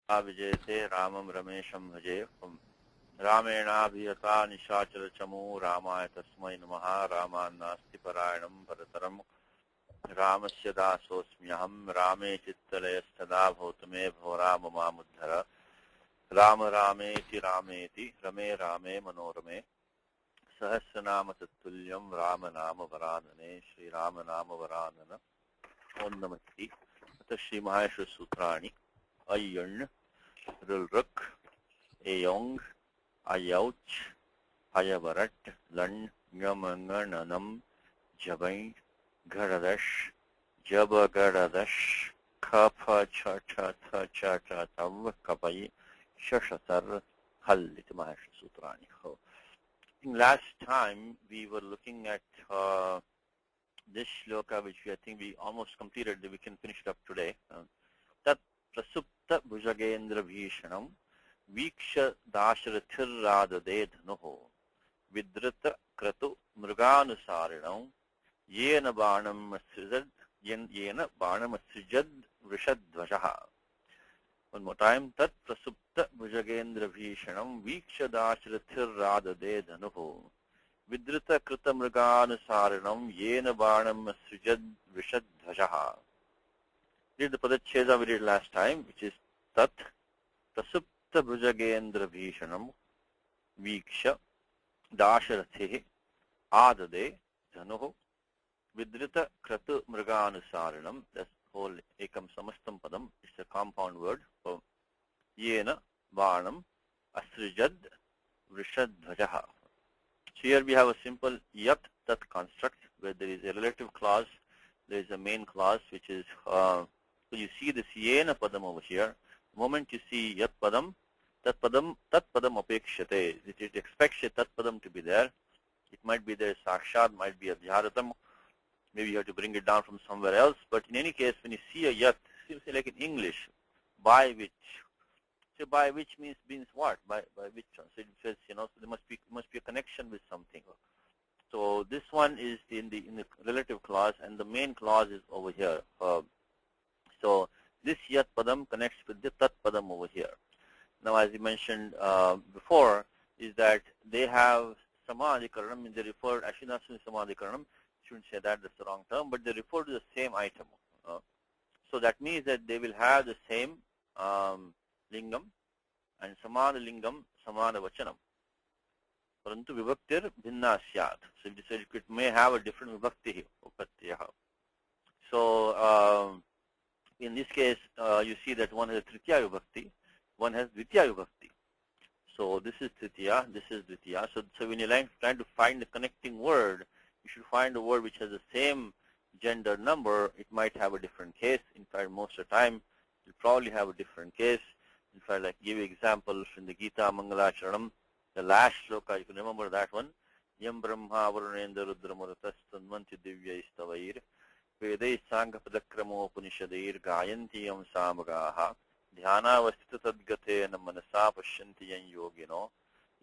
विजयते रामं रमेशं भजे रामेणाभियता निशाचरचमू रामाय तस्मै नमः रामान्नास्ति परायणं परतरं रामस्य दासोऽस्म्यहं रामे चित्तलयस्तदा भवतु मे भो राम मामुद्धर राम रामेति रामेति रमे रामे मनोरमे सहस्रनाम तत्तुल्यं राम नाम वरानने श्रीराम नाम वरानन ओम नमस्ते अथ श्री महाश्री सूत्राणि अय्यण् रुल्रुक् एयोङ् अयौच् अयवरट् लण् ङमङणनं जबै घरदश् जबगरदश् खफ छ छ थ छ च तव कपै शशतर हल इति महाश्री सूत्राणि. Last time we were looking at this shloka, which I think we almost completed. We can finish it up today. Tat prasupta bhujagendra bhishanam viksha dashrithirradade dhanuho vidrita kratu mruganusarinam yena banam asrijad vrishadvajaha. One more time. Tat prasupta bhujagendra bhishanam viksha dashrithirradade dhanuho vidrita krita mruganusarinam yena banam asrijad vrishadvajaha. This is the padacheda we did last time, which is tat prasupta bhujagendra bhishanam viksha dasharathihi adade dhanuhu vidrita kratu mruganusarinam. That's whole ekam samastam padam. It's a compound word. So, yena banam asrijad vrishadvajaha. So here we have a simple yat tat construct where there is a relative clause, there is a main clause, which is so you see this yena padam over here. The moment you see yat padam, tat padam apekshate. It expects a tat padam to be there. It might be there sakshat, might be adhyaratam. Maybe you have to bring it down from somewhere else. But in any case, when you see a yat, seems like in English, by which. So by which means what? By which one? So it says, so there must be a connection with something. So this one is in the relative clause, and the main clause is over here. So this yat padam connects with the tat padam over here. Now, as you mentioned before, is that they have samadhikaranam, and they refer, actually not samadhikaranam, shouldn't say that, that's the wrong term, but they refer to the same item. So that means that they will have the same lingam and samana lingam, samana vachanam. Parantu vibhaktir bhinna syat. So it may have a different vibhakti upatyaha. So in this case, you see that one has a tritiya vibhakti, one has dvitiya vibhakti. So this is tritiya, this is dvitiya. So when you're trying to find the connecting word, you should find a word which has the same gender number. It might have a different case. In fact, most of the time, you'll probably have a different case. In fact, like give you examples in the Gita Mangalacharanam, the last shloka, you can remember that one. Yam Brahma Varunendra Rudra Muratas Tanvanti Divya Istavair Vedai Sangha Padakramo Upanishadair Gayanti Yam Samagaha Dhyana Vastita Tadgate Namanasa Pashyanti Yan Yogino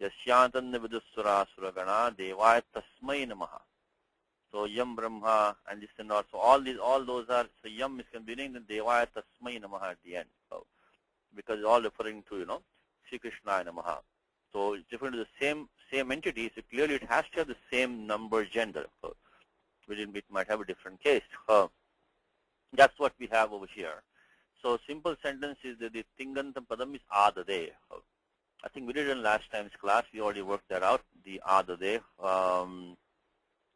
Yasyantan Vidusura Suragana Devaya Tasmai Namaha. So Yam Brahma and this and all. So all those are, so Yam is continuing the Devaya Tasmai Namaha at the end. Because it's all referring to, Sri Krishna Namaha. So it's referring to the same entity. So clearly it has to have the same number gender. Within it might have a different case. That's what we have over here. So simple sentence is that the Tingantam Padam is Adade. I think we did in last time's class. We already worked that out. The Adade.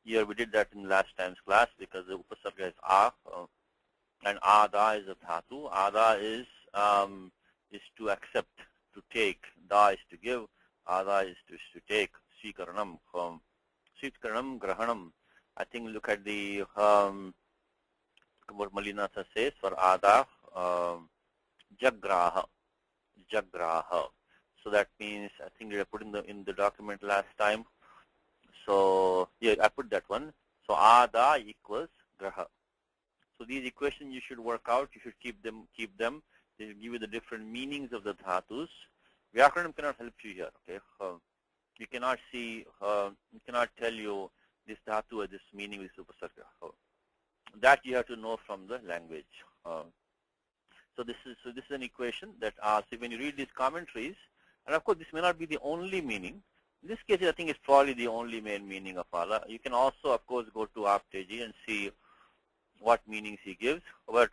Here we did that in last time's class because the Upasarga is A, and Ada is a Dhatu. Ada is to accept, to take. Da is to give. Ada is to take. Swikaranam. Swikaranam, Grahanam. I think look at the what Malinatha says for Ada, Jagraha. Jagraha. So that means, I think I put in the document last time. So yeah, I put that one. So Ada equals Graha. So these equations you should work out. You should keep them. They will give you the different meanings of the dhatus. Vyakaranam cannot help you here. Okay, you cannot see. You cannot tell you this dhatu or this meaning is upasarga. That you have to know from the language. So So this is an equation that so when you read these commentaries, and of course this may not be the only meaning. In this case, I think it's probably the only main meaning of Ada. You can also, of course, go to Apteji and see what meanings he gives, but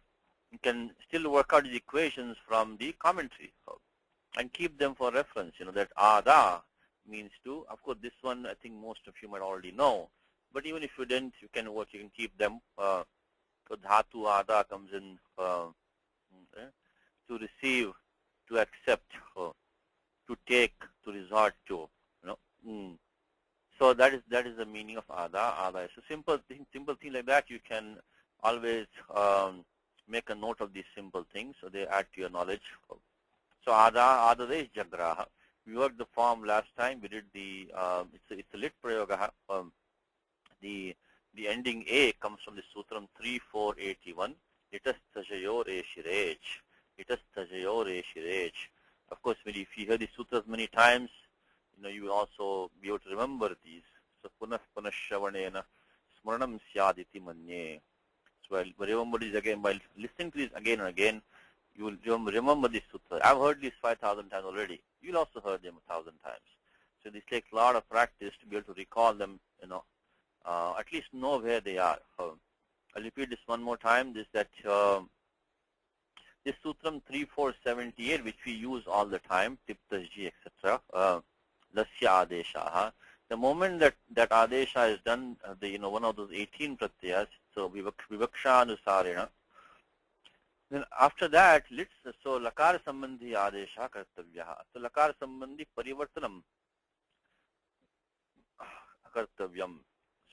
you can still work out these equations from the commentary and keep them for reference. That Ada means to, of course, this one I think most of you might already know, but even if you didn't, you can keep them. So Dhatu Ada comes in to receive, to accept, to take, to resort to. So that is the meaning of Ada. Ada. So simple thing like that. You can always make a note of these simple things, so they add to your knowledge. So Ada is Jagraha. We worked the form last time. We did the it's a lit prayoga. The ending A comes from the Sutram 3481. Itas tajayor eshirech. Itas tajayor eshirech. Of course, if you hear the sutras many times, you will also be able to remember these. So punah shravanena smaranam syaditi manye. So remember these again by listening to this again and again. You will remember these sutras. I've heard these 5,000 times already. You'll also heard them 1,000 times. So this takes a lot of practice to be able to recall them. At least know where they are. I'll repeat this one more time. This Sutram 3478, which we use all the time, Tiptasji, etc. Lasya Adesha. The moment that Adesha is done, one of those 18 pratyas, so Vivaksha Anusarena. Then after that, so Lakar Sambandhi Adesha Kartavyaha. So Lakar Sambandhi Parivartanam Kartavyam.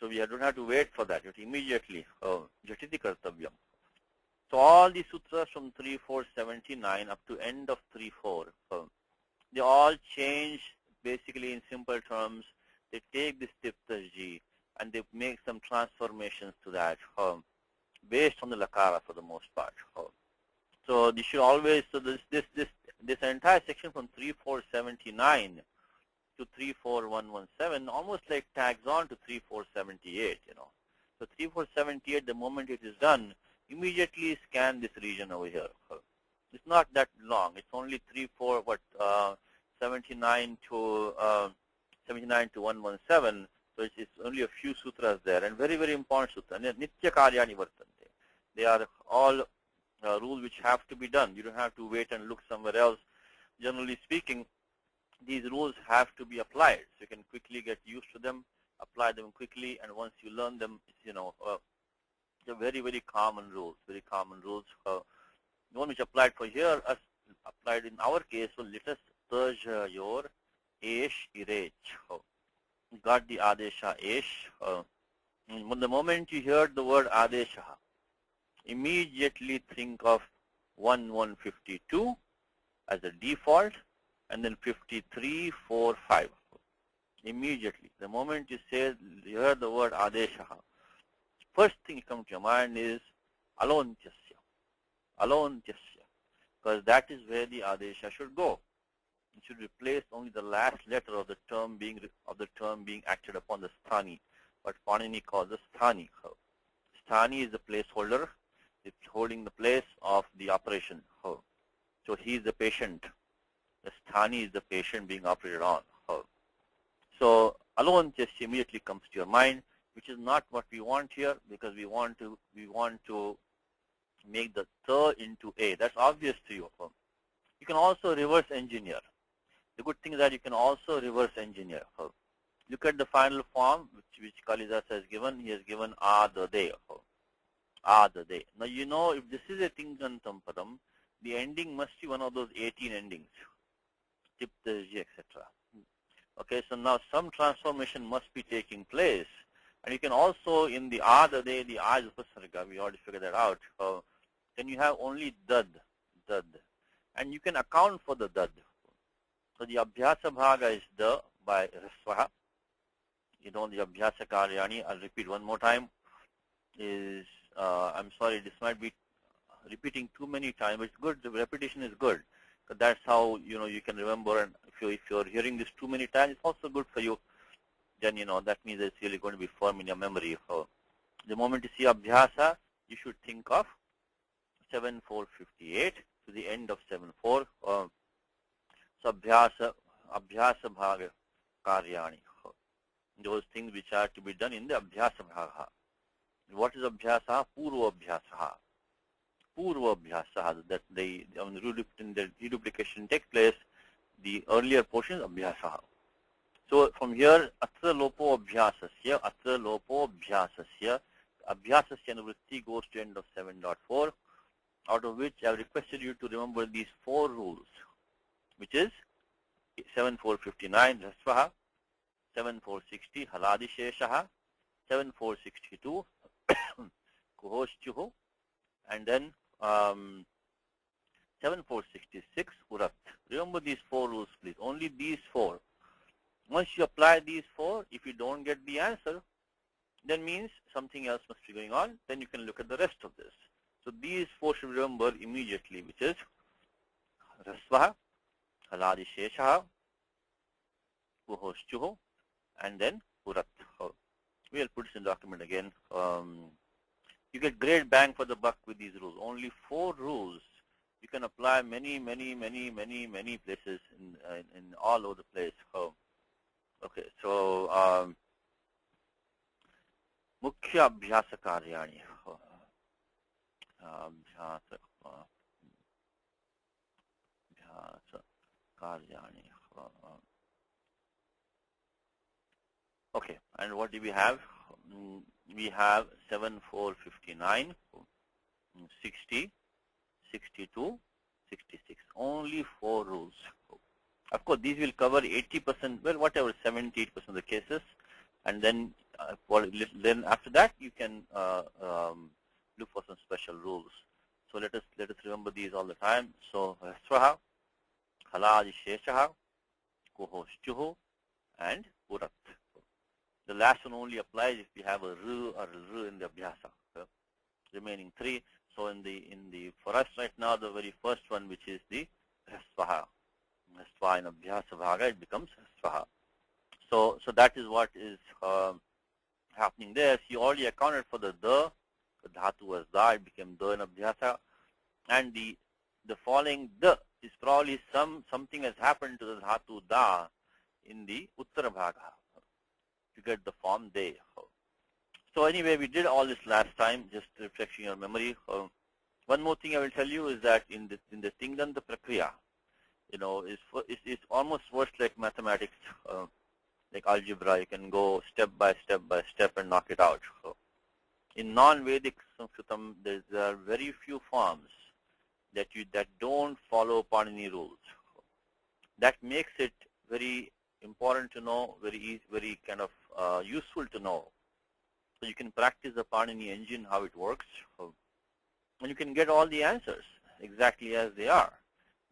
So we don't have to wait for that. It immediately Jatiti Kartavyam. So all the sutras from 3479 up to end of 34, they all change basically in simple terms. They take this Tiptasji and they make some transformations to that based on the Lakara for the most part. So this should always, so this entire section from 3479 to 34117 almost like tags on to 3478, So 3478, the moment it is done, immediately scan this region over here. It's not that long. It's only 79 to 117. So it's only a few sutras there, and very, very important sutras. Nitya karyani vartante. They are all rules which have to be done. You don't have to wait and look somewhere else. Generally speaking, these rules have to be applied. So you can quickly get used to them, apply them quickly, and once you learn them, they're very, very common rules. Very common rules. The one which applied for here, applied in our case, so let us tajayor esh irech. You got the adesha esh. The moment you hear the word adesha, immediately think of 1152 as a default, and then 53, 4, 5. Immediately, the moment you hear the word adesha, first thing that comes to your mind is alontyasya. Alontyasya. Because that is where the adesha should go. It should replace only the last letter of the term being acted upon, the sthani, what Panini calls the sthani. Sthani is the placeholder. It's holding the place of the operation. So he is the patient. The sthani is the patient being operated on. So alontyasya immediately comes to your mind, which is not what we want here, because we want to make the th into a. That's obvious to you. You can also reverse engineer. The good thing is that you can also reverse engineer. Look at the final form which Kalidas has given. He has given adade. Adade. Now if this is a tingantam padam, the ending must be one of those 18 endings. Tiptaji, etc. Okay, so now some transformation must be taking place. And you can also, in the adade, the a is upasarga, we already figured that out. Then you have only dad. And you can account for the dad. So the abhyasa bhaga is the by rasvaha. The abhyasa karyani, I'll repeat one more time, is, I'm sorry, this might be repeating too many times, but it's good, the repetition is good. So that's how, you can remember, and if you're hearing this too many times, it's also good for you. Then, that means it's really going to be firm in your memory. So the moment you see abhyasa, you should think of 7458. to the end of 7-4. So abhyasa bhaga karyani. Those things which are to be done in the abhyasa bhaga. What is abhyasa? Purva abhyasa. Purva abhyasa, that the reduplication takes place, the earlier portion is abhyasa. So from here, atra lopo abhyasasya, abhyasasya nivritti goes to end of 7.4, out of which I have requested you to remember these 4 rules, which is 7.459 rasvaha, 7.460 haladisheshaha, 7.462 kuhoshchuhu, and then 7.466 urat. Remember these 4 rules, please. Only these 4. Once you apply these 4, if you don't get the answer, then means something else must be going on. Then you can look at the rest of this. So these 4 should remember immediately, which is rasvaha, haladisheshaha, kuhoshchuhu, and then urat. We'll put this in the document again. You get great bang for the buck with these rules. Only 4 rules. You can apply many places in all over the place. Okay, so mukhya abhyasa karyani. Abhyasa karyani. Okay, and what do we have? We have 7.459, 60, 62, 66. Only 4 rules. Of course, these will cover 80%, well, whatever, 78% of the cases. And then, then after that, you can look for some special rules. So let us remember these all the time. So rasvaha, haladisheshaha, kuhoshchuhu, and urat. The last one only applies if you have a ru or a ru in the abhyasa. Okay? Remaining 3. So for us right now, the very first one, which is the rasvaha. Rasvaha in abhyasa bhaga, it becomes rasvaha. So that is what is happening there. So you already accounted for the dhatu was da, it became da in abhyasa. And the following da is probably something has happened to the dhatu da in the uttara bhaga to get the form de. So anyway, we did all this last time, just refreshing your memory. One more thing I will tell you is that in the Tinganta Prakriya, it's almost worse like mathematics, like algebra. You can go step by step and knock it out. So in non-Vedic Sanskritam, there are very few forms that don't follow Panini rules. That makes it very important to know, very kind of useful to know. So you can practice the Panini engine, how it works, and you can get all the answers exactly as they are.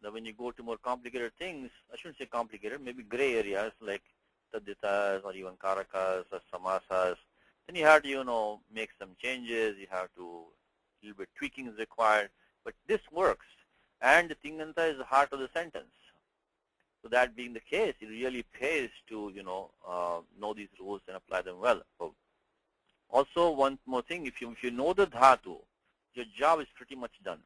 Now when you go to more complicated things, I shouldn't say complicated, maybe gray areas like taditas or even karakas or samasas, then you have to, make some changes, you have to, a little bit tweaking is required, but this works. And the Tinganta is the heart of the sentence. So that being the case, it really pays to, know these rules and apply them well. So also, one more thing, if you know the dhatu, your job is pretty much done.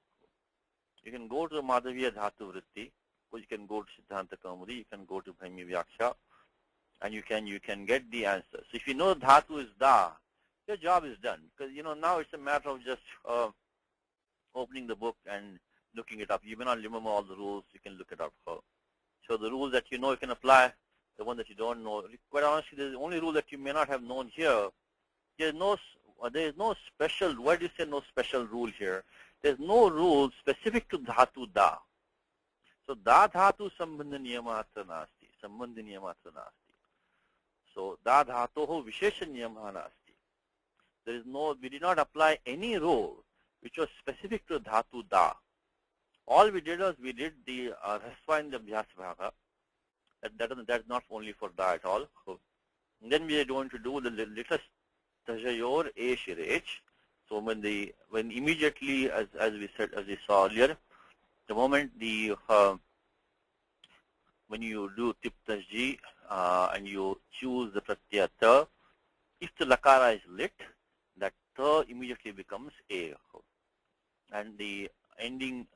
You can go to the Madhavya Dhatu Vritti, or you can go to Siddhanta Kaumudi, you can go to Bhaymi Vyakhya, and you can get the answer. So if you know dhatu is da, your job is done. Because, now it's a matter of just opening the book and looking it up. You may not remember all the rules, you can look it up. So the rules that you know you can apply, the one that you don't know. Quite honestly, the only rule that you may not have known here, there is no special, why do you say no special rule here? There's no rule specific to dhatu da. So da dhatu sambandha niyamatra nasti. Sambandha niyamatra nasti. So da dhatoho vishesha niyamah nasti. We did not apply any rule which was specific to dhatu da. All we did was we did the rasva in the abhyasa bhaga. That's not only for da at all. So, then we are going to do the little tajayor eshirech. So when immediately, as we saw earlier, the moment when you do tip tasji and you choose the pratyaya ta, if the lakara is lit, that ta immediately becomes a, and the ending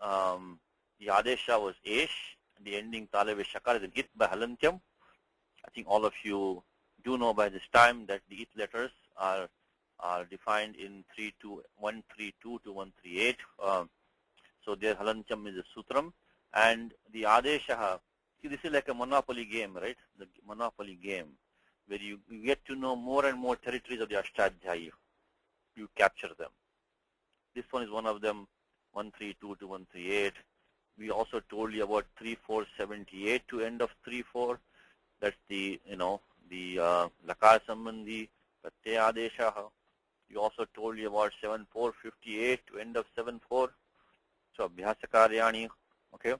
The Adesha was Esh, and the ending Talev Shakar is an It by Halantyam. I think all of you do know by this time that the It letters are defined in 132 to 138. So their Halantyam is a Sutram. And the Adesha, see, this is like a monopoly game, right? The monopoly game, where you get to know more and more territories of the Ashtadhyayi. You capture them. This one is one of them, 132 to 138. We also told you about 3478 to end of 34. That's the, the Lakar Sambandhi, Pratyaya Adesha. We also told you about 7458 to end of 74. So Abhyasakaryani, okay.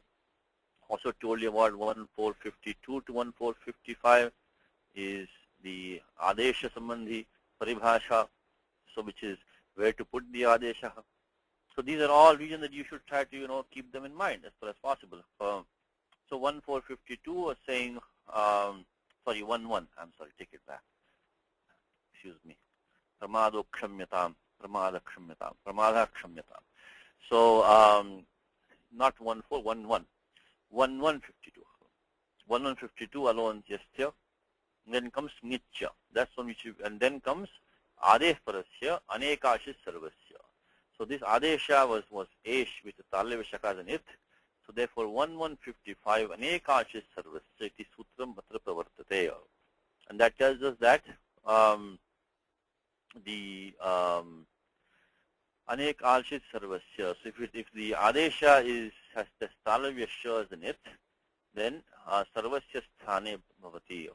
Also told you about 1452 to 1455 is the Adesha Sambandhi Paribhasha, so which is where to put the Adesha. So these are all regions that you should try to, keep them in mind as far as possible. So 1452 was saying, 11, I'm sorry, take it back. Excuse me. Pramado Kshamyatam, Pramada Kshamyatam, Pramada Kshamyatam. So not 14, 11. 1152. 1152 alone just here. And then comes Nitya. That's one which and then comes Adesh Parasya, Anekashis Sarvasya. So this Adesha was Esh with the Talev Shaka and It. So therefore 1155 Anekashis Sarvasya iti Sutram Patra Pravartate. And that tells us that the Anekashis Sarvasya. So if the Adesha has the Talavya as in it, then Sarvasya Sthane Bhavati.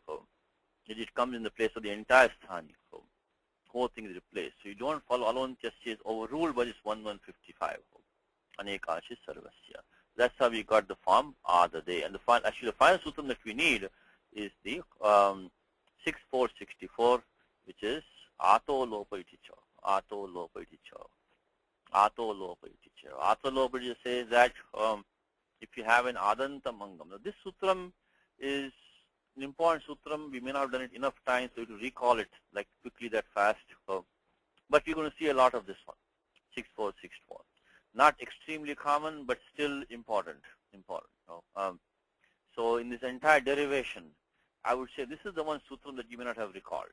It comes in the place of the entire Sthani. Whole thing is replaced. So you don't follow alone just is overruled by this 1155. Anekashis Sarvasya. That's how we got the form Adade. And the final sutram that we need is the 6464, which is Ato Lopa Iticha. Ato Lopa Iticha. Ato Lopa Iticha. Ato Lopa Iticha says that if you have an Adanta Mangam. Now this sutram is an important sutram. We may not have done it enough times so to recall it like quickly that fast. But you're going to see a lot of this one, 6464. Not extremely common, but still important. So in this entire derivation, I would say this is the one sutram that you may not have recalled.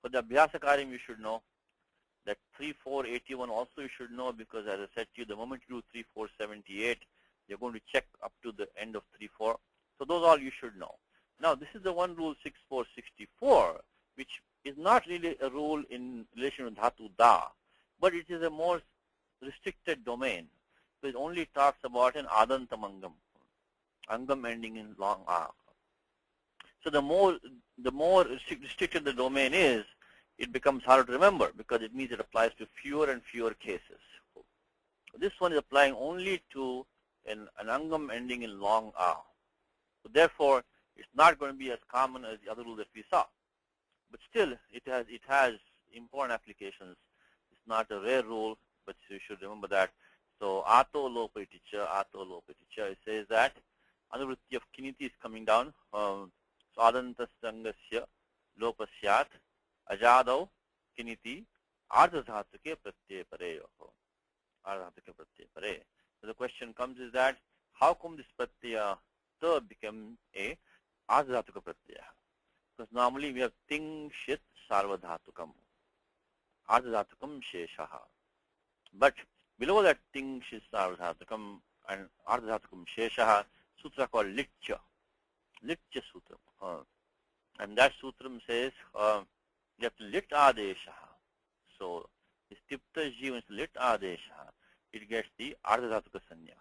For the Abhyasakarim, you should know that 3481 also you should know, because as I said to you, the moment you do 3478, you're going to check up to the end of 34. So those all you should know. Now this is the one rule 6464, which is not really a rule in relation to Dhatu Da, but it is a more restricted domain. So it only talks about an Adantamangam, Angam ending in long A. So the more restricted the domain is, it becomes harder to remember because it means it applies to fewer and fewer cases. This one is applying only to an Angam ending in long A. So therefore, it's not going to be as common as the other rule that we saw. But still, it has important applications. It's not a rare rule, but you should remember that. So Ato Lopa Iticha, it says that Anuvritti of Kiniti is coming down. So Adanta Sangasya Lopasyat Ajadav Kiniti Ardhadhatuke Pratyaya Pareyo. Ardhadhatuke Pratyaya Pare. So the question comes is that how come this Pratyaya became a Ardhadhatuka Pratyaya? Because normally we have Ting Shit Sarvadhatukam. Ardhadhatukam Sheshaha. But below that Ting Shit Sarvadhatukam and Ardhadhatukam Sheshaha, sutra called Litcha. Litcha Sutram. And that sutram says you have to lit Adeshaha. So this Tipta Jiva is lit Adeshaha. It gets the Ardhadhatuka Sanya.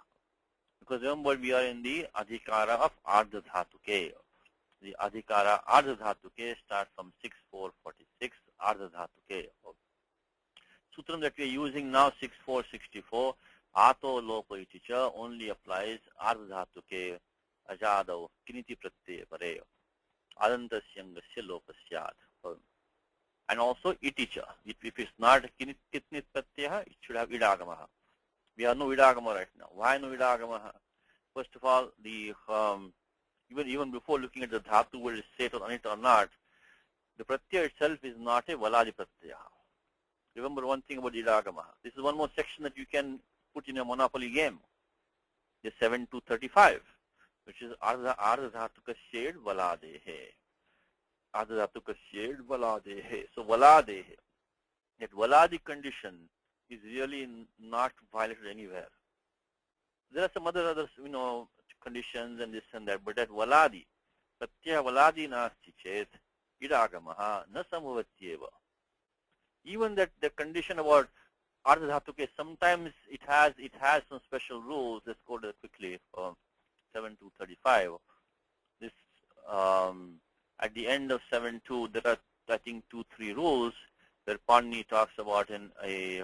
Because remember, we are in the Adhikara of Ardhadhatuke. The Adhikara Ardhadhatuke starts from 6446 Ardhadhatuke. Sutram that we are using now, 6464, Ato Lopa Iticha, only applies Ardhadhatuke Ajadav Kiniti Pratyaya Pareyo. Adantasyangasya Lopasyat. And also Iticha. If it's not Kitnit Pratyaya, it should have Idagamaha. We have no Idagama right now. Why no Idagama? First of all, the even before looking at the Dhatu, whether it's set on it or not, the Pratyaya itself is not a Valadi Pratyaya. Remember one thing about Idagama. This is one more section that you can put in a monopoly game. The 7-35, which is ardhadhatukashed valadehe. Ardhadhatukashed valadehe. So valadehe. That valadi condition is really not violated anywhere. There are some other conditions and this and that, but that valadi, pratyaya valadi nasti chet, idagamaha na samavatyeva. Even that the condition about ardhadhatuke, sometimes it has some special rules. Let's go to quickly. 7-35. This at the end of 7-2, there are I think 2-3 rules where Panini talks about in a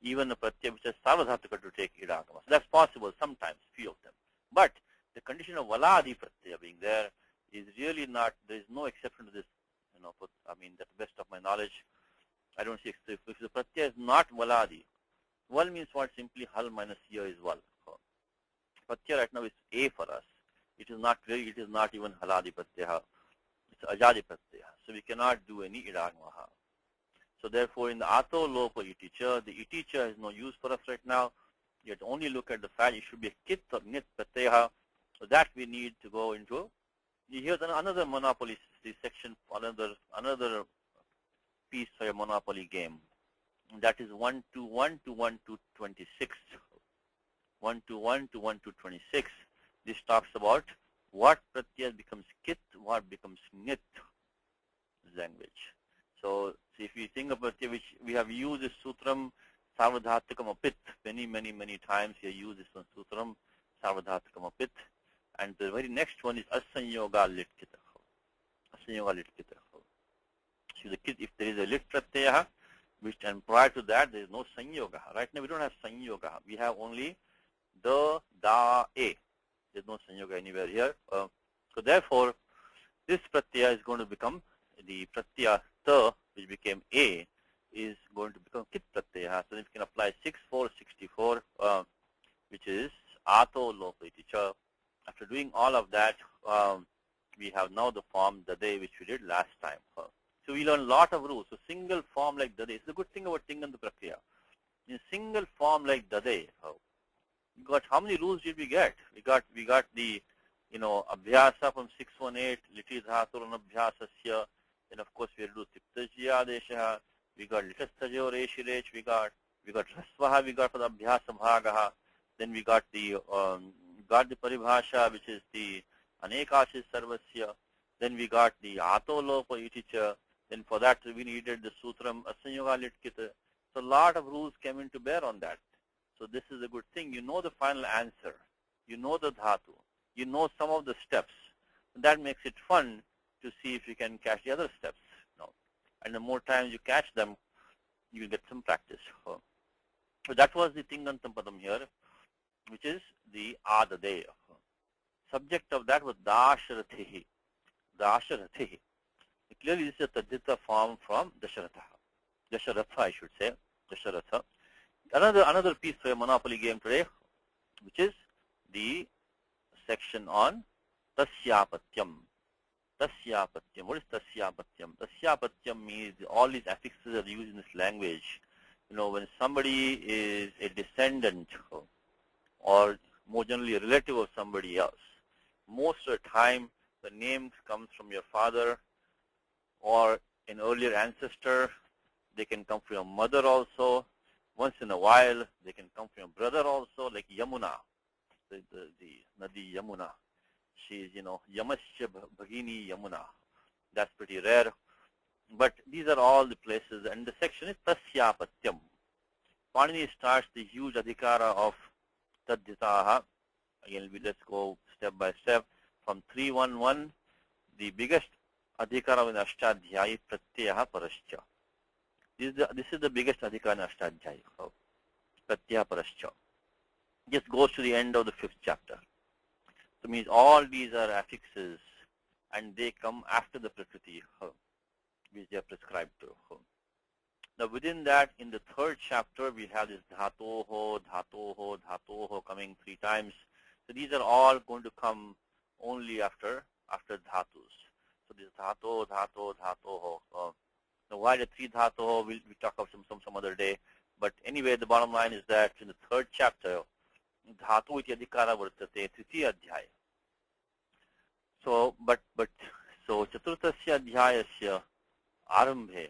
even a pratyaya which is sarvadhatuka to take idagama. So that's possible sometimes, few of them. But the condition of valadi pratyaya being there is really not. There is no exception to this. I mean, that's the best of my knowledge. I don't see if the pratyaya is not valadi. Val means what? Simply hal minus ya is val. Pratyaya right now is a for us. It is not really. It is not even haladi pratyaya. It's ajadi pratyaya. So we cannot do any idagamaha. So therefore, in the ato lopa iticha, the iticha is no use for us right now. You have to only look at the fact it should be a kit or nit pratyaya. So that we need to go into. Here's another monopoly section, another piece for a monopoly game. That is 1-1 to 1 to 26. 1-1 to 1 to 26. This talks about what pratyaya becomes kit, what becomes nit language. So if you think of pratyaya, which we have used this sutram sarvadhatukam apit many times. We have used this one sutram sarvadhatukam apit, and the very next one is asanyoga litkita. Asanyoga litkita. So if there is a lit pratyaya, which and prior to that there is no sanyoga. Right now we don't have sanyoga. We have only the, da, a. There is no sanyoga anywhere here. So therefore, this pratyaya is going to become the pratyaya ta, which became a, is going to become kit pratyaya. So we can apply 6-4-64, which is ato lopeticha. After doing all of that, we have now the form dade, which we did last time. So we learn a lot of rules. So single form like dade. It's a good thing about Tinganta Prakriya. In single form like dade, we got how many rules did we get? We got the abhyasa from 618, liti dhaturan abhyasasya. Then of course we do tiptajya adesha. We got litastajo reshirech. We got rasvaha. We got for the abhyasa bhagaha. Then we got the paribhasha, which is the anekashis sarvasya. Then we got the ato lopa iticha. Then for that we needed the sutram asanyoga litkita. So a lot of rules came into bear on that. So this is a good thing. You know the final answer. You know the dhatu. You know some of the steps. And that makes it fun to see if you can catch the other steps. And the more times you catch them, you will get some practice. So that was the Tingantam Padam here, which is the adade. Subject of that was dasharathihi. Dasharathihi. Clearly this is a tadhita form from Dasharatha. Dasharatha, I should say. Dasharatha. Another piece for a monopoly game today, which is the section on tasyapatyam. Tasyapatyam. What is tasyapatyam? Tasyapatyam means all these affixes are used in this language. When somebody is a descendant or more generally a relative of somebody else, most of the time the name comes from your father or an earlier ancestor. They can come from your mother also. Once in a while, they can come from your brother also, like Yamuna, the Nadi Yamuna. She is, Yamasya Bhagini Yamuna. That's pretty rare. But these are all the places. And the section is Tasyapatyam. Panini starts the huge adhikara of Tadhitaha. Again, let's go step by step. From 311, the biggest adhikara in Ashtadhyayi, Pratyaha Parascha. This is the biggest adhikara in Ashtadhyayi, Pratyaha Parascha. Just goes to the end of the 5th chapter. So means all these are affixes and they come after the Prakriti, which they are prescribed to. Now within that, in the 3rd chapter, we have this dhatoho, dhatoho, dhatoho coming 3 times. So these are all going to come only after dhatus. So this dhato, dhato, dhatoho. Now why the 3 dhatoho, we'll talk about some other day. But anyway, the bottom line is that in the 3rd chapter, धातु इति अधिकारः वर्तते तृतीय अध्याये. So चतुर्थस्य अध्यायस्य आरम्भे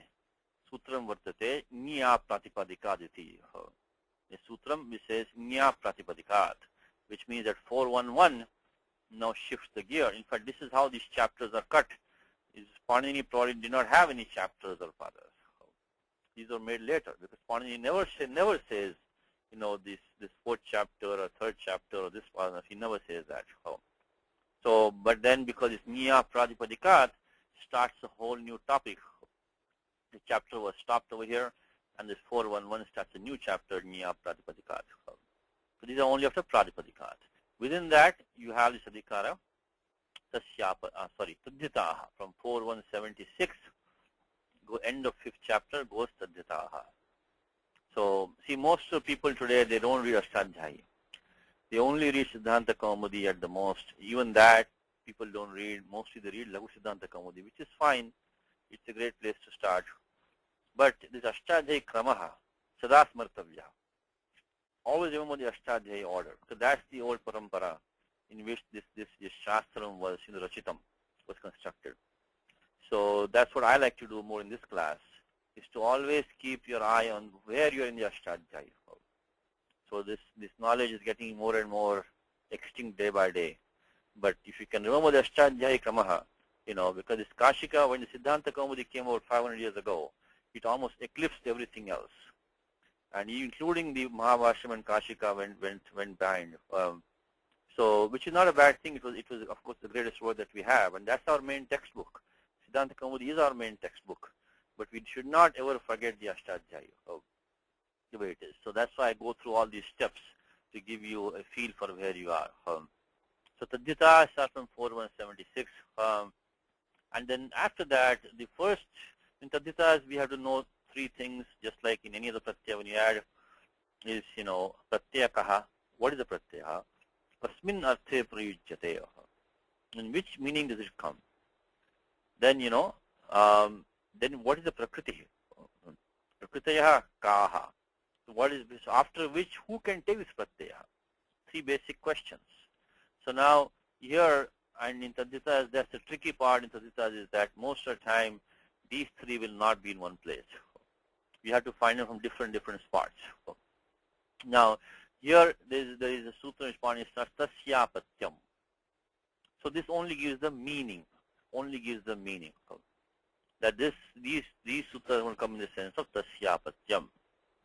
सूत्रं वर्तते ञ्या प्रातिपदिकात् इति. The sutram which says ञ्या प्रातिपदिकात्, which means that 411 now shifts the gear. In fact, this is how these chapters are cut. Panini probably did not have any chapters or padas. These are made later because Panini never says, this fourth chapter or third chapter or this pada. He never says that. So, but then because it's ञ्या प्रातिपदिकात्, starts a whole new topic. The chapter was stopped over here, and this 411 starts a new chapter, ञ्या प्रातिपदिकात्. So these are only after प्रातिपदिकात्. Within that, you have this adhikara, tadhyataha. From 4176, go end of 5th chapter, goes tadhyataha. So, see, most of people today, they don't read Ashtadhyayi. They only read Siddhanta Kaumudi at the most. Even that, people don't read. Mostly they read Laghu Siddhanta Kaumudi, which is fine. It's a great place to start. But this Ashtadhyayi kramaha, sada smartavya. Always remember the Ashtadhyayi order, because that's the old parampara in which this shastram was, rachitam, was constructed. So that's what I like to do more in this class, is to always keep your eye on where you're in the Ashtadhyayi. So this knowledge is getting more and more extinct day by day. But if you can remember the Ashtadhyayi kramaha, because this Kashika, when the Siddhanta Kaumudi came out 500 years ago, it almost eclipsed everything else. And including the Mahabhashyam and Kashika went behind. So, which is not a bad thing. It was of course the greatest work that we have, and that's our main textbook. Siddhanta Kaumudi is our main textbook, but we should not ever forget the Ashtadhyayi, the way it is. So that's why I go through all these steps to give you a feel for where you are. So Tadhyata starts from 4176, and then after that, the first in Tadhyatas we have to know three things, just like in any other pratyaya when you add, is, pratyaya kaha, what is the pratyaya? Kasmin arthe prayujyate. In which meaning does it come? Then, then what is the prakriti? Prakritaya kaha. So what is this? After which, who can take this pratyaya? Three basic questions. So now, here, and in Tadhyatas, that's the tricky part in Tadhyatas is that most of the time, these three will not be in one place. We have to find them from different spots. Now, here there is a sutra which starts tasyapatyam. So this only gives the meaning. That these sutras will come in the sense of tasyapatyam,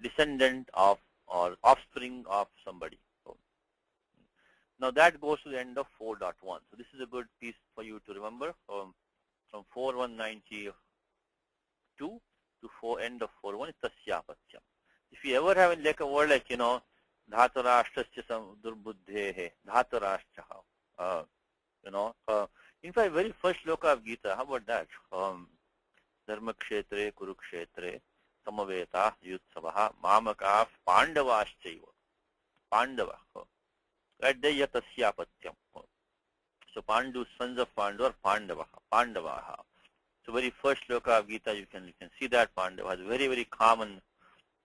descendant of or offspring of somebody. Now that goes to the end of 4.1. So this is a good piece for you to remember from 4192 to end of 4.1 is tasyapatyam. If you ever have like a word like, dhatarashtrasya durbuddhehe, dhatarashtraha, in fact, very first shloka of Gita, how about that? Dharma kshetre, kurukshetre, samaveta, yutsavaha, mamaka, pandavaschaiva. Pandava. Right there, yatasyapatyam. So Pandu, sons of Pandu are Pandavaha. So very first shloka of Gita, you can see that Pandava is very, very common,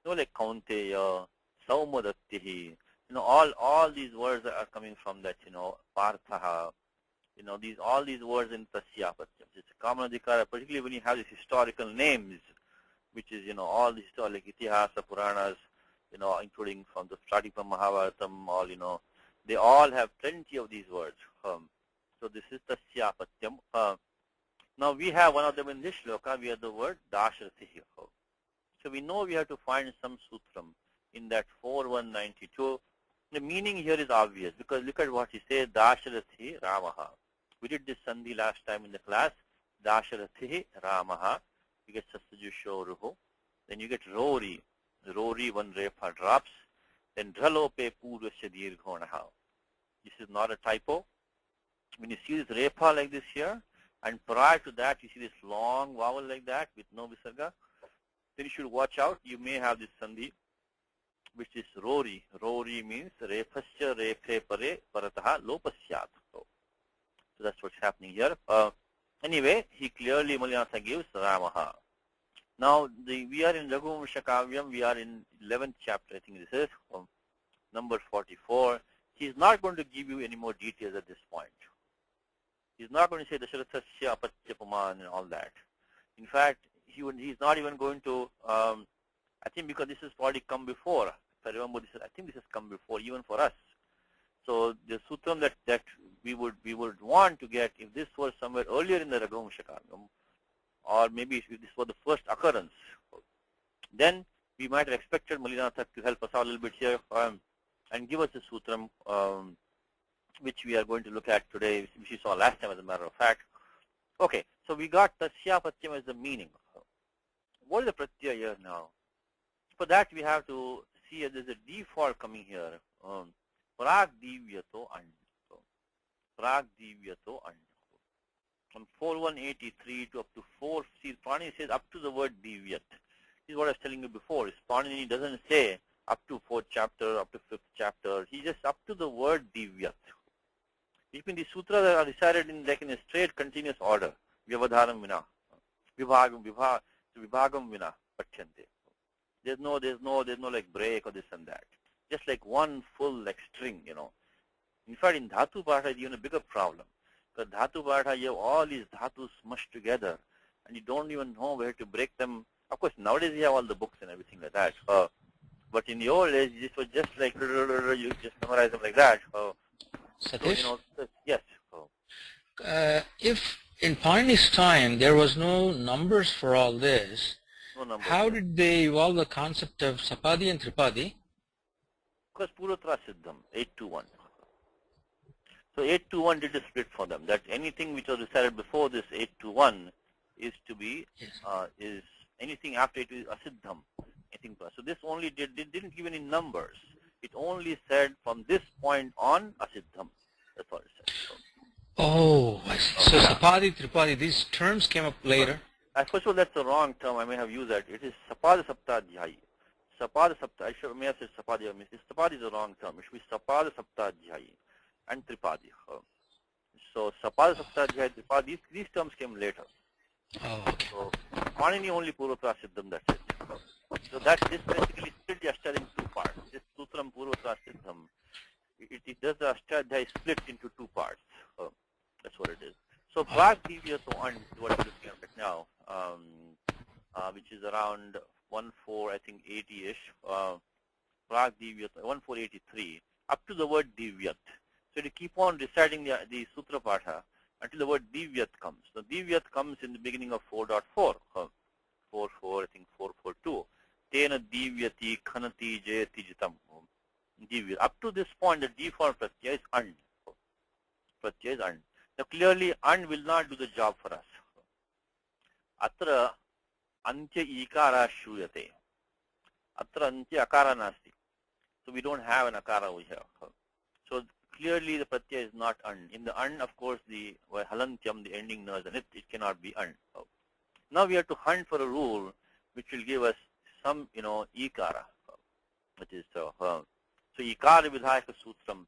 like Kaunteya, Saumadaktihi, all these words are coming from that, Parthaha, all these words in Tasyapatyam. It's a common adhikara, particularly when you have these historical names, which is, all the historical Itihasa, Puranas, including starting from Mahabharatam, all, they all have plenty of these words. So this is Tasyapatyam. Now we have one of them in this shloka, we have the word Dasharatihi. So we know we have to find some sutram in that 4192. The meaning here is obvious because look at what he says, Dasharatihi Ramaha. We did this sandhi last time in the class. Dasharatihi Ramaha. You get Sasajusho Ruho. Then you get Rori. Rori, one refa drops. Then Dralope Purvasya Dirghonaha. This is not a typo. When you see this refa like this here, and prior to that you see this long vowel like that with no visarga, then you should watch out. You may have this sandhi, which is Rori. Rori means refasya refe pare parataha lopasyat. So that's what's happening here. Anyway, he clearly Malinasa gives Ramaha. Now we are in Raghuvamsham, we are in 11th chapter, I think this is, number 44. He's not going to give you any more details at this point. He's not going to say Dasharathasya Apatyapaman and all that. In fact, he's not even going to, I think because this has probably come before. If I remember, I think this has come before even for us. So the sutram that we would want to get, if this was somewhere earlier in the Raghuvamsham, or maybe if this was the first occurrence, then we might have expected Malinatha to help us out a little bit here and give us a sutram, which we are going to look at today, which we saw last time as a matter of fact. Okay, so we got Tasya Patyam as the meaning. What is the pratyaya here now? For that we have to see that there's a default coming here. Prag divyato and. Prag divyato and. From 4183 to up to 4, see, Panini says up to the word divyat. This is what I was telling you before. Panini doesn't say up to 4th chapter, up to 5th chapter. He just up to the word divyat. Which means the sutras are recited in like in a straight continuous order. Vyavadharam vina. Vibhagam vina pachyante. There's no like break or this and that. Just like one full like string, you know. In fact, in Dhatu Patha, it's even a bigger problem. Because Dhatu Patha, you have all these Dhatus smushed together, and you don't even know where to break them. Of course, nowadays you have all the books and everything like that. But in the old days, this was just like, you just memorize them like that. Satish? So, yes. If in Panini's time there was no numbers for all this, No numbers. how did they evolve the concept of Sapadi and Tripadi? Because Purvatra Siddham, 821. So 821 did a split for them. That anything which was recited before this 821 is to be, is anything after it is Asiddham. So this only didn't give any numbers. It only said from this point on Asiddham. That's what it said. So, oh, I see. So Sapadi, Tripadi, these terms came up later. First of all, that's the wrong term. I may have used that. It is Sapada Saptadhyayi. Sapada Sapta. I may have said Sapadi. Sapadi is the wrong term. It should be Sapada Saptadhyayi and Tripadi. So Sapada Saptadhyayi, Tripadi, these terms came later. Oh, okay. So Panini only Purvatra Siddham, that's it. So that this basically split the Ashtadhyayi in 2 parts. This Sutram Purvatra Siddham, it does the Ashtadhyayi split into 2 parts. That's what it is. So Prag Divyato and what we're looking at right now, which is around 80-ish. Prag Divyato, 1483, up to the word Divyat. So you keep on reciting the Sutra Patha until the word Divyat comes. So Divyat comes in the beginning of 4.4. 4.4, I think 4.4.2. Tena Divyati Khanati Jayati Jitam. Divyat. Up to this point, the default pratyaya is and. Pratyaya is and. Now clearly, and will not do the job for us. Atra Antya Ikara Shuyate. Atra Antya Akara Nasti. So we don't have an Akara over here. So clearly the pratyaya is not and. In the and, of course, the halantyam, the ending nurse, and it cannot be and. Now we have to hunt for a rule which will give us some, ikara, which is so ikara vidhayaka sutram,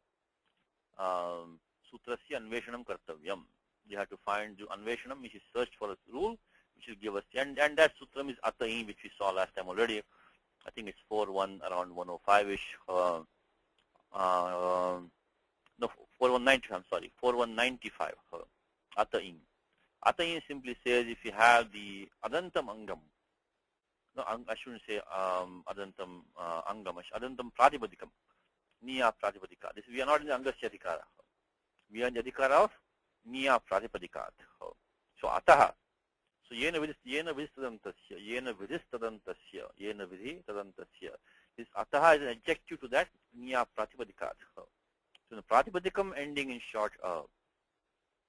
sutrasya anveshanam kartavyam. You have to find the anveshanam, which is search for a rule, which will give us, and that sutram is ataim, which we saw last time already. I think it's 4.1, around 105-ish. No, 4.190, I'm sorry, 4.195, ataim. Ataim simply says if you have the adantam angam, no, I shouldn't say adantam angam, adantam pratipadikam, niya pratipadika. This we are not in the angasya adhikara. We are in the adhikara of niya pratipadika. So ataha. So yena vidhistadantasya, yena vidhi tadantasya. This ataha is an adjective to that niya pratipadika. So the pratipadikam ending in short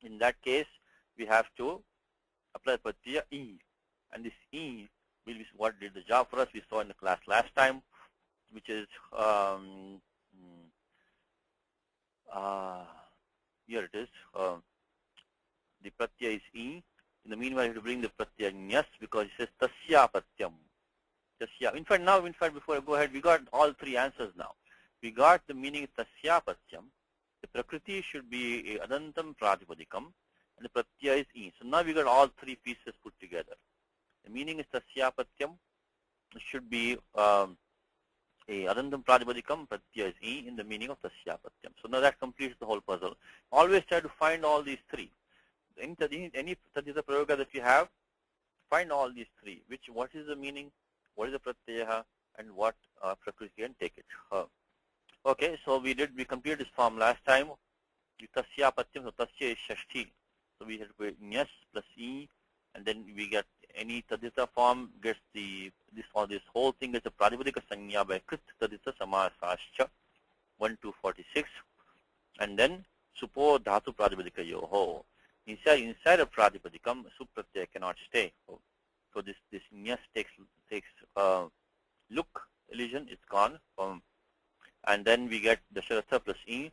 in that case, we have to apply pratyaya e, and this e will be what did the job for us. We saw in the class last time, which is here it is. The pratyaya is e. In the meanwhile, you have to bring the pratyaya nyas because it says tasya patyam. Tasya. In fact, before I go ahead, we got all 3 answers now. We got the meaning tasya patyam. The prakriti should be adantam pratipadikam. And the pratyaya is e. So now we got all 3 pieces put together. The meaning is tasya patyam. It should be a Arandam Pradipadikam Pratyaya is E in the meaning of Tasyapatyam. So now that completes the whole puzzle. Always try to find all these three. Any Tadita Prayoga that you have, find all these three. What is the meaning, what is the Pratyaya, and what Prakriti, and take it. Okay, so we completed this form last time. Tasyapatyam, so Tasya is Shashti. So we have to put Nyas plus E, and then we get any Tadita form gets this whole thing is a Pradipadika Sanya by Krit Tadita Samasascha 1 to 46, and then Supo Dhatu Pradipadika Yoho. Inside of Pradipadikam, Supratyaya cannot stay. So this Nyas takes look, illusion, it's gone. And then we get Dasharatha plus E.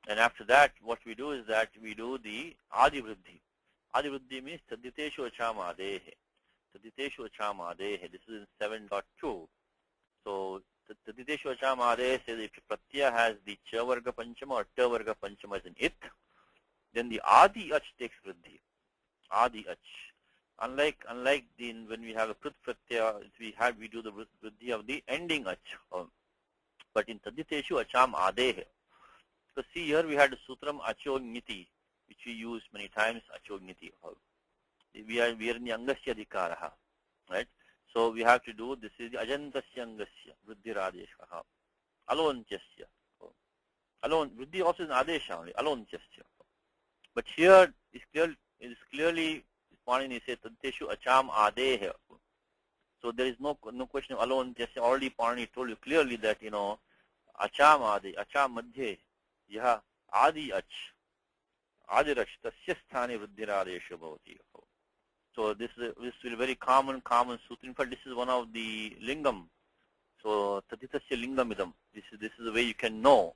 And after that, what we do is that we do the Adi Vriddhi. Adi Vriddhi means Taditeshu Acham Adehe. Taditeshu Acham Adehe. This is in 7.2. So Taditeshu Acham Adehe says if Pratyaya has the Chavarga Panchama or Tavarga Panchama as in it, then the Adi Ach takes Vriddhi. Adi Ach. Unlike when we have a Krit Pratyaya, we do the Vriddhi of the ending Ach. But in Taditeshu Acham Adehe. So see here we had a Sutram Achogniti, which we use many times, Achogniti. We are in the Angasya Adhikaraha, right? So we have to do, this is the Ajantasya Angasya, Vriddhi Radesha, Alonchasya. Alon, Vriddhi also is an Adesha only, Alonchasya. But here it is clearly, Panini says, Taditeshu Acham Adehe. So there is no question of Alonchasya. Already Panini told you clearly that, Acham Ade, Acham Madhye, Yaha Adi Ach, Adi Rach, Tasya Sthani Vriddhiradesha Bhavati. So this is a very common sutra. In fact, this is one of the lingam. So Taditasya Lingamidam. This is the way you can know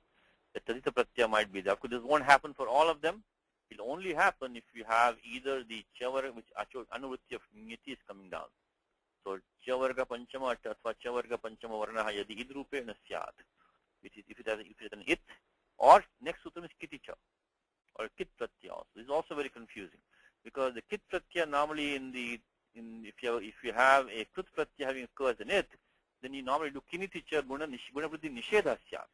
that Tadita Pratyaya might be there. Because this won't happen for all of them. It will only happen if you have either the Chavarga, which Anuvritti of Niti is coming down. So Chavarga Panchama or Chavarga Panchama Varnaha Yadi Idrupe Nasyat. Which is if it is an it, or next sutram is Kiticha or Kit Pratyaya also. This is also very confusing because the Kit Pratyaya normally if you have a Krit Pratyaya having a Ka as an it, then you normally do Kiniticha Guna Vriddhi Nishedha Syat.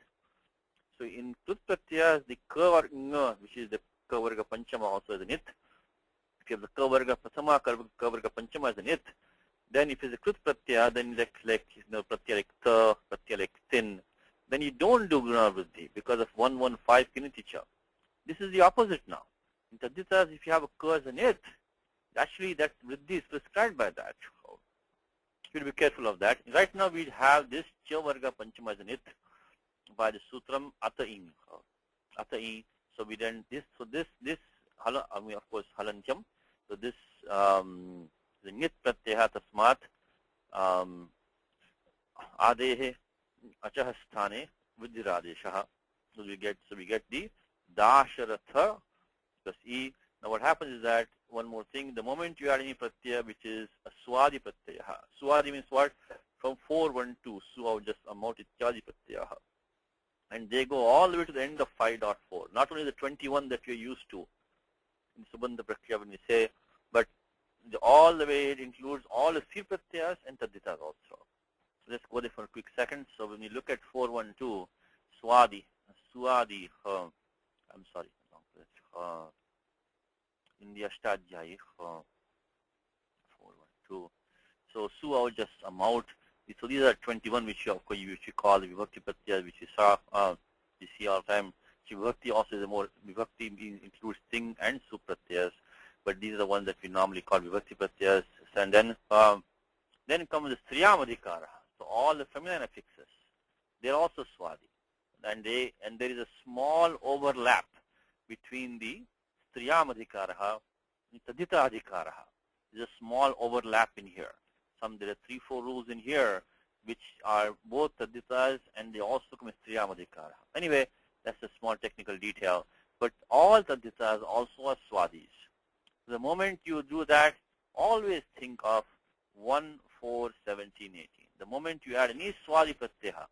So in Krit Pratyaya, the Ka or Nga, which is the Ka Varga Panchama also as an it. If you have the Ka Varga Prathama, Ka Varga Panchama as an it, then if it's a Krit Pratyaya, then like Pratyaya like Ta, Pratyaya like Tin, then you don't do Guna Vriddhi because of 115 Kiniticha. This is the opposite now. In Taditas, if you have a Ka as an it, actually that Vriddhi is prescribed by that. So you should be careful of that. Right now we have this Cha Varga Panchama as an it by the Sutram Ata'in. Ata'in. So we then this, of course Halantyam. So this the Nit Pratyaha Tasmat Adehe Achahasthane Vidhiradeshaha. So we get the Dasharatha plus E. Now what happens is that one more thing, the moment you add any pratyaya which is a Swadi Pratyaya. Swadi means what? From 412, Su just amount Ityadi Pratyaha. And they go all the way to the end of 5.4. Not only the 21 that you're used to in Subandha Prakriya when we say, but all the way it includes all the three pratyayas and taditas also. So let's go there for a quick second. So when you look at 412, Swadi, I'm sorry, in the Ashtadhyayi, 412. So Su just amount. So these are 21 which you call the Vibhakti Pratyayas, which you see all the time. Vibhakti also is a more, Vibhakti includes Ting and Su Pratyayas, but these are the ones that we normally call Vibhakti Pratyayas. And then comes the Striyamadhikara. So all the feminine affixes, they're also Swadi. And there is a small overlap between the Striyamadhikara and Tadita Adhikaraha. There's a small overlap in here. There are 3-4 rules in here which are both Taditas and they also come as Striyamadhikara. Anyway, that's a small technical detail. But all Taditas also are Swadis. The moment you do that, always think of 1, 4, 17, 18. The moment you add any Swadi Pratyaya,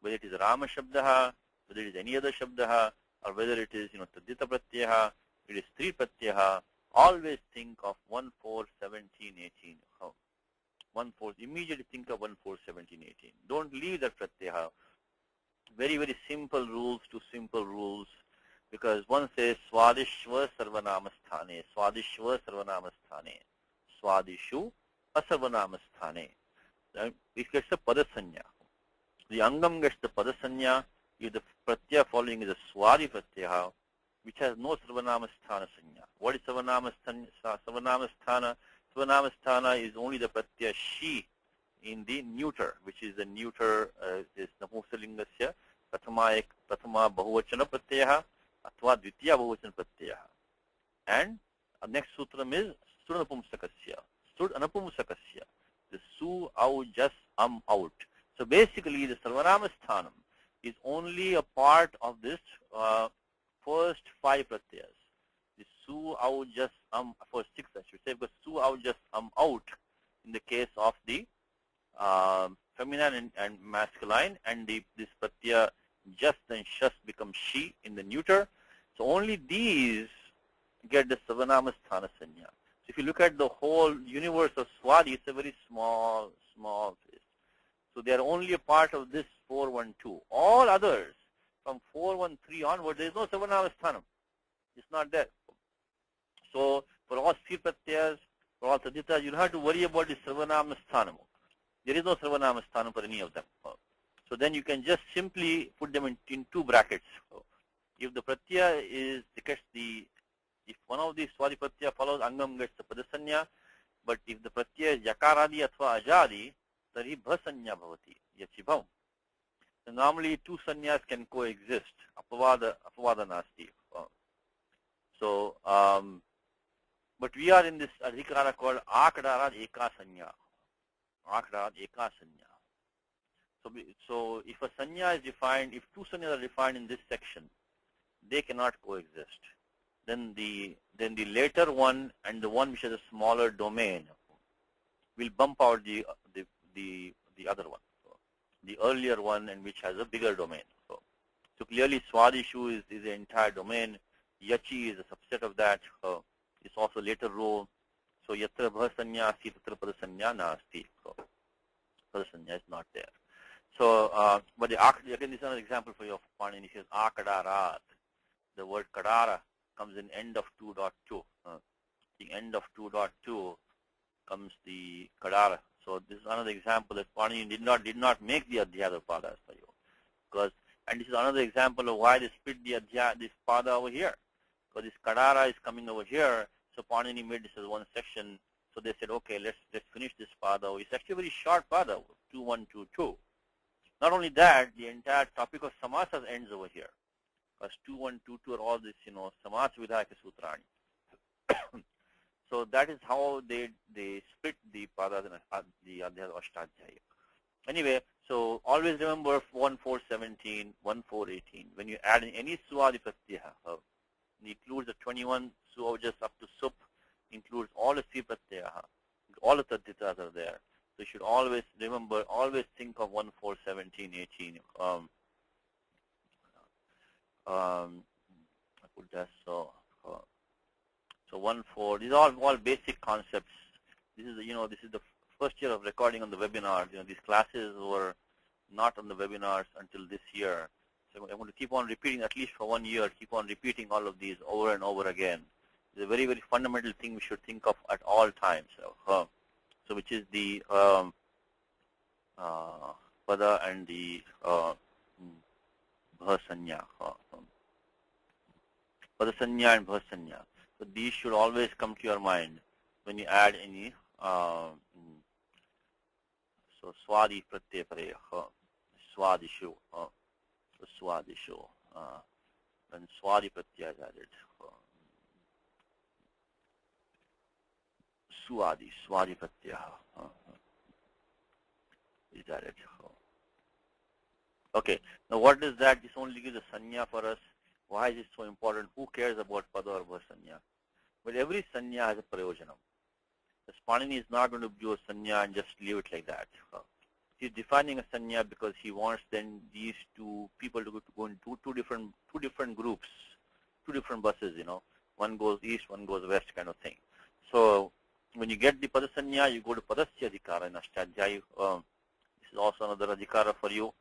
whether it is Rama Shabdaha, whether it is any other Shabdaha, or whether it is Tadita Pratyaya, it is Stri Pratyaya, always think of 1, 4, 17, 18. Immediately think of 1, 4, 17, 18. Don't leave that pratyaya. Very, very simple rules, because one says Swadishva Sarvanamasthane, Swadishva Sarvanamasthane, Swadishu Asarvanamasthane. It gets the Padasanya. The Angam gets the Padasanya if the pratyaya following is a Swadi pratyaya, which has no Sarvanamasthana sanya. What is Sarvanamasthana? Sarvanamasthana is only the pratyaya she in the neuter, which is the neuter is Napusalingasya, Prathama Bahuvachana Pratyaya, Athva Dvitiya Bahuvachana Pratyaya. And next sutram is Surnapumsakasya. Anapumsakasya. The su, au, just, out. So basically the Sarvanamasthana is only a part of this first 5 pratyayas. The su, au, just, for 6 I should say, because su, au, just, out in the case of the feminine and masculine, and this pratyaya just and shas become she in the neuter. So only these get the Sarvanamasthana sanya. So if you look at the whole universe of Swadi, it's a very small place. So they are only a part of this 412. All others, from 413 onward, there is no Sarvanamasthana. It's not there. So for all three pratyayas, for all taditas, you don't have to worry about the Sarvanamasthana. There is no Sarvanamasthana for any of them. So then you can just simply put them in 2 brackets. If the pratyaya is, if one of these Swadi pratyaya follows, Angam gets the Padasanya, but if the pratyaya is Yakaradi athva Ajadi, tari Bhasanya bhavati, Yachibhav. So normally 2 sanyas can coexist, Apavada nasti. So, but we are in this adhikara called Akadarad Eka Sanya. Akadarad Eka Sanya. So if a sanya is defined, if 2 sanyas are defined in this section, they cannot coexist. Then the later one and the one which has a smaller domain will bump out the other one, the earlier one and which has a bigger domain. So clearly Swadishu is the entire domain. Yachi is a subset of that. It's also later row. So yatra bhasanya asti tatra padasanya nasti. So padasanya is not there. So but again, this is another example for you of Panini. He says akadarat. The word kadara comes in end of 2.2. The end of 2.2 comes the kadara. So this is another example that Panini did not make the adhyaya padas for you. And this is another example of why they split this pada over here. Because this kadara is coming over here, so Panini made this as one section. So they said, okay, let's finish this pada. It's actually a very short pada, 2122. Not only that, the entire topic of samasas ends over here. Because 2122 are all this, samas vidhayaka sutrani. So that is how they split the padas and the adhyaya ashtadhyaya. Anyway, so always remember 1, 4, 17, 1, 4, 18. When you add in any Swadi pratyaya, it includes the 21 suvajas up to sup, includes all the 3 pratyaya, all the taditas are there. So you should always remember, always think of 1, 4, 17, 18. I put that so 1, 4. These are all basic concepts. This is the first year of recording on the webinars. These classes were not on the webinars until this year. So I'm going to keep on repeating, at least for 1 year, keep on repeating all of these over and over again. It's a very, very fundamental thing we should think of at all times. So which is the pada and the bhasanya. Padasanya and bhasanya. So these should always come to your mind when you add any so swadi pratyaya pare, swadishu, so swadishu, and swadi pratyaya is added. Swadi pratyaya is added. Okay, now what is that? This only gives a sanya for us. Why is it so important? Who cares about pada or bhasanya? But every sanya has a prayojanam. The Panini is not going to do a sanya and just leave it like that. He's defining a sanya because he wants then these 2 people to go in two different groups, 2 different buses. One goes east, one goes west, kind of thing. So when you get the Padasanya, you go to Padasya Adhikara in Ashtadhyayi. This is also another Adhikara for you.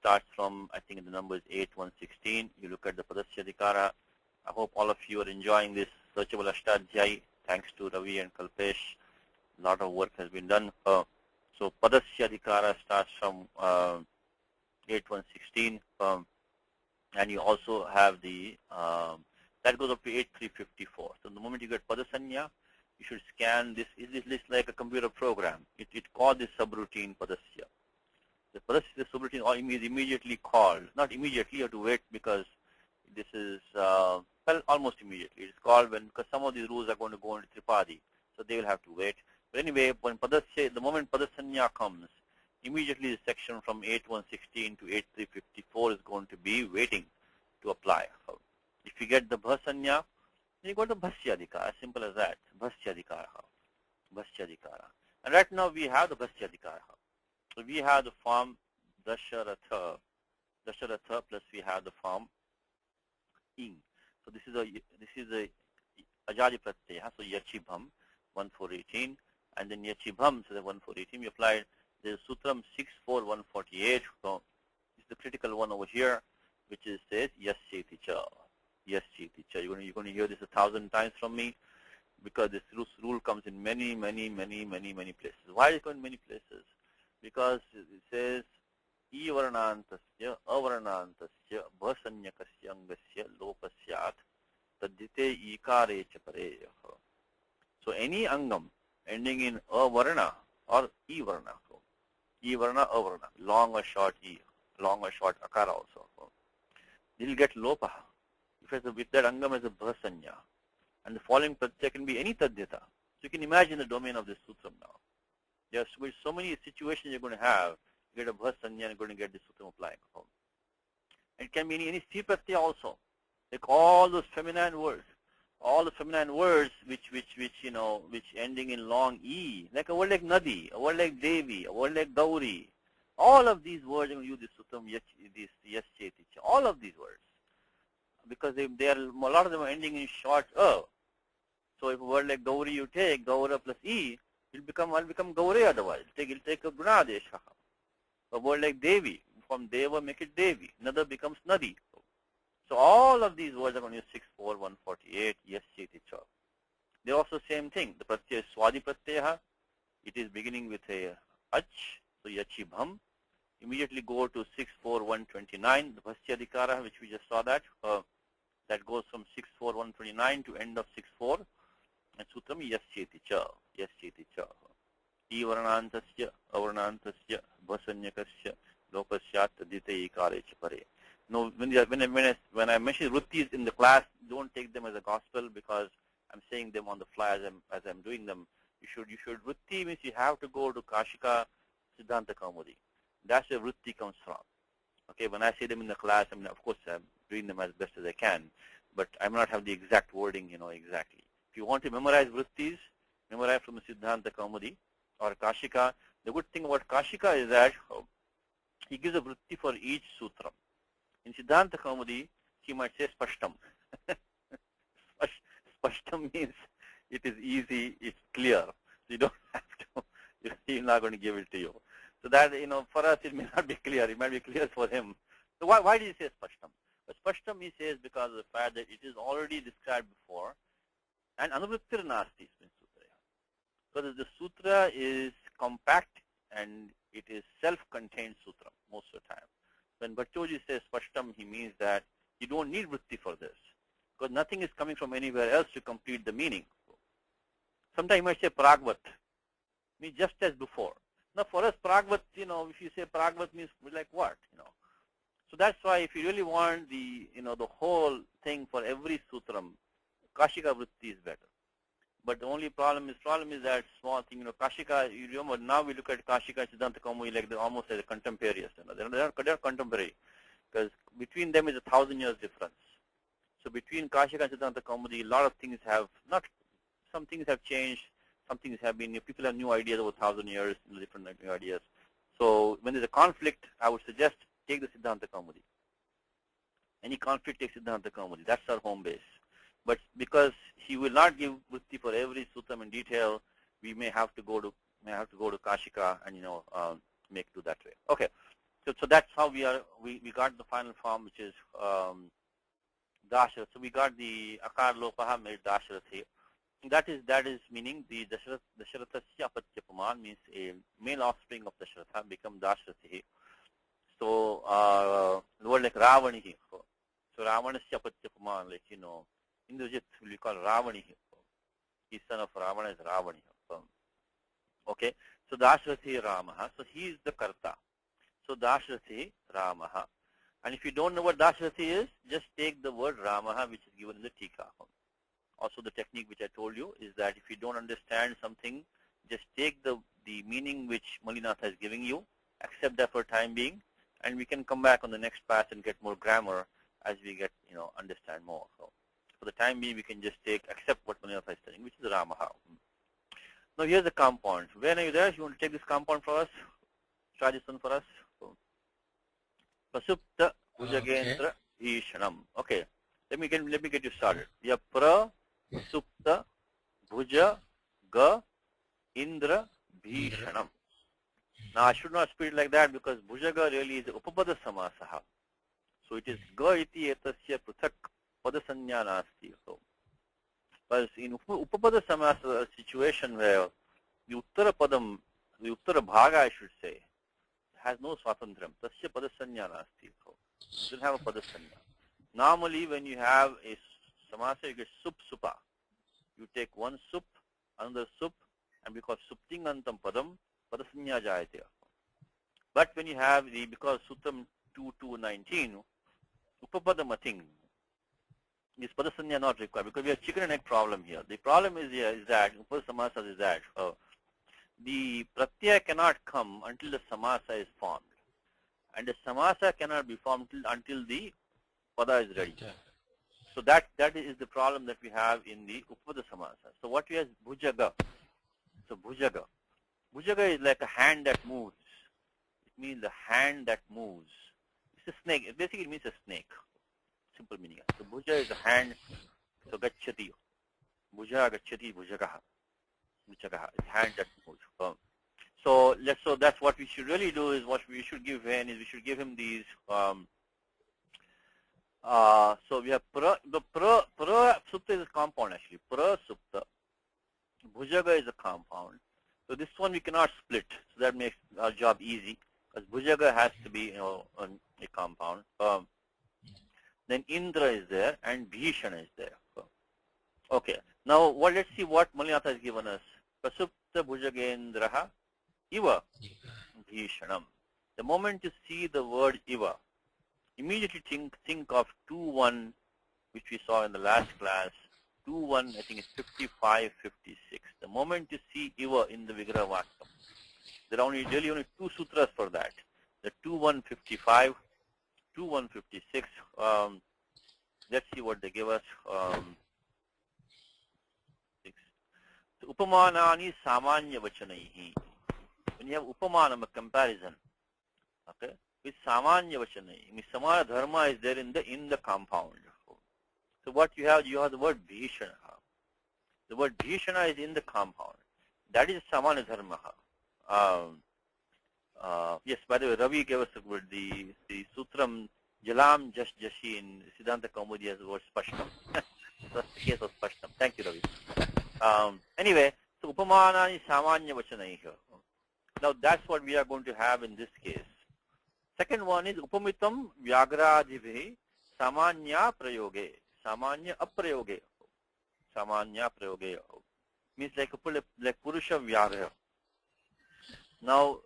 Starts from, I think the number is 8.116. You look at the Padasya Adhikara. I hope all of you are enjoying this searchable Ashtadhyayi. Thanks to Ravi and Kalpesh. A lot of work has been done. So Padasya Adhikara starts from 8.116. And you also have the, that goes up to 8.354. So the moment you get Padasanya, you should scan this. This is like a computer program. It called this subroutine Padasya. The Padasya subroutine is immediately called. Not immediately, you have to wait because this is, well, almost immediately. It's called because some of these rules are going to go into Tripadi. So they will have to wait. But anyway, when Padasya, the moment Padasanya comes, immediately the section from 8.116 to 8.354 is going to be waiting to apply. If you get the Bhasanya, then you go to Bhasya Adhikara, as simple as that. Bhasya Adhikara. Bhasya Adhikara. And right now we have the Bhasya Adhikara. So we have the form Dasharatha plus we have the form Ing. So this is a Ajadi Pratyaya, so Yachibham 1418, and then Yachibham, so the 1418 we applied. There's Sutram 64148. So this is the critical one over here, which is says Yasyeti cha. Yasyeti cha. You're going to hear this 1,000 times from me because this rule comes in many places. Why is it going in many places? Because it says I varnantasya avarnantasya bhasanyakasya angasya lopasyat tadite ikare chapare. So any angam ending in avarna or I varna. I varna, avarna, long or short I, long or short akara also. It will get lopa. If that angam is a bhasanya, and the following pratyaya can be any tadyata. So you can imagine the domain of this sutram now. There's so many situations you're going to have. You get a bhasanya and you're going to get this sutram applying. It can be any sti pratyaya also. Like all those feminine words. All the feminine words which ending in long E, like a word like Nadi, a word like Devi, a word like Gauri. All of these words, I'm going to use this sutram, this Yasyeti. All of these words. Because they are, a lot of them are ending in short A. So if a word like Gauri you take, Gaura plus E, it'll become Gauri otherwise. It'll take a Gunadesha. A word like Devi, from Deva make it Devi. Another becomes Nadi. So all of these words are going to use 64148, Yasyeti cha. They're also same thing. The pratyaya is Swadi pratyaya. It is beginning with a Ach, so Yachibham. Immediately go to 64129, the Bhasya Adhikara, which we just saw that. That goes from 64129 to end of 64. And Sutram Yasyeti cha. Yasyeti cha. I varnantasya, avarnantasya, bhasanyakasya, lopasyat tadite ikare chapare. No, when I mention vrittis in the class, don't take them as a gospel because I'm saying them on the fly as I'm doing them. You should vritti means you have to go to Kashika Siddhanta Kaumudi. That's where vritti comes from. Okay, when I say them in the class, I mean, of course I'm doing them as best as I can, but I may not have the exact wording, exactly. If you want to memorize vrittis, memorize from the Siddhanta Kaumudi or Kashika. The good thing about Kashika is that he gives a vritti for each sutram. In Siddhanta Kaumudi, he might say Spashtam. Spashtam means it is easy, it's clear. You don't have to, he's not going to give it to you. So that, for us it may not be clear. It might be clear for him. So why did he say Spashtam? But Spashtam he says because of the fact that it is already described before. And Anuvrittir Nasti means Sutra. Because the Sutra is compact and it is self-contained Sutra most of the time. When Bhattacharya says Spashtam, he means that you don't need vritti for this. Because nothing is coming from anywhere else to complete the meaning. Sometimes you might say Pragvat, means just as before. Now for us, Pragvat, if you say Pragvat means like what, So that's why if you really want the, the whole thing for every sutram, Kashika vritti is better. But the only problem is that small thing, Kashika, you remember now we look at Kashika and Siddhanta Kaumudi like they're almost like contemporaries. They're contemporary because between them is 1,000 years difference. So between Kashika and Siddhanta Kaumudi, a lot of things some things have changed, some things have been, people have new ideas over 1,000 years, different new ideas. So when there's a conflict, I would suggest take the Siddhanta Kaumudi. Any conflict, take Siddhanta Kaumudi. That's our home base. But because he will not give vritti for every sutram in detail. We may have to go to Kashika and make do that way. Okay, so that's how we got the final form, which is Dasharath. So we got the Akar Lopaha made Dasharath. That is meaning the Dasharathasya Apatyapaman means a male offspring of Dasharatha become Dasharathi. So the word like Ravani. So Ravanasya Apatyapaman, like Indrajit we call Ravani. His son of Ravana is Ravani. Okay, so Dasharathi Ramaha. So he is the Karta. So Dasharathi Ramaha. And if you don't know what Dasharathi is, just take the word Ramaha, which is given in the Tika. Also, the technique which I told you is that if you don't understand something, just take the meaning which Malinatha is giving you, accept that for time being, and we can come back on the next pass and get more grammar as we get, understand more. So, for the time being, we can just accept what Malinatha is telling, which is Ramaha. Now, here's the compound. When are you there? You want to take this compound for us? Try this one for us. So, Prasupta Bhujagendra Bhishanam. Okay. Let me get you started. We have Prasupta Bhuja Ga Indra Bhishanam. Now I should not speak like that because Bhujaga really is Upapada Samasaha. So it is Ga iti etasya pruthak padasanya nasti. So but in Upapada Samasa situation where the Uttara Padam, the Uttara Bhaga I should say, has no swatantram. Tasya padasanya nasti. So it doesn't have a padasanya. Normally, when you have a samasa, you get sup, supa. You take one sup, another sup, and because suptingantam padam, padasanya jayate. But when you have because sutram 2219, upapadamating, this padasanya not required because we have chicken and egg problem here. The problem is that upasamasa is that the pratyaya cannot come until the samasa is formed, and the samasa cannot be formed until the pada is ready. So that is the problem that we have in the Upada Samasa. So what we have is Bhujaga. So Bhujaga. Bhujaga is like a hand that moves. It means the hand that moves. It's a snake. It basically means a snake. Simple meaning. So Bhuja is a hand. So Gacchati. Bhuja Gacchati Bhujagaha. Bhujagaha. It's hand that moves. So that's what we should really do is what we should give him is we should give him these so we have the supta is a compound actually. Supta. Bhujaga is a compound. So this one we cannot split. So that makes our job easy because Bhujaga has to be a compound. Then Indra is there and Bhishana is there. Okay. Now let's see what Malinatha has given us. Prasupta Bhujagendraha Iva Bhishanam. The moment you see the word Iva, immediately think of 2-1, which we saw in the last class. 2-1, I think it's 55, 56. The moment you see Iva in the Vigraha Vakam, there are really only two sutras for that. The 2-1-55, 2-1-56. Let's see what they give us. So, Upamanani Samanya Vachanaihi. When you have Upamanam, a comparison, okay? With Samanya Vachanai, means Samana Dharma is there in the compound. So what you have the word Bhishana. The word Bhishana is in the compound. That is Samana Dharma. Yes, by the way, Ravi gave us the word, the Sutram Jalam Jashi in Siddhanta Kaumudi as the word Spashtam. That's the case of Spashtam. Thank you, Ravi. Anyway, so Upamana is Samanya Vachanai here. Now that's what we are going to have in this case. Second one is Upamitam Vyagradhibhi Samanya Prayoge. Samanya Aprayoge. Samanya Prayoge. Means like Purusha Vyagra. Now,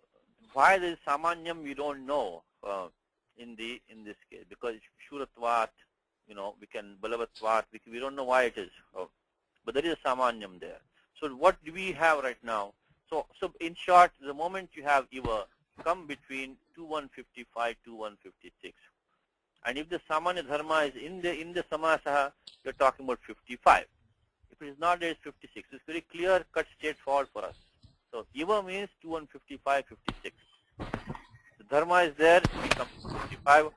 why there is Samanyam we don't know in this case. Because Shuratvat, we can Balavatvat, we don't know why it is. But there is a Samanyam there. So what do we have right now? So in short, the moment you have Iva, come between 2-1-55, 2-1-56. And if the Samanya Dharma is in the Samasaha, you're talking about 55. If it is not there, it's 56. It's very clear, cut, straightforward for us. So Iva means 2-1-55, 56. The Dharma is there, we come to 55.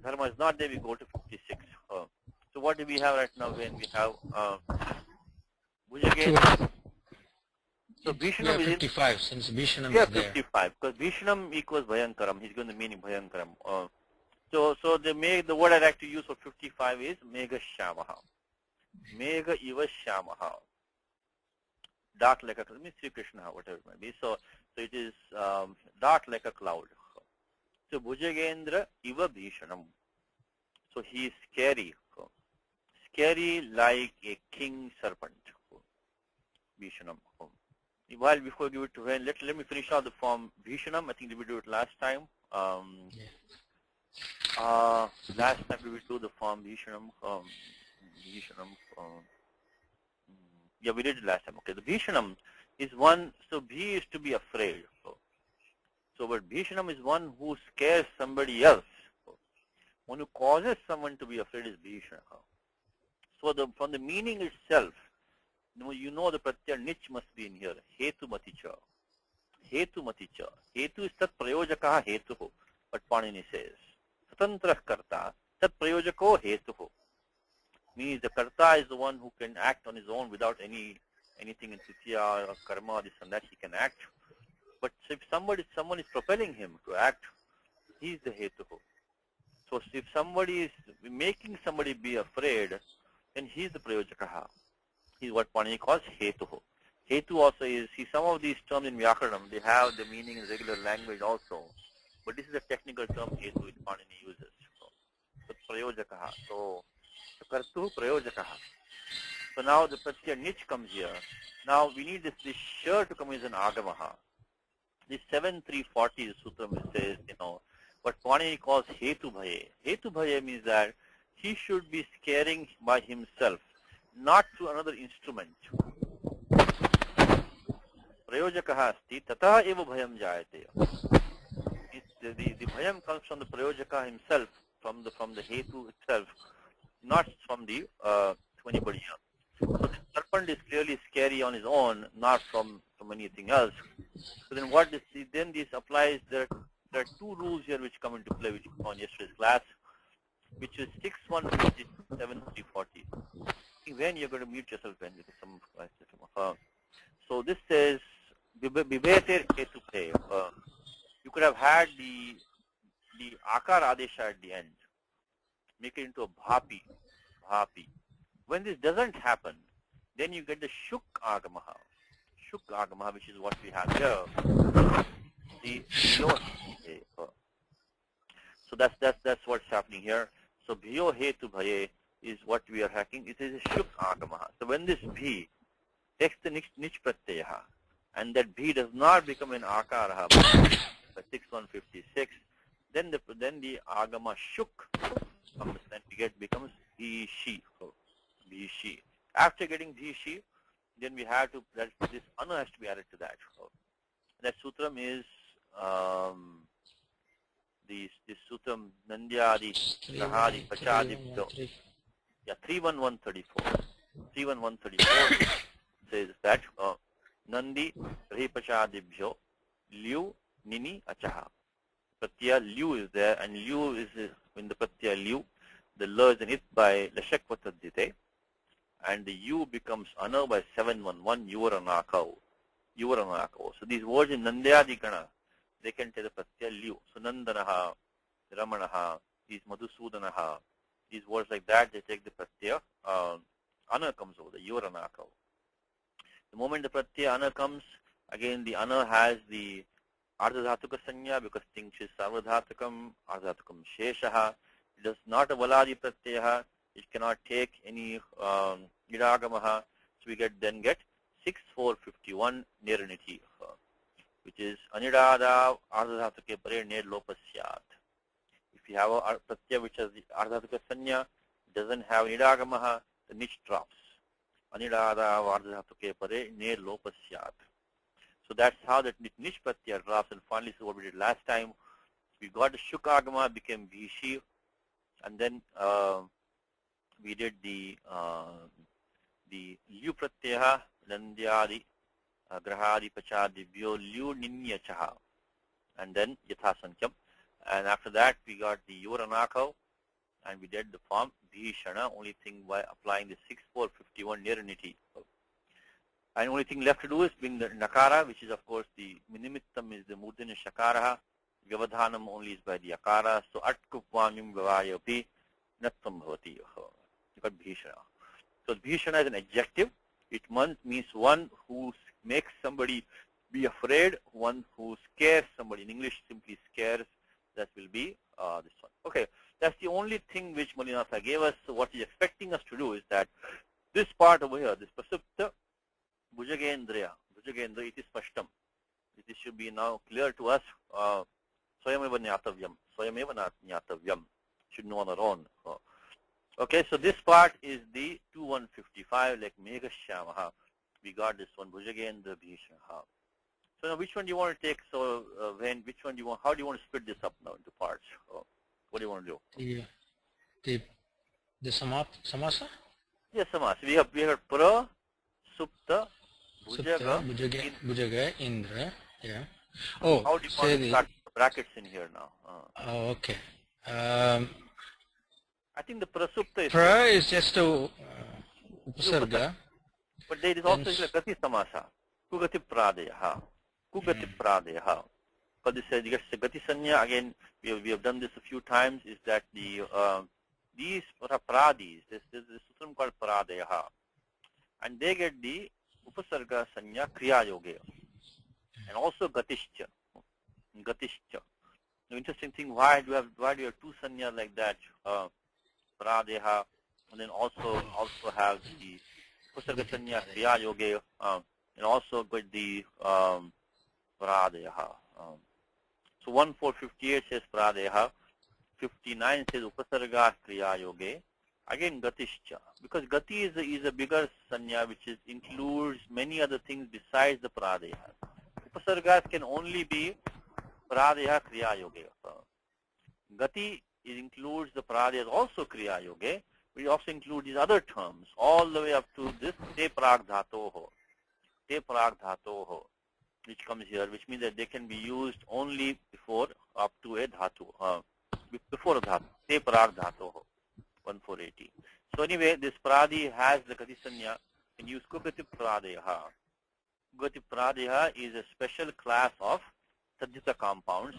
Dharma is not there, we go to 56. So what do we have right now when we have Bhujagendra. So We Bhishanam have is in 55 since Bhishanam yeah, is there. 55 because Bhishanam equals Bhayankaram. He's going to mean Bhayankaram. So the word I like to use for 55 is Megha Shamaha. Megha Iva Shamaha. Dark like a cloud. Means Sri Krishna, whatever it might be. So it is dark like a cloud. So Bhujagendra Iva Bhishanam. So he is scary. Scary like a king serpent. Bhishanam. While before I give it to Ren, let me finish out the form Bhishanam. I think we do it last time. Last time we would do the form Bhishanam. Yeah, we did it last time. Okay, the Bhishanam is one. So Bhi is to be afraid. So but Bhishanam is one who scares somebody else. One who causes someone to be afraid is Bhishana. So from the meaning itself, you know the pratyaya nich must be in here. Hetu maticha. Hetu maticha. Hetu is tat prayojaka hetu. But Panini says. Swatantra karta. Tat prayojako hetu. Means the karta is the one who can act on his own without anything in titya or karma, this and that, he can act. But if someone is propelling him to act, he is the hetu. So if somebody is making somebody be afraid, then he is the prayojakaha. He is what Panini calls hetu. Hetu also is, see, some of these terms in Vyakaranam, they have the meaning in regular language also. But this is a technical term hetu which Panini uses. So prayojakaha. So kartu prayojakaha. So now the pratyaya nich comes here. Now we need this sure to come as an agamaha. This 7340 sutram says, what Panini calls hetu bhaye. Hetu bhaye means that he should be scaring by himself, not through another instrument. Prayojakaha asti tataha eva bhayam jayate. The bhayam comes from the prayojaka himself, from the hetu itself, not from anybody else. So the serpent is clearly scary on his own, not from anything else. So then then this applies. There are two rules here which come into play, which we saw in yesterday's class, which is 6150, 7340. When you're going to mute yourself, when with some so this says Bibeter hetu bhaye. You could have had the akar adesha at the end. Make it into a bhapi. When this doesn't happen, then you get the shuk agamaha. Shuk agamaha, which is what we have here. So that's what's happening here. So bhiyo hetu bhaye is what we are hacking. It is a shuk agamaha. So when this bhi takes the nich pratyaha, and that bhi does not become an akaraha, but 6156, then the agama shuk comes, and becomes bhishi. Bhishi. After getting bhishi, then we have to, this anu has to be added to that. That sutram is this sutram Nandyadi Sahadi Pachadi. Yeah, 31134. 31134 says that Nandi Rahi Pachadibhyo Liu Nini Achaha. Pratyaya Liu is there, and Liu is in the Pratyaya Liu. The la is in it by Lashak Vatadite, and the U becomes Ana by 711 Yuvaranakau. So these words in Nandyadi Gana, they can take the Pratyaya Liu. So Nandanaha, Ramanaha, these Madhusudanaha, these words like that, they take the Pratyaya. Ana comes over, the Yuvaranakau. The moment the Pratyaya Ana comes, again the Ana has the Ardhadhatuka Sanya, because things is Sarvadhatukam, Ardhadhatukam Sheshaha. It does not a Valadi Pratyaha. It cannot take any Niragamaha. So we then get 6451 Niraniti, which is Anidada Ardhadhatuke Pare Nir Lopasyat. If you have a Pratyaya which has the Ardhadhatuka Sanya, it doesn't have Niragamaha, the nich drops. Anidada Ardhadhatuke Pare Nir Lopasyat. So that's how that nich Pratyaya drops, and finally, this is what we did last time. We got the Shukagama, became Bhishi, and then we did the Liu Pratyaha, Nandyadi, Grahadi, Pachadi, Bhyo, Liu, Ninya, Chaha, and then Yatha Sankyam. And after that, we got the Yuvaranakau, and we did the form Bhishana, only thing by applying the 6451 Niraniti. And only thing left to do is bring the nakara, which is of course the minimittam is the murdana shakara. Vyavadhanam only is by the akara. So at kupvamim vavayapi nattam bhavati. You got bhishana. So bhishana is an adjective. It means one who makes somebody be afraid, one who scares somebody. In English, simply scares. That will be this one. Okay, that's the only thing which Malinatha gave us. So what he's expecting us to do is that this part over here, this prasupta bhujagendriya, it is spashtam. This should be now clear to us. Swayameva nyatavyam. Should know on our own. Okay, so this part is the 2155, like Meghashyamaha. We got this one, Bhujagendra Bhishana. So now which one do you want to take? So which one do you want, how do you want to split this up now into parts? What do you want to do? The samasa? Yes, samasa. We have pra, supta, bhujaga, indra. Yeah. Oh, how do you want to start brackets in here now? Oh, okay. I think the prasupta is... Pra is just a upasarga. But there is also like gati samasa. Kugati pradeyaha. Kugati pradeyaha. Because this is gati sanya, again, we have done this a few times, is that the these pradis, this sutram called pradeyaha. And they get the upasarga sanya kriya yoge. And also gatishcha. Gatishcha. The interesting thing, why do you have two sanya like that? Pradeha, and then also have the Pusarga Sanya Kriya Yoge, and also with the Pradeha. So 1458 says Pradeha, 59 says Upasarga Kriya Yoge. Again Gatishcha, because Gati is a bigger Sanya which includes many other things besides the Pradeha. Upasargas can only be Pradeha Kriya Yoge. Gati includes the pradhyas also kriya yoge, but it also includes these other terms all the way up to this te prag dhatoho, which comes here, which means that they can be used only before up to a dhatu, before a dhatu, te prag dhatoho, 1480. So anyway, this pradi has the gati sanya, and use kugati pradeha. Kugati pradeha is a special class of sadhita compounds.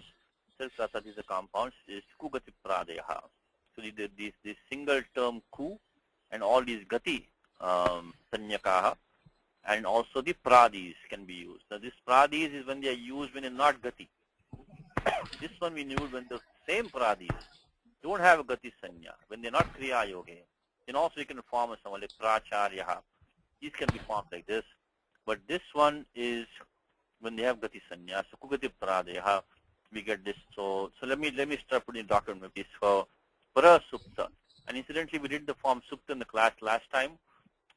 Self-sadhita compounds is kugati pradeha. So this single term ku and all these gati sanyakaha and also the pradis can be used. Now this pradis is when they are used when they're not gati. This one we use when the same pradis don't have a gati sanya, when they're not kriya yoge. Then also you can form a someone like pracharyaha. These can be formed like this. But this one is when they have gati sanya. So kugati pradeha. We get this. So let me start putting the document with this for prasupta. And incidentally, we did the form supta in the class last time.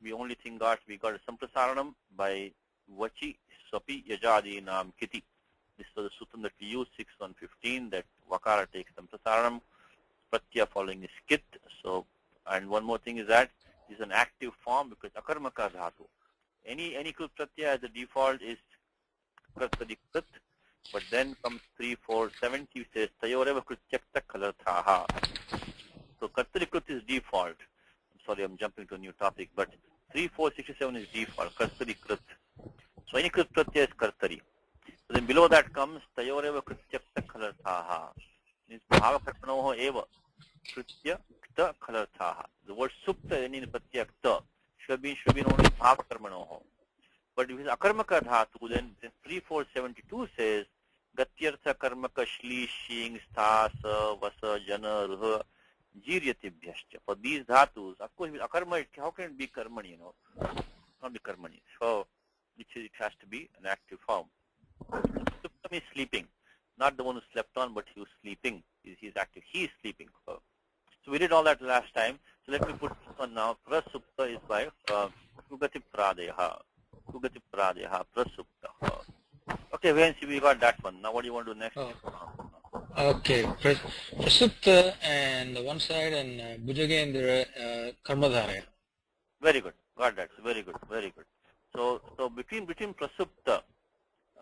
We only we got a samprasaranam by vachi sapi yajadi nam kiti. This was the sutram that we used, 6.1.15, that vakara takes samprasaranam, pratya following is kit. So, and one more thing is that this is an active form because akarmaka dhatu. Any krit pratya as the default is kartadi krit. But then comes 3, 4, 70 says tayoreva krutyakta kalarthaha. So kartari krut is default. I'm sorry, I'm jumping to a new topic, but 3, 4, 67 is default, kartari krut. So any krut pratyaya is kartari. So then below that comes tayoreva krutyakta kalarthaha. Means bhava karmanoho eva krutyakta kalarthaha. The word supta in pratyakta should be only bhava karmanoho. But if it's akarmaka dhatu, then 3472 says gatyartha karmaka shli shing sthasa vasa jana ruha jiryatibhyascha. For these dhatus, of course, with akarma, how can it be karmani, Not be karmani. So it has to be an active form. Suptam is sleeping. Not the one who slept on, but he was sleeping. He's active. He is sleeping. So we did all that last time. So let me put this one now. Prasupta is by Kugati Pradeha. Kugati Pradeha, Prasupta. Okay, we got that one. Now what do you want to do next? Okay, Prasupta and the one side and Bhujagendra Karmadhara. Very good. Got that. Very good. Very good. So between Prasupta,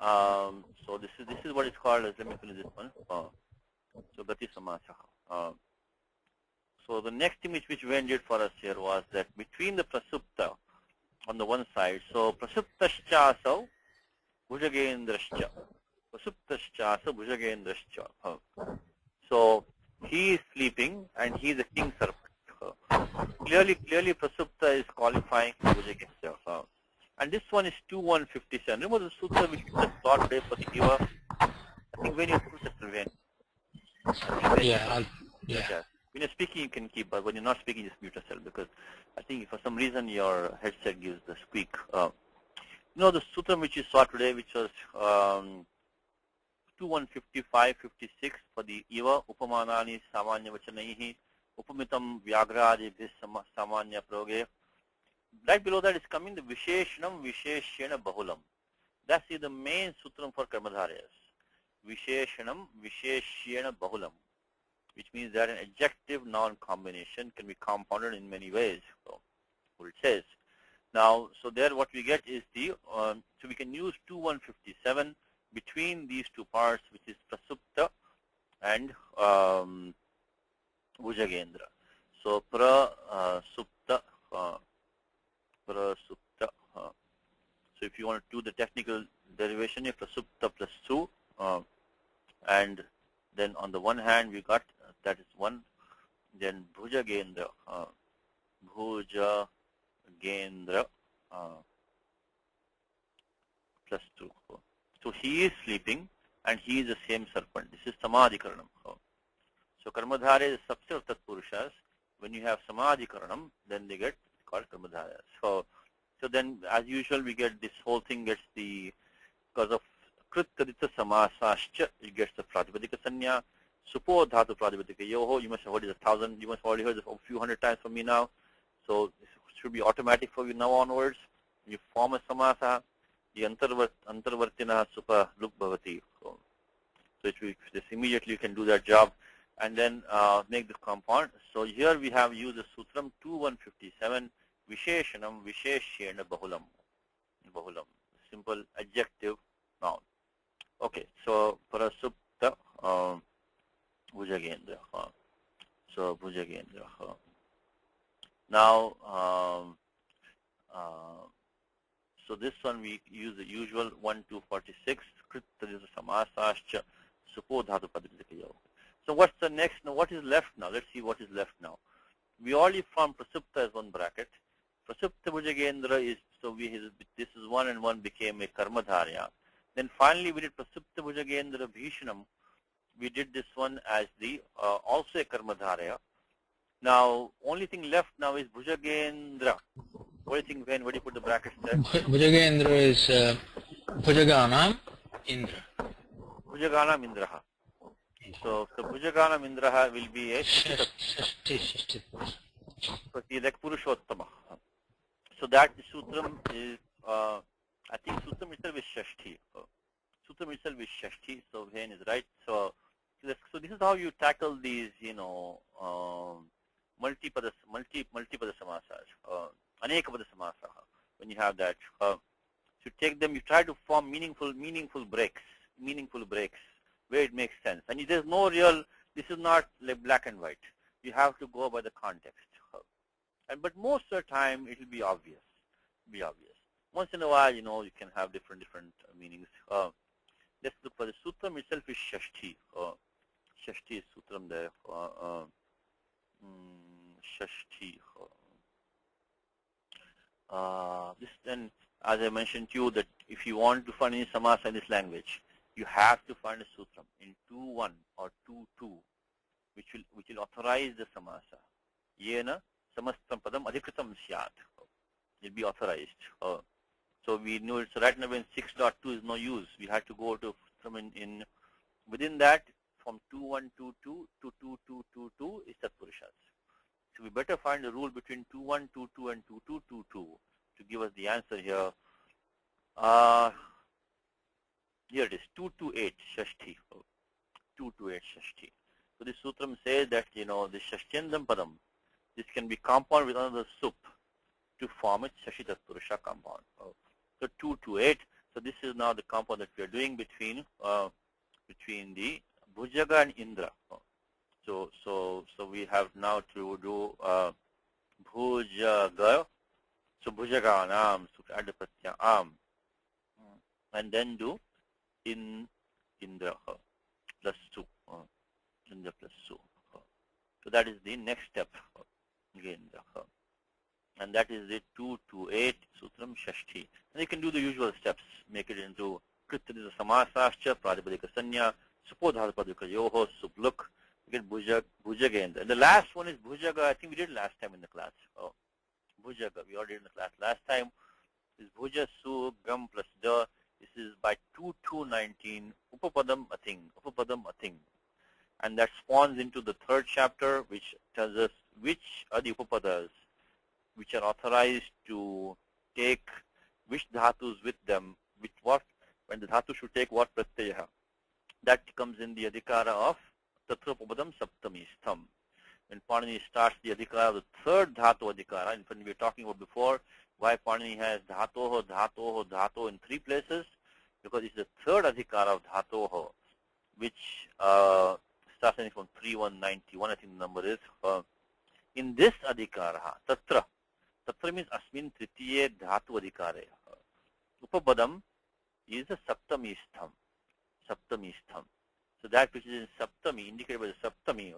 so this is what is called as, let me finish this one. So Gati Samasaha. So the next thing which Ven did for us here was that between the Prasupta on the one side. So prasuptaschasau bhujagendrascha. Prasuptaschasa bhujagendrascha. So he is sleeping and he is a king serpent. Clearly prasupta is qualifying for bhujagendra. And this one is 2157. Remember the sutra which we just taught today for the giver? I think when you put it, Yeah, yeah. when you're speaking, you can keep, but when you're not speaking, just mute yourself, because I think for some reason your headset gives the squeak. The sutra which you saw today, which was 2155, 56 for the Iva, Upamanani Samanya Vachanaihi, Upamitam Vyagradi Samanya Proge. Right below that is coming the Visheshanam Visheshena Bahulam. That's the main sutram for Karmadharyas. Visheshanam Visheshena Bahulam, which means that an adjective noun combination can be compounded in many ways. So, what it says. Now, so there what we get is the, so we can use 2157 between these two parts, which is prasupta and bhujagendra. So, prasupta. So if you want to do the technical derivation, if prasupta plus su, and then on the one hand we got that is one, then bhujagendra, bhujagendra plus 2. So he is sleeping and he is the same serpent. This is samadhikaranam. So karmadhara is subset of tatpurushas. When you have samadhikaranam, then they get called karmadhara. So then as usual we get this whole thing gets the, because of krit tadita samasascha, it gets the pratipadika sanya, supo dhatu pratipadika yoho. You must have heard it 1,000, you must have already heard it a few hundred times from me now. So this should be automatic for you now onwards. You form a samasa, the antarvartina supa luk bhavati. So this immediately you can do that job and then make the compound. So here we have used the sutram 2157, Visheshanam Visheshena Bahulam. Simple adjective noun. Okay, so prasupta bhujagendra. So bhujagendra. Now, so this one we use the usual 1246. Kritta samasascha supo dhatu padritikayo. So what's the next? Now what is left now? Let's see what is left now. We already formed prasupta as one bracket. Prasupta bhujagendra is, so this is 1 and 1 became a karmadharya. Then finally we did prasupta bhujagendra bhishanam. We did this one as the also a karmadharya. Now only thing left now is bhujagendra. What do you think, when? Where do you put the brackets there? Bhujagendra is Bhujaganam Indra. Bhujaganam Indraha. So Bhujaganam Indraha will be a Shashti. like Purushottama. So that sutram is, I think sutram itself is Shashti. Sutram itself is Shashti, so Vain is right. So this is how you tackle these, multipada samasas, anekapada samasa. When you have that, you take them, you try to form meaningful breaks where it makes sense. And there's no real, this is not like black and white. You have to go by the context. But most of the time it will be obvious. Once in a while, you can have different meanings. Let's look for the sutram itself is Shashti. Shashti is sutram there. Shashti. This then, as I mentioned to you, that if you want to find any samasa in this language, you have to find a sutram in 2.1 or 2.2, which will authorize the samasa. Yena samastam padam adhikritam syat. It will be authorized. So we know it's right now in 6.2 is no use. We had to go to from in within that from 2.1.2.2 to 2.2.2.2 is tatpurushas. So we better find the rule between 2.1.2.2 and 2.2.2.2 to give us the answer here. Here it is 2.2.8 Shashti. 2.2.8 Shashti. So this sutram says that the Shashtendam padam, this can be compounded with another sup to form a Shashi Tatpurusha compound. So 2.2.8. So this is now the compound that we are doing between the Bhujaga and Indra. So we have now to do Bhujaga So bhujaganam, so add the pratyaya am, and then do in Indra plus 2, Indra plus 2. So that is the next step. Again, and that is the 2 to 8 sutram shashti. And you can do the usual steps, make it into kritanisa samasascha, pradipadika sanya, supodharapadika yoho, supluk, you get bhujagendra. And the last one is bhujaga. I think we did last time in the class. Bhujaga, we already did in the class last time. Is bhuja su gam plus da. This is by 2219 upapadam ating. And that spawns into the third chapter, which tells us which are the upapadas which are authorized to take which dhatus with them, when the dhatu should take what pratyaya. That comes in the adhikara of tatra upapadam saptami stham. When Panini starts the adhikara of the third dhatu adhikara, in fact we were talking about before why Panini has dhatoho in 3 places, because it's the third adhikara of dhatoho, which starts from 3191, I think the number is. In this adhikara, tatra means asmin tritiye dhatu adhikare. Upapadam is a saptami stham. So that which is in saptami, indicated by the saptami,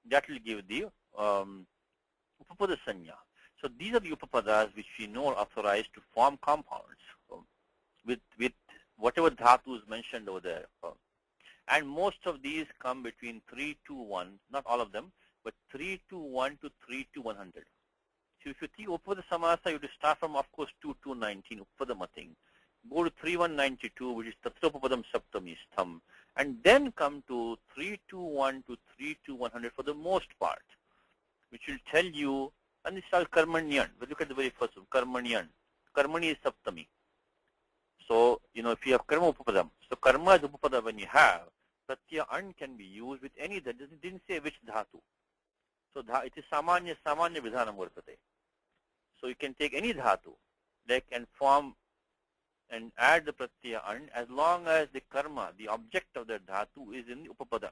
that will give the upapada sanya. So these are the upapadas which we know are authorized to form compounds with whatever dhatu is mentioned over there. And most of these come between 3 to 1, not all of them, but 3 to 1 to 3 to 100. So if you think upada samasa, you have to start from, of course, 2219, upadamating. Go to 3192, which is tatropapadam saptami stham, and then come to 321 to 32100 for the most part, which will tell you, and this is called karmanyan. But look at the very first one, karmanyan. Karmani is saptami. So, if you have karma upapadam, so karma is upapada when you have, pratyaya an can be used with any, that didn't say which dhatu. So it is samanya vidhanam vartate. So you can take any dhatu, and form and add the pratyaya an, as long as the karma, the object of the dhatu, is in the upapada.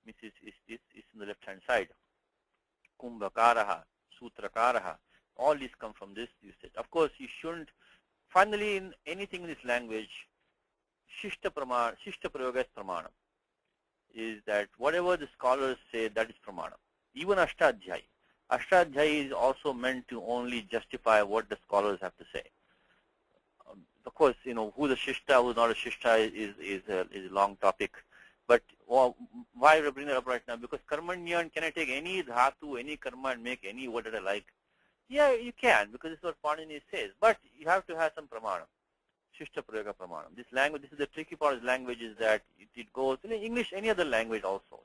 Means is in the left hand side. Kumbhakaraha, sutrakaraha, all these come from this usage. Of course, you shouldn't. Finally, in anything in this language, shishta prayoga is pramanam. Is that whatever the scholars say, that is pramanam. Even Ashtadhyayi. Ashtadhyayi is also meant to only justify what the scholars have to say. Of course, who the shishta, who's not a shishta is a long topic. But why we bring that up right now? Because karmanyan, can I take any dhatu, any karma, and make any word that I like? Yeah, you can, because this is what Panini says. But you have to have some pramanam. Shishta prayoga pramanam. This language, this is the tricky part of this language, is that it goes in English, any other language also.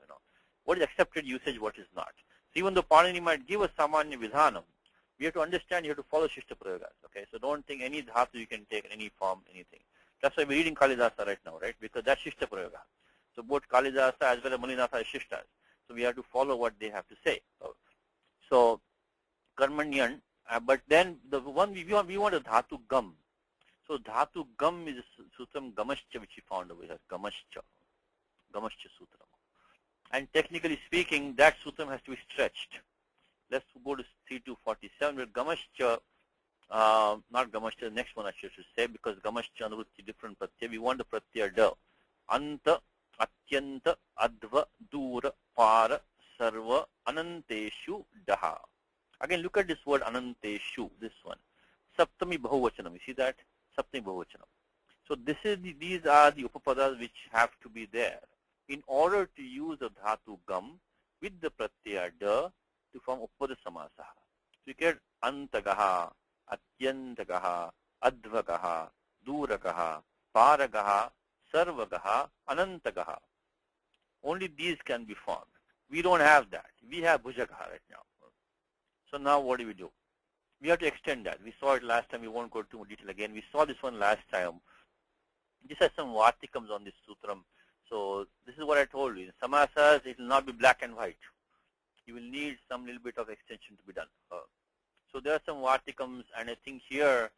What is accepted usage, what is not. So even though Panini might give us samanya vidhanam, we have to understand, you have to follow shishta prayogas. Okay, so don't think any dhatu you can take in any form, anything. That's why we're reading Kalidasa right now, right? Because that's shishta prayoga. So both Kalidasa as well as Malinatha is shishtas. So we have to follow what they have to say. So karmanyan, but then the one we want a dhatu gam. So dhatu gam is a sutram gamascha, which we found over here. Gamascha sutram. And technically speaking, that sutram has to be stretched. Let's go to 3247 where gamascha, not gamascha, the next one I should say, because gamascha anuvrutti different pratyaya. We want the pratyaya da. Anta, atyanta, adva, dura, para, sarva, ananteshu, daha. Again, look at this word ananteshu, this one. Saptami bahuvachanam. You see that? Saptami bahuvachanam. So these are the upapadas which have to be there in order to use the dhatu gam with the pratyaya da to form upada samasaha. So you get antagaha, atyantagaha, advagaha, duragaha, paragaha, sarvagaha, anantagaha. Only these can be formed. We don't have that. We have bhujagaha right now. So now what do? We have to extend that. We saw it last time. We won't go into more detail again. We saw this one last time. This has some vartikams on this sutram. So this is what I told you. In samasas, it will not be black and white. You will need some little bit of extension to be done. So there are some vartikams, and I think here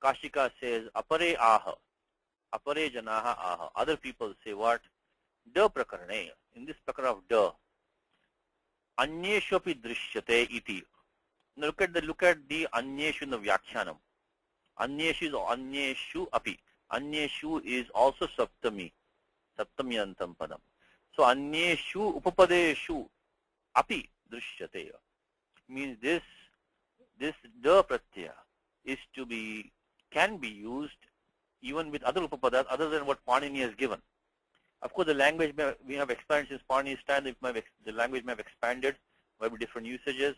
Kashika says apare aha, apare janaha aha. Other people say what? Da prakarane. In this prakara of da, anyeshu api drishyate iti. Now look at the Anyeshu in the Vyakhyanam. Anyeshu is Anyeshu api. Anyeshu is also Saptami Antam Padam. So Anyeshu Upapadeshu api Drishyate means this da pratyaya is can be used even with other upapadas other than what Panini has given. Of course, the language we have expanded since Panini's time. The language may have expanded, might be different usages.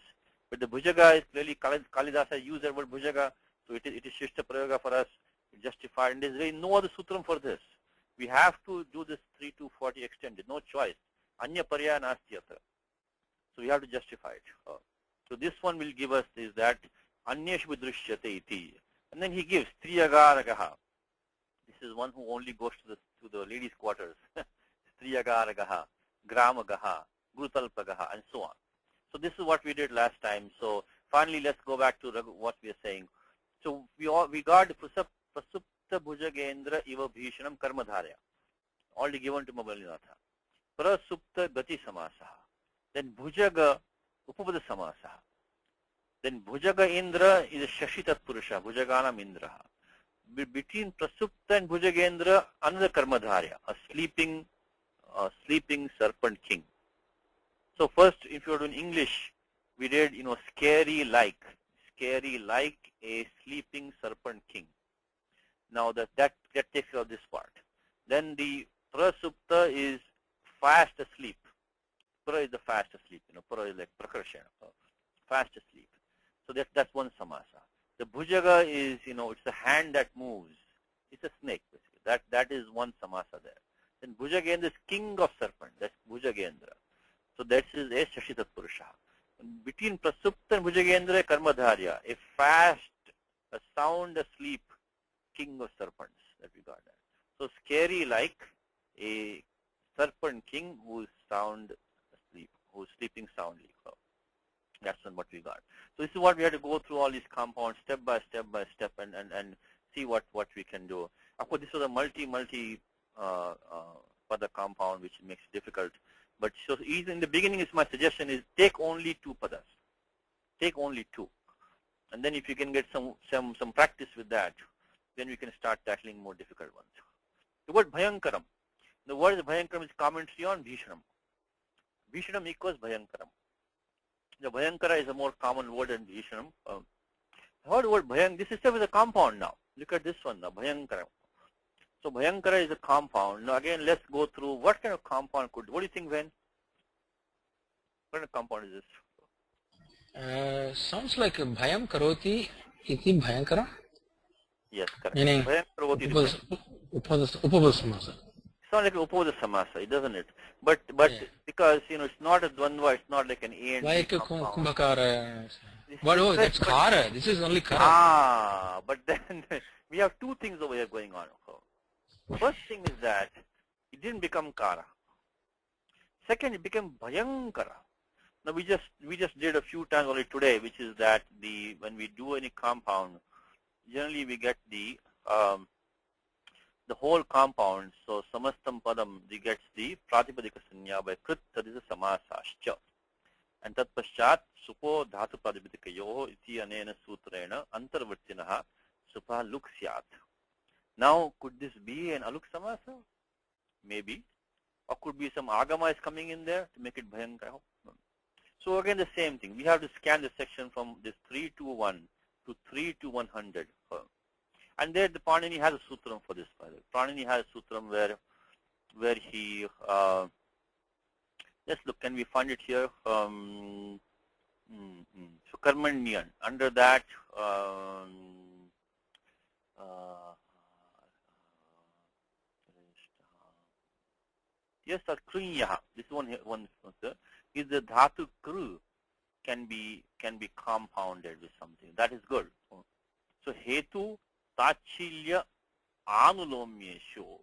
But the bhujaga is clearly Kalidasa used that word bhujaga, so it is Shishta Prayoga for us. It's justified, and there's really no other sutram for this. We have to do this 3 to 40 extended, no choice. Anya parya nasti atra. So we have to justify it. So this one will give us is that Anyeshu vidrishyate iti. And then he gives Triyagaragaha. This is one who only goes to the ladies' quarters. Triyagaragaha, Gramagaha, Gurutalpagaha, and so on. So this is what we did last time. So finally, let's go back to what we are saying. So we got Prasupta Bhujagendra Iva Bhishanam Karmadharya. Already given to Mabalinatha. Prasupta Gati Samasaha. Then Bhujaga Upapada Samasaha. Then Bhujaga Indra is a Shashitat Purusha, Bhujaganam Indraha. Between Prasupta and Bhujagendra, another Karmadharya, a sleeping serpent king. So first, if you are doing English, we read, scary like a sleeping serpent king. Now that takes care of this part. Then the Prasupta is fast asleep. Pra is the fast asleep. Pra is like prakarshana, fast asleep. So that's one samasa. The bhujaga is, it's a hand that moves. It's a snake, basically. That is one samasa there. Then Bhujagendra is king of serpent. That's Bhujagendra. So that is a Shashitat Purusha. Between Prasupta and Bhujagendra, Karmadharya, a sound asleep king of serpents that we got there. So scary like a serpent king who is sound asleep, who is sleeping soundly. That's what we got. So this is what we have to go through all these compounds step by step and see what we can do. Of course, this was a multi pada compound, which makes it difficult. But so in the beginning, my suggestion is take only 2 padas. Take only 2, and then if you can get some practice with that, then we can start tackling more difficult ones. The word Bhayankaram. The word Bhayankaram is commentary on Bhishanam. Bhishanam equals Bhayankaram. The Bhayankara is a more common word than Bhishanam. The word Bhayank, this itself is a compound now. Look at this one now, Bhayankara. So Bhayankara is a compound. Now again, let's go through what kind of compound what do you think, Ven? What kind of compound is this? Sounds like Bhayam Karoti iti Bhayankara. Yes, correct. Meaning Upapada Samasa. It's not like an Upapada Samasa, doesn't it? But yeah. Because, it's not a Dvandva, it's not like an A and like B Kumbhakara. But that's Kara. This is only Kara. But then we have 2 things over here going on. First thing is that it didn't become Kara. Second, it became Bhayankara. Now we just did a few times already today, which is that when we do any compound, generally we get the whole compound. So samastam padam, we gets the pratipadika sanya by krit, that is a samasascha. And tat paschat supo dhatu pratipadikayoho iti anena sutrena antarvartinaha supa luk syat. Now, could this be an aluk samasa? Maybe. Or could be some agama is coming in there to make it bhayankara. So again, the same thing. We have to scan the section from this 3 to 1 to 3 to 100. And there the Panini has a sutram for this. Panini has a sutram where he, let's look, can we find it here? So Karmanyan, under that, yes, or Kriyaha. This one is the dhatu kru can be compounded with something. That is good. So hetu tachilya anulomyesho.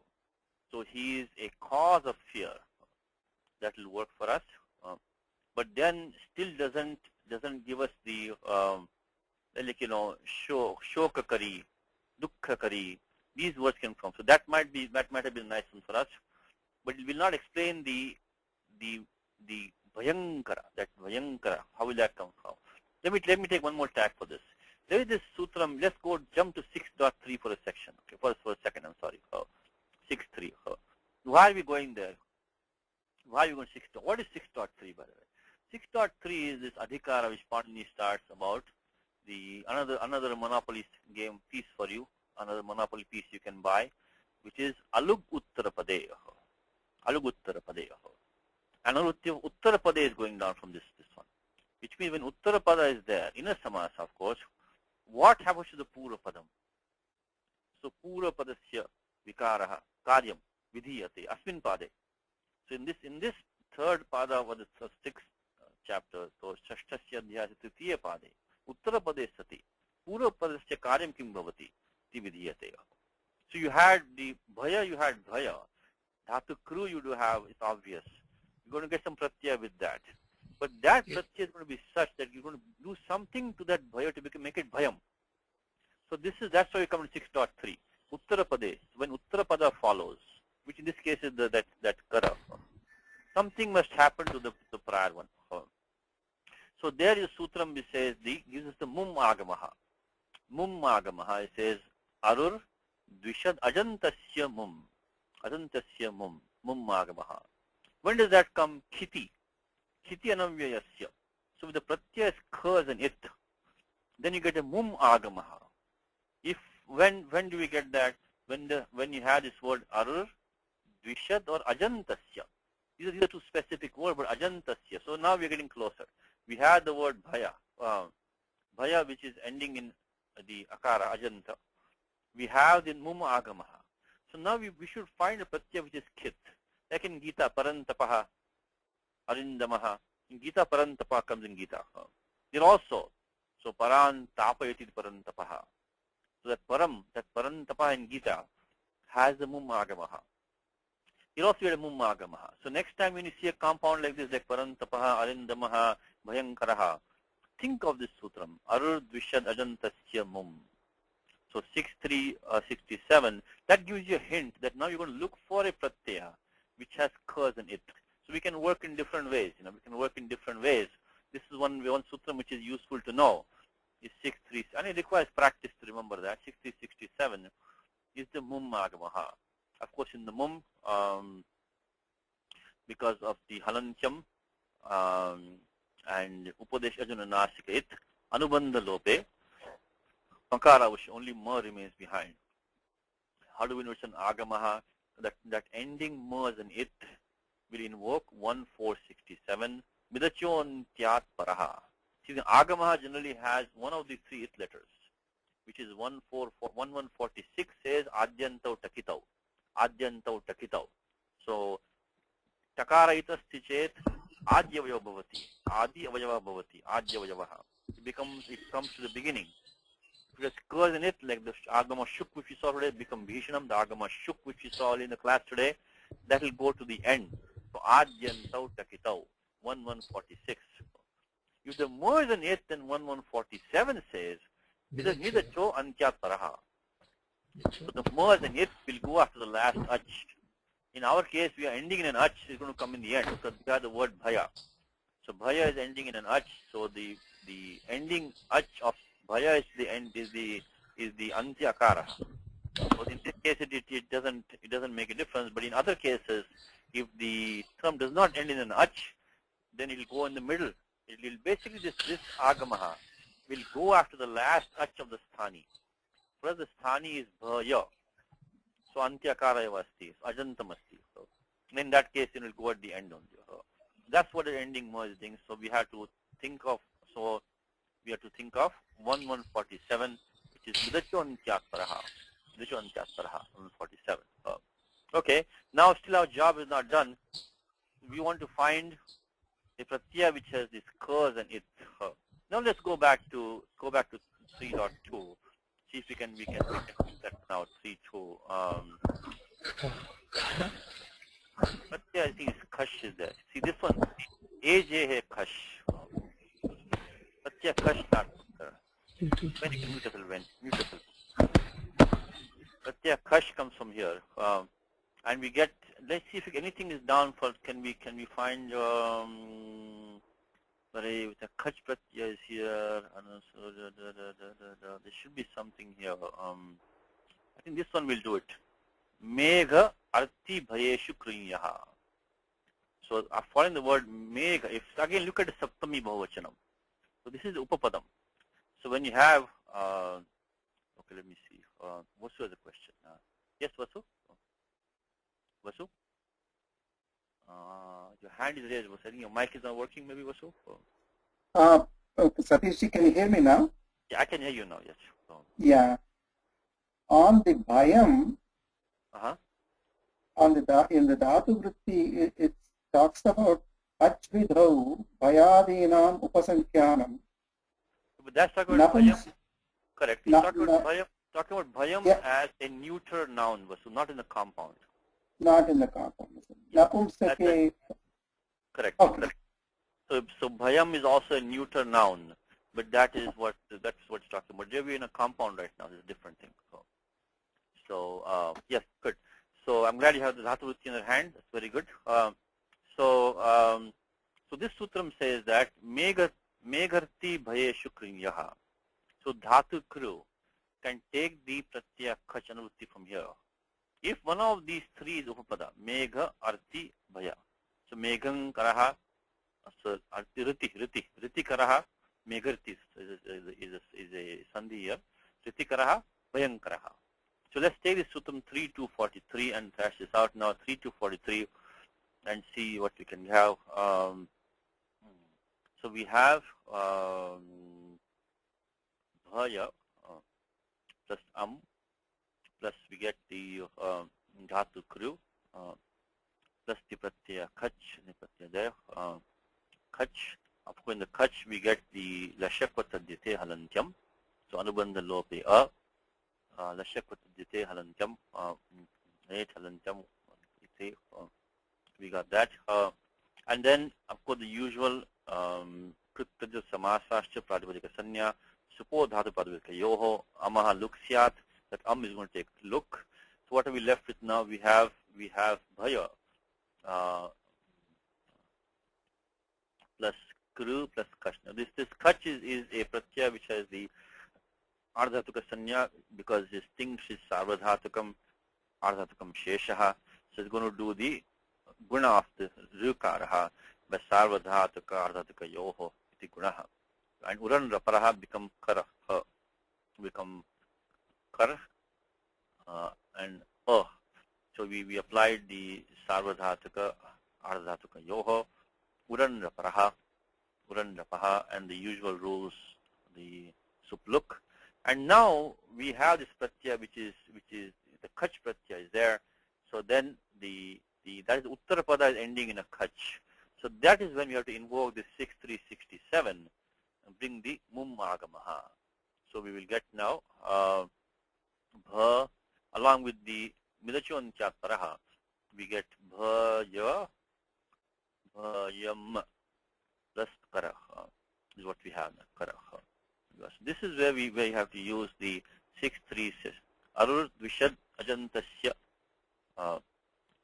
So he is a cause of fear. That will work for us. But then still doesn't give us the shokakari, dukkhakari. These words can come. So that might have been a nice one for us. But it will not explain the Bhayankara, how will that come from? Let me take one more tag for this. There is this sutram. Let's jump to 6.3 for a section. Okay, for a second. I'm sorry. 6.3. Why are we going there? Why are we going 6. What is 6.3 by the way? 6.3 is this adhikara which Panini starts about the another monopoly game piece for you, another monopoly piece you can buy, which is alug uttarapadeya. Alug uttarapadeya. And uttarapada is going down from this one, which means when uttarapada is there in a samasa, of course, what happens to the purapadam? So purapadasya vikaraha karyam vidhiyate asmin pade. So in this third pada of the sixth chapter, so shashtasya adhyaya tritiya pade uttarapade sati purapadasya karyam kim bhavati ti vidhiyate. So you had the bhaya, dhatu kru you do have, it's obvious. You're going to get some pratyaya with that. But that pratyaya is going to be such that you're going to do something to that bhaya to make it bhayam. So that's why you come to 6.3. Uttarapade, when uttarapada follows, which in this case is that kara, something must happen to the prior one. So there is sutram which says, gives us the mum agamaha. Mum agamaha, it says, arur dvishad ajantasya mum. Ajantasya mum. Mum agamaha. When does that come? Khiti. Khiti anamvyayasya. So with the pratyaya is khas and it, then you get a mum agamaha. When do we get that? When you have this word arur, dvishad or ajantasya. These are two specific words, but ajantasya. So now we're getting closer. We had the word bhaya. Bhaya which is ending in the akara, ajanta. We have the mum agamaha. So now we should find a pratyaya which is khit. Like in Gita, parantapaha, arindamaha. In Gita, parantapaha comes in Gita. Here also, so paran tapayati parantapaha. So that parantapaha in Gita has the mum agamaha. Here also you have a mum agamaha. So next time when you see a compound like this, like parantapaha, arindamaha, bhayankaraha, think of this sutram, arur dvishad ajantasya mum. So 6.3.67, that gives you a hint that now you're going to look for a pratyaya which has khas in it. So we can work in different ways. We can work in different ways. This is one sutram which is useful to know. Is 6.3, and it requires practice to remember that. 6.3.67 is the mum agamaha. Of course, in the mum, because of the halantyam and upadesh ajuna nasika it, anubandha lope, makara only ma remains behind. How do we know it's an agamaha? That ending ma and it will invoke 1,467 midachon tyat paraha. See, the agamaha generally has one of the three it letters, which is 1146 says adyantau takitau. Adyantau takitau. So takara itasti chet adyavaya bhavati. Adi avayava bhavati. Adyavayavaha. It comes to the beginning. If it occurs in it, like the agama shuk which we saw today, become bhishanam. The agama shuk which we saw in the class today, that will go to the end. So adyantau takitau. 1146. If the more than it, then 1147 says, nidacho antyat paraha. So the more than it will go after the last ach. In our case, we are ending in an ach. It's going to come in the end because we have the word bhaya. So bhaya is ending in an ach. So the ending ach of bhaya is the end is the antya akara. So in this case, it doesn't make a difference. But in other cases, if the term does not end in an ach, then it will go in the middle. It will basically this agamaha will go after the last ach of the sthani. Whereas the sthani is bhaya. So antyakara asti, ajantam asti. So in that case, it will go at the end only. That's what the ending merge thing. So we have to think of 1147, which is vidacho antyat paraha. Vidacho antyat paraha, 1147. Okay. Now still our job is not done. We want to find a pratyaya which has this khas and it. Now let's go back to 3.2. See if we can that now 3.2. Pratyaya I think is khash is there. See this one, AJ hai khash. Pratyaya khash not there. Very mutable when mutable. Pratyaya khash comes from here, and we get. Let's see if anything is down for. Can we find With a kach pratyaya is here. There should be something here. I think this one will do it. Megha arti bhayeshu kriyaha. So following the word megha, if again look at the saptami bahuvachanam. So this is upapadam. So when you have, okay, let me see. Vasu has a question. Yes, Vasu? Vasu? Your hand is raised. I think your mic is not working, maybe, Vasu? Satish, can you hear me now? Yeah, I can hear you now, yes. Yeah. On the bhayam, in the dhatu vritti, it talks about achvidhau bhayadinam upasankhyanam. But that's talking about bhayam. Correct. He's talking about bhayam as a neuter noun, Vasu, not in the compound. Not in the compound. Napumsake. Correct. Okay. Correct. So bhayam is also a neuter noun, but that's what it's talking about. They're in a compound right now. It's a different thing. So yes, good. So I'm glad you have the dhatu vritti in your hand. That's very good. So this sutram says that megharti bhayeshu kriyaha. So dhatu kru can take the pratyaya khach anuvritti from here. If one of these three is upapada, megha, arti, bhaya. So megham karaha, so arti riti karaha, megharti is a sandhi here. Riti karaha, bhayam karaha. So let's take this sutram 3-243 and thrash this out now, 3-243, and see what we can have. So we have bhaya plus plus we get the dhatu kru plus the pratyaya khach, there. Khach, of course in the khach we get the lashakwatadyate halantyam. So anubandha lope lashakwatadyate halantyam, halantyam, we got that. And then of course the usual kritaja samasascha pratipadika sanya, supo dhatu pratipadika yoho, amaha luk syat. That is going to take look. So what are we left with now? We have bhaya plus kru plus kach. Now this kach is a pratyaya which has the ardhatuka sanya because his thing is sarvadhatukam ardhatukam sheshaha. So it's going to do the guna of the rukaraha by sarvadhatuka ardhatuka yoho iti gunaha. And uran raparaha become karaha, become kar and so we applied the sarvadhatuka ardhatuka yoho uran rapaha and the usual rules, the supluk. And now we have this pratyaya which is the kach pratyaya is there. So then that is uttarapada is ending in a kach. So that is when we have to invoke the 6367 and bring the mum agamaha. So we will get now bha along with the milachon chataraha, we get bhaya bhayam plus karaha is what we have now, karaha. This is where we have to use the 636 arur dvishad ajantasya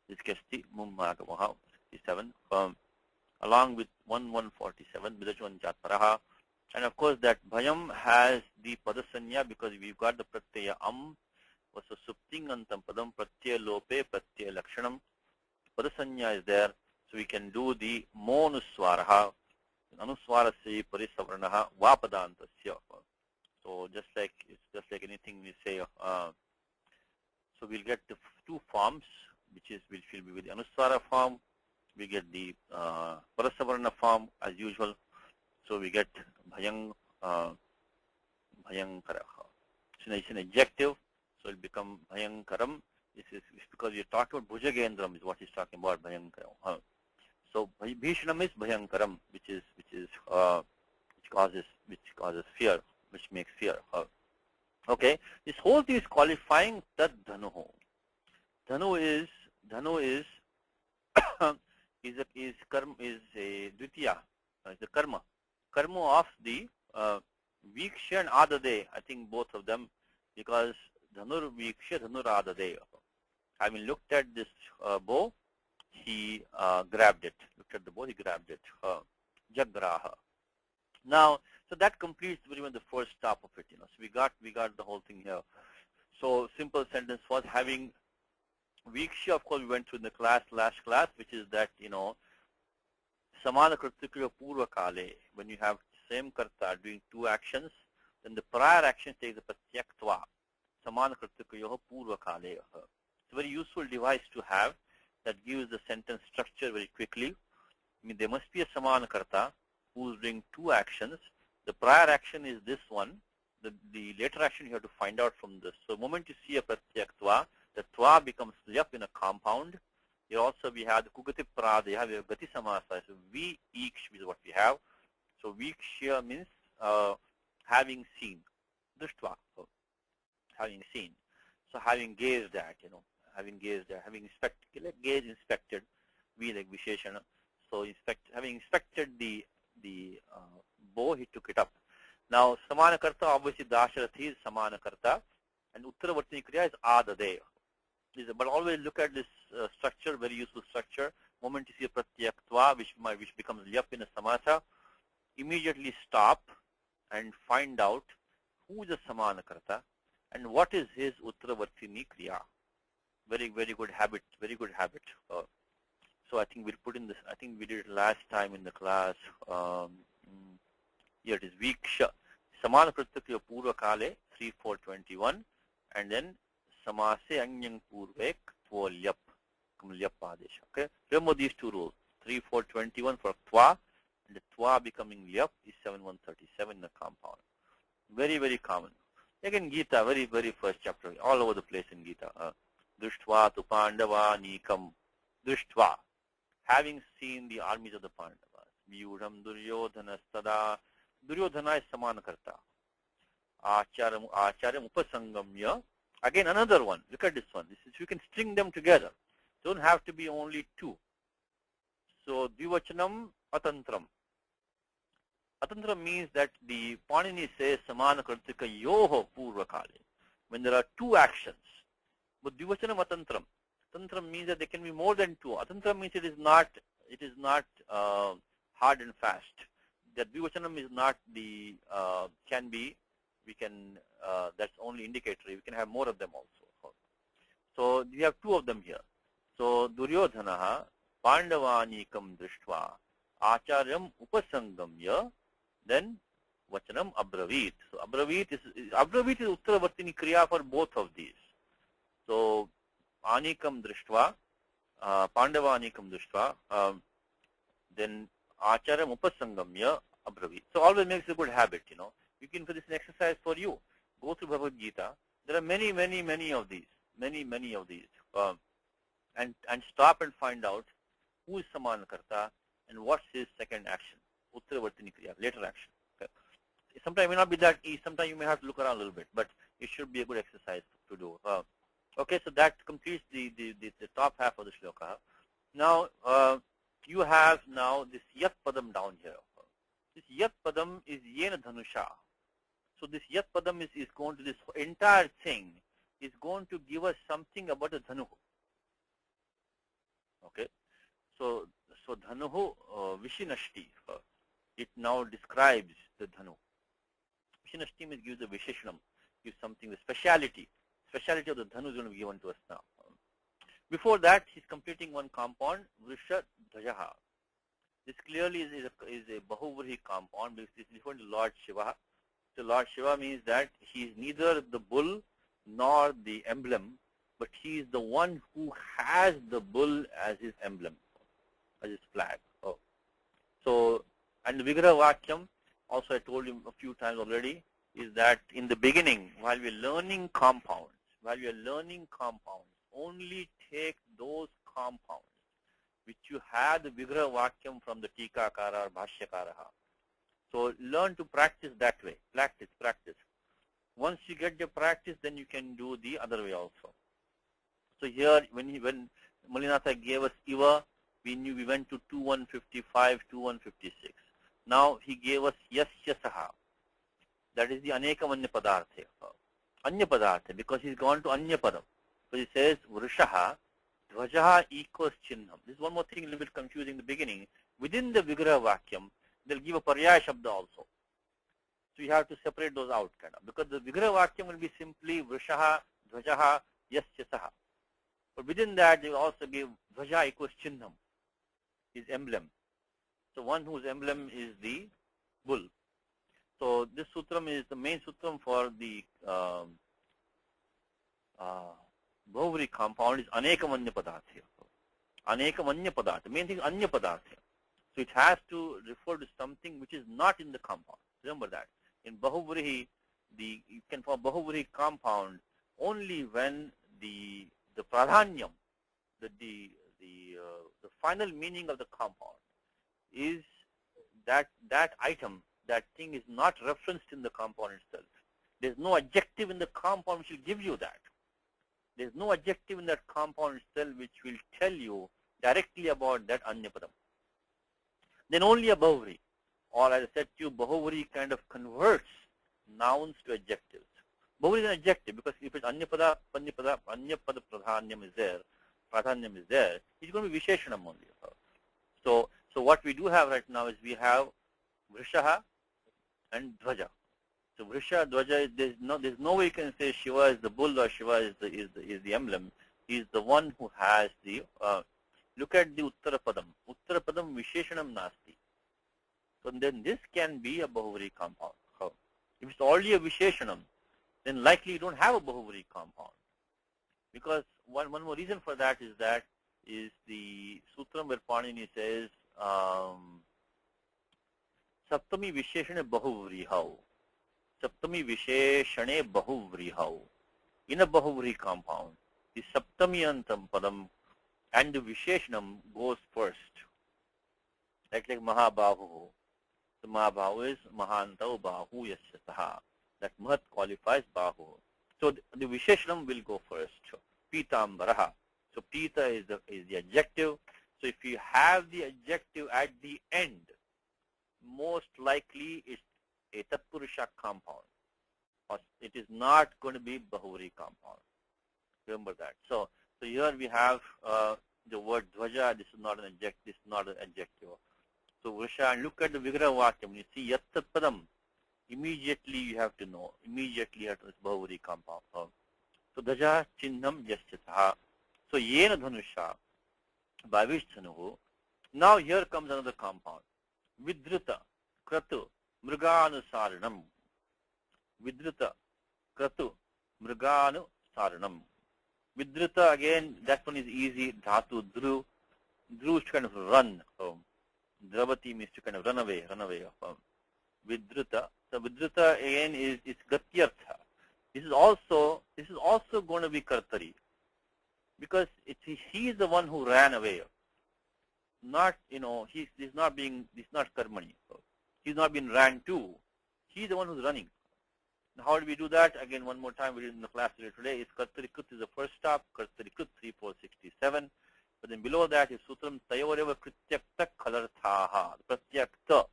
this gets the mummagamaha 67 along with 1147 milachon chataraha. And of course that bhayam has the padasanya because we've got the pratyaya was a suptingantam padam pratyaya lope pratyaya lakshanam. Padasanya is there, so we can do the monuswaraha, anuswarasya parisavarnaha vapadantasya. So just like anything we say. So we'll get the two forms, which will be with the anuswara form. We get the parasavarna form as usual. So we get bhayang karaha. So it's an adjective, so it will become bhayankaram. This is because we are talking about bhujagendram is what he's talking about, bhayankaram. So bhishanam is bhayankaram, which causes fear, which makes fear. Okay, this whole thing is qualifying tad dhanuho. Dhanu is is a dvitiya, is a karma of the Viksha and Adade, I think both of them, because Dhanur Viksha, Dhanur Adade. Having looked at this bow, he grabbed it. Looked at the bow, he grabbed it. Jagraha. Now, so that completes very much the first stop of it. So we got the whole thing here. So simple sentence was having Viksha, of course, we went through in the last class, which is that, Samana Kritikya Purva Kale, when you have same karta doing two actions, then the prior action takes the pratyaktva. Samana Kritikya Purva Kale. It's a very useful device to have that gives the sentence structure very quickly. I mean, there must be a Samana karta who's doing two actions. The prior action is this one. The later action you have to find out from this. So the moment you see a pratyaktva, the tva becomes lyap in a compound. Here also we have the kugati prada, you have a gati samasa. So vi iksh is what we have. So vikshya means having seen. Drishtva, so having seen. So having gazed at, having gazed at, having inspected, like gaze inspected, we like visheshana. So having inspected the bow, he took it up. Now, samana karta, obviously dasharathi is samana karta, and uttaravartini kriya is adade. But always look at this structure, very useful structure. Moment you see a pratyaktva, which becomes lyap in a samasa, immediately stop and find out who is the samana karta and what is his uttaravartini kriya. Very, very good habit. Very good habit. So I think we'll put in this. I think we did it last time in the class. Here it is Viksha. Samana Pratyakya Purva Kale 3.4.21 and then Samase Anyang Purvek Tvo Lyap. Lyap Adesha. Okay. Remember these two rules. 3.4.21 for Tva and the Tva becoming Lyap is 7.137 in the compound. Very, very common. Again Gita, very, very first chapter, all over the place in Gita. Drishtva tu Pandava Nikam. Drishtva. Having seen the armies of the Pandavas. Vyudham Duryodhana Stada. Duryodhana is samana karta. Acharyam upasangamya. Again another one. Look at this one. This is, you can string them together. Don't have to be only two. So dvivachanam atantram. Atantram means that the Panini says samana kartika yoho purva kale. When there are two actions. But dvivachanam atantram. Atantram means that there can be more than two. Atantram means it is not hard and fast. That dvivachanam is not the, can be, we can, that's only indicatory. We can have more of them also. So we have two of them here. So Duryodhanaha Pandavanikam Drishtva Acharyam Upasangamya, then Vachanam Abravit. So Abravit is Uttaravartini Kriya for both of these. So Anikam Drishtva, Pandavanikam Drishtva, then Acharyam Upasangamya Abravit. So always makes a good habit, You can, for this an exercise for you. Go through Bhagavad Gita. There are many, many, many of these. Many of these. And stop and find out who is Samana Karta and what's his second action. Uttaravartini Kriya, later action. Okay. Sometimes it may not be that easy. Sometimes you may have to look around a little bit, but it should be a good exercise to do. Okay, so that completes the top half of the shloka. Now, you have now this Yat Padam down here. This Yat Padam is Yena Dhanusha. So this Yat Padam is going to, this entire thing is going to give us something about the Dhanuhu. Okay. So Dhanuhu Vishinashti, it now describes the Dhanu. Vishinashti means gives a Visheshanam, gives something, the speciality. Speciality of the Dhanu is going to be given to us now. Before that, he's completing one compound, Vrisha Dhajaha. This clearly is a Bahuvrihi compound because it's referring to Lord Shiva. So Lord Shiva means that he is neither the bull nor the emblem, but he is the one who has the bull as his emblem, as his flag. So, and the Vigraha Vakyam, also I told you a few times already, is that in the beginning, while we are learning compounds, only take those compounds which you have the Vigraha Vakyam from the Tikakara or Bhashyakaraha. So learn to practice that way. Practice. Once you get the practice, then you can do the other way also. So here, when Malinatha gave us Iva, we knew we went to 2155, 2156. Now he gave us Yasyasaha. That is the Anekam Anya Padarthe. Anya Padarthe, because he's gone to Anya Padam. So he says Vrishaha, Dvajaha equals Chinnam. This is one more thing a little bit confusing in the beginning. Within the Vigraha Vakyam, they'll give a Paryaya Shabda also. So you have to separate those out kind of, because the Vigraha Vakyam will be simply Vrishaha, Dvajaha, Yasya Saha. But within that, they will also give Dvaja equals Chinnam, his emblem. So one whose emblem is the bull. So this sutram is the main sutram for the Bahuvri compound is Anekamanya Padartha. Anekamanya Padartha. Main thing is Anya Padartha. So it has to refer to something which is not in the compound. Remember that. In Bahuvri, you can form Bahuvri compound only when the pradhanyam, the final meaning of the compound is that item, that thing is not referenced in the compound itself. There's no adjective in the compound which will give you that. There's no adjective in that compound itself which will tell you directly about that Anyapadam. Then only a Bahuvri, or as I said to you, Bahuvri kind of converts nouns to adjectives. Bahuvri is an adjective because if it's Anyapada, Panyapada, Anyapada Pradhanyam is there, it's going to be Visheshanam only. So what we do have right now is we have Vrishaha and Dvaja. So Vrisha, Dvaja, there's no way you can say Shiva is the bull or Shiva is the emblem. He is the one who has the. Look at the Uttarapadam. Uttarapadam Visheshanam Nasti. So then this can be a Bahuvri compound. If it's already a Visheshanam, then likely you don't have a Bahuvri compound. Because one more reason for that is the Sutram where Panini says Saptami Visheshane Bahuvrihau. Saptami Visheshane Bahuvrihau. In a Bahuvri compound, the Saptami Antam Padam and the Visheshanam goes first. Like Mahabahu. The Mahabahu is Mahantau Bahu Yasya. That Mahat qualifies Bahu. So the Visheshanam will go first. Pitambaraha. So Pita is the adjective. So if you have the adjective at the end, most likely it's a Tatpurusha compound. Or it is not going to be Bahuvri compound. Remember that. So here we have the word Dvaja. This is not an adjective. This is not an adjective. So Vrisha, and look at the Vigraha Vakyam. When you see Yattat Padam, immediately you have to know. Immediately you have to know it's Bahuvri compound. So Dvaja Chinnam Yasyataha. So Yena Dhanusha Bhavishtanuhu. Now here comes another compound. Vidrita Kratu Mriganusaranam. Vidrita Kratu Mriganusaranam. Vidrita, again, that one is easy. Dhatu Dhru. Dhru is to kind of run. Dravati means to kind of run away. Vidrita. So Vidrita again is Gatyartha. This is also going to be Kartari. Because he is the one who ran away. Not, he's not Karmani. He's not being ran to. He's the one who's running. How do we do that? Again, one more time, we did in the class today. Is Kartari Krit is the first stop. Kartari Krit 3467. But then below that is Sutram Tayoreva Krityakta Kalarthaha. Pratyakta,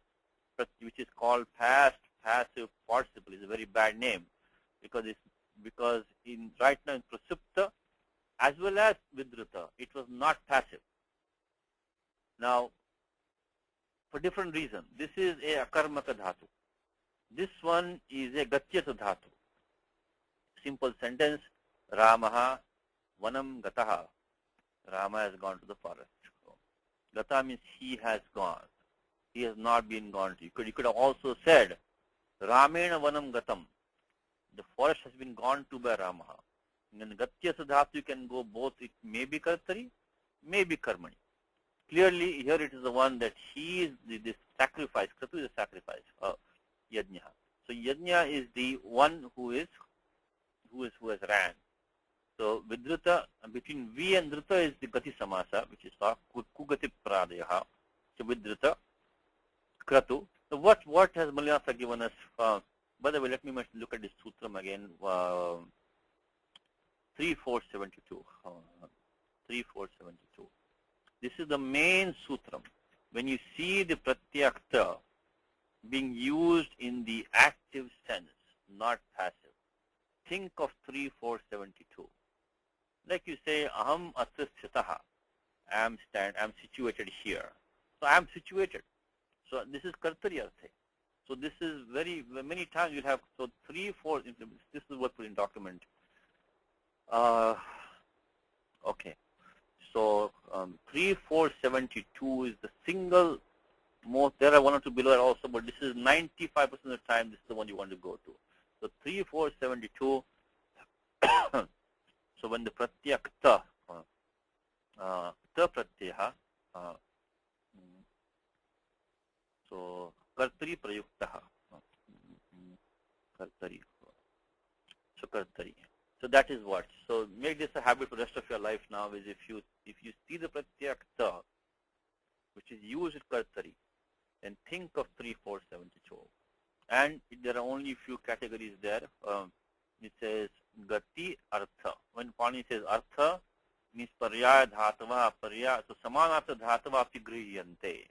which is called past passive participle, is a very bad name because right now in Prasupta as well as Vidrita, it was not passive. Now, for different reasons, this is a Akarmaka Dhatu. This one is a Gatyata Dhatu. Simple sentence, Ramaha Vanam Gataha. Rama has gone to the forest. Gata means he has gone. He has not been gone to. You could have also said, Ramena Vanam Gatam. The forest has been gone to by Ramaha. In Gatyasa Dhatu, you can go both. It may be Kartari, may be Karmani. Clearly, here it is the one that he is this sacrifice. Kratu is a sacrifice. Yajna. So Yajna is the one who has ran. So Vidrita, between V and Drita is the Gati Samasa, which is called Kugati Pradayaha. So Vidrita, Kratu. So what has Malyasa given us? By the way, let me look at this sutram again. 3472. 3472. This is the main sutram. When you see the pratyakta being used in the active sense, not passive, think of 3472. Like you say, Aham Atasthitaha. I am situated here. So I am situated. So this is Kartari Arthe. So this is many times you'll have, so 3, 4, this is what put in document. Okay. So 3, 4, 72 is the single most. There are 1 or 2 below it also, but this is 95% of the time. This is the one you want to go to. So 3, 4, 72. So when the pratyak ta pratyah, so kartari prayuktaha, kartari. So kartari. So that is what. So make this a habit for the rest of your life now. Is if you see the pratyak ta, which is used with kartari, then think of 3, 4, 72. And there are only few categories there. It says gati artha. When Pani says artha, means paryaya dhatava paryaya. So samanartha dhatava apigrihiyante,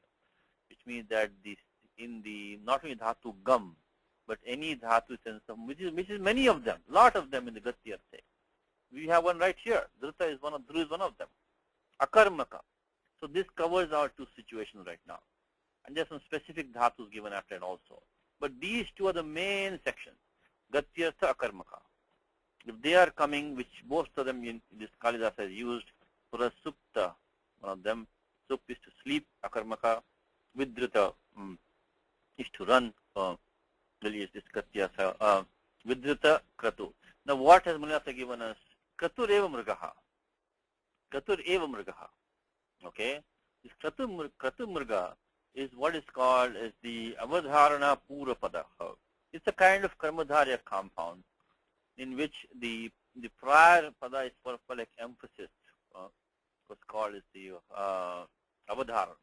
which means that this in the not only dhatu gam, but any dhatu sense of which is many of them, lot of them in the gati artha. We have one right here. Dhruta is one of them. Akarmaka. So this covers our 2 situations right now. And there's some specific dhatus given after it also. But these 2 are the main sections. Gatyartha, Akarmaka. If they are coming, which most of them in this Kalidasa has used, Prasupta, one of them, Sup is to sleep, Akarmaka, Vidrita is to run, really is this Gatyartha, Vidrita, Kratu. Now what has Manasa given us? Kratur eva mrgaha. Kratur eva mrgaha. Okay? This Kratu mrga is what is called as the avadharana purapada. It's a kind of karmadharya compound in which the prior pada is for like emphasis. What's called as the avadharana.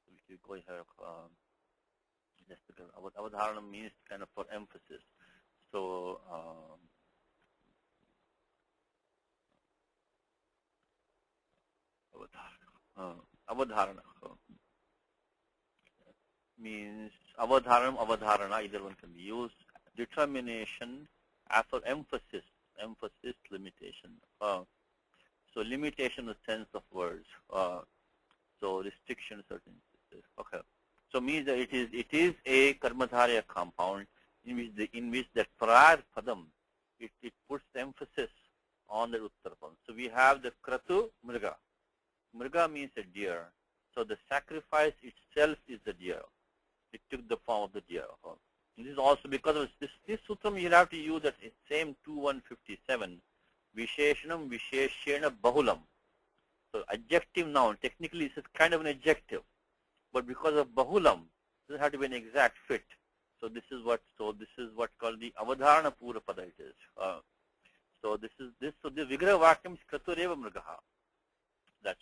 If you go here, just because avadharana means kind of for emphasis. So avadharana means avadharana, either one can be used. Determination after emphasis, limitation. So limitation of sense of words. So restriction, certain. Okay. So means that it is a karmadharya compound in which that prior padam it puts the emphasis on the uttarapam. So we have the kratu mriga. Mriga means a deer. So the sacrifice itself is the deer. It took the form of the deer. And this is also because of this sutram you have to use that same 2157. Visheshanam visheshena bahulam. So adjective noun, technically this is kind of an adjective. But because of bahulam, it doesn't have to be an exact fit. So this is what called the avadharana purapada it is. So this. So the vigraha vakyam is kratureva mrigaha.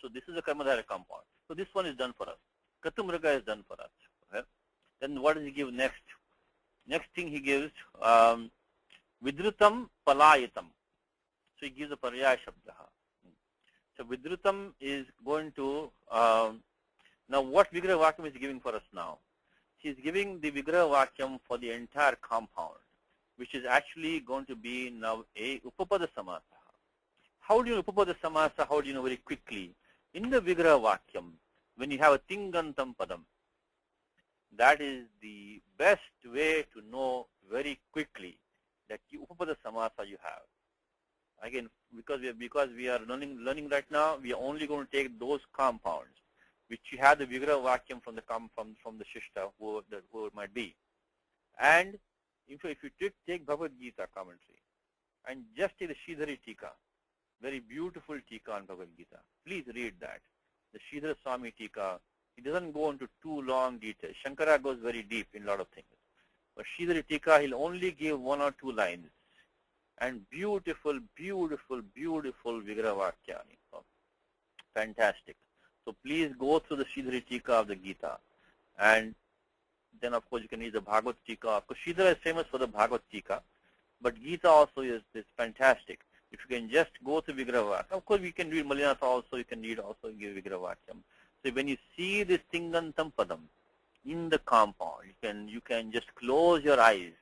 So this is a karmadharya compound. So this one is done for us. Kratu mriga is done for us. Okay? Then what does he give next? Next thing he gives vidrutam palayitam. So he gives a paryaya shabdaha. So vidrutam is going to now what vigraha vakyam is giving for us now? He is giving the vigraha vakyam for the entire compound, which is actually going to be now a upapada samasa. How do you know upapada samasa? How do you know very quickly? In the vigraha vakyam, when you have a tingantam padam, that is the best way to know very quickly that you upapada samasa you have. Again, because we are learning right now, we are only going to take those compounds which you have the vigraha vakyam from the shishta, whoever it might be. And if you take Bhagavad Gita commentary and just take the Sridhari Tika, very beautiful Tika on Bhagavad Gita. Please read that. The Sridhara Swami Tika, it doesn't go into too long detail. Shankara goes very deep in a lot of things. But Sridhari Tika, he'll only give 1 or 2 lines. And beautiful, beautiful, beautiful Vigraha Vakya. Fantastic. So please go through the Sridhari Tika of the Gita. And then of course you can read the Bhagavad Tika. Of course Sridhara is famous for the Bhagavad Tika. But Gita also is fantastic. If you can just go to Vigraha Vakyam. Of course we can read Malinatha also. You can read also Vigraha Vakyam. So when you see this Tingantam Padam in the compound, you can just close your eyes.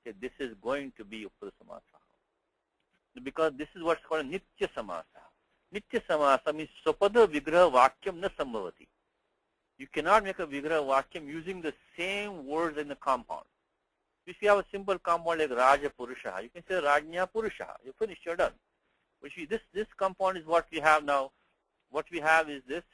Say this is going to be Upada Samasa. Because this is what's called Nitya Samasa. Nitya Samasa means Swapada Vigraha Vakyam na Sambhavati. You cannot make a Vigraha Vakyam using the same words in the compound. If you have a simple compound like Raja Purusha, you can say Rajnya Purusha. You're finished, you're done. But this compound is what we have now. What we have is this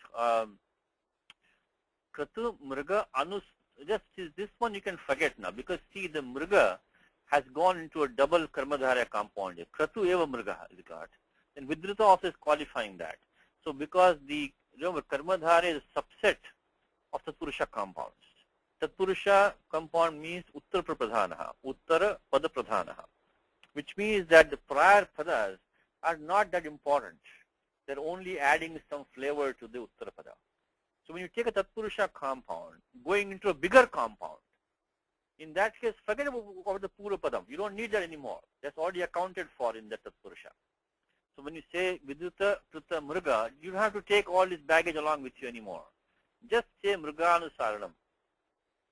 Kratu Mriga Anus. Just this one you can forget now, because see, the Mriga has gone into a double Karmadhara compound. Kratu Eva Mriga is got. And Vidrita also is qualifying that. So because remember, Karmadhara is a subset of Tatpurusha compounds. Tatpurusha compound means Uttara Pradhanaha, Uttara Pada Pradhanaha, which means that the prior padas are not that important. They're only adding some flavor to the Uttara Pada. So when you take a Tatpurusha compound, going into a bigger compound, in that case, forget about the Pura Padam. You don't need that anymore. That's already accounted for in the Tatpurusha. So when you say Viduta Prita Mriga, you don't have to take all this baggage along with you anymore. Just say Mriganusaranam.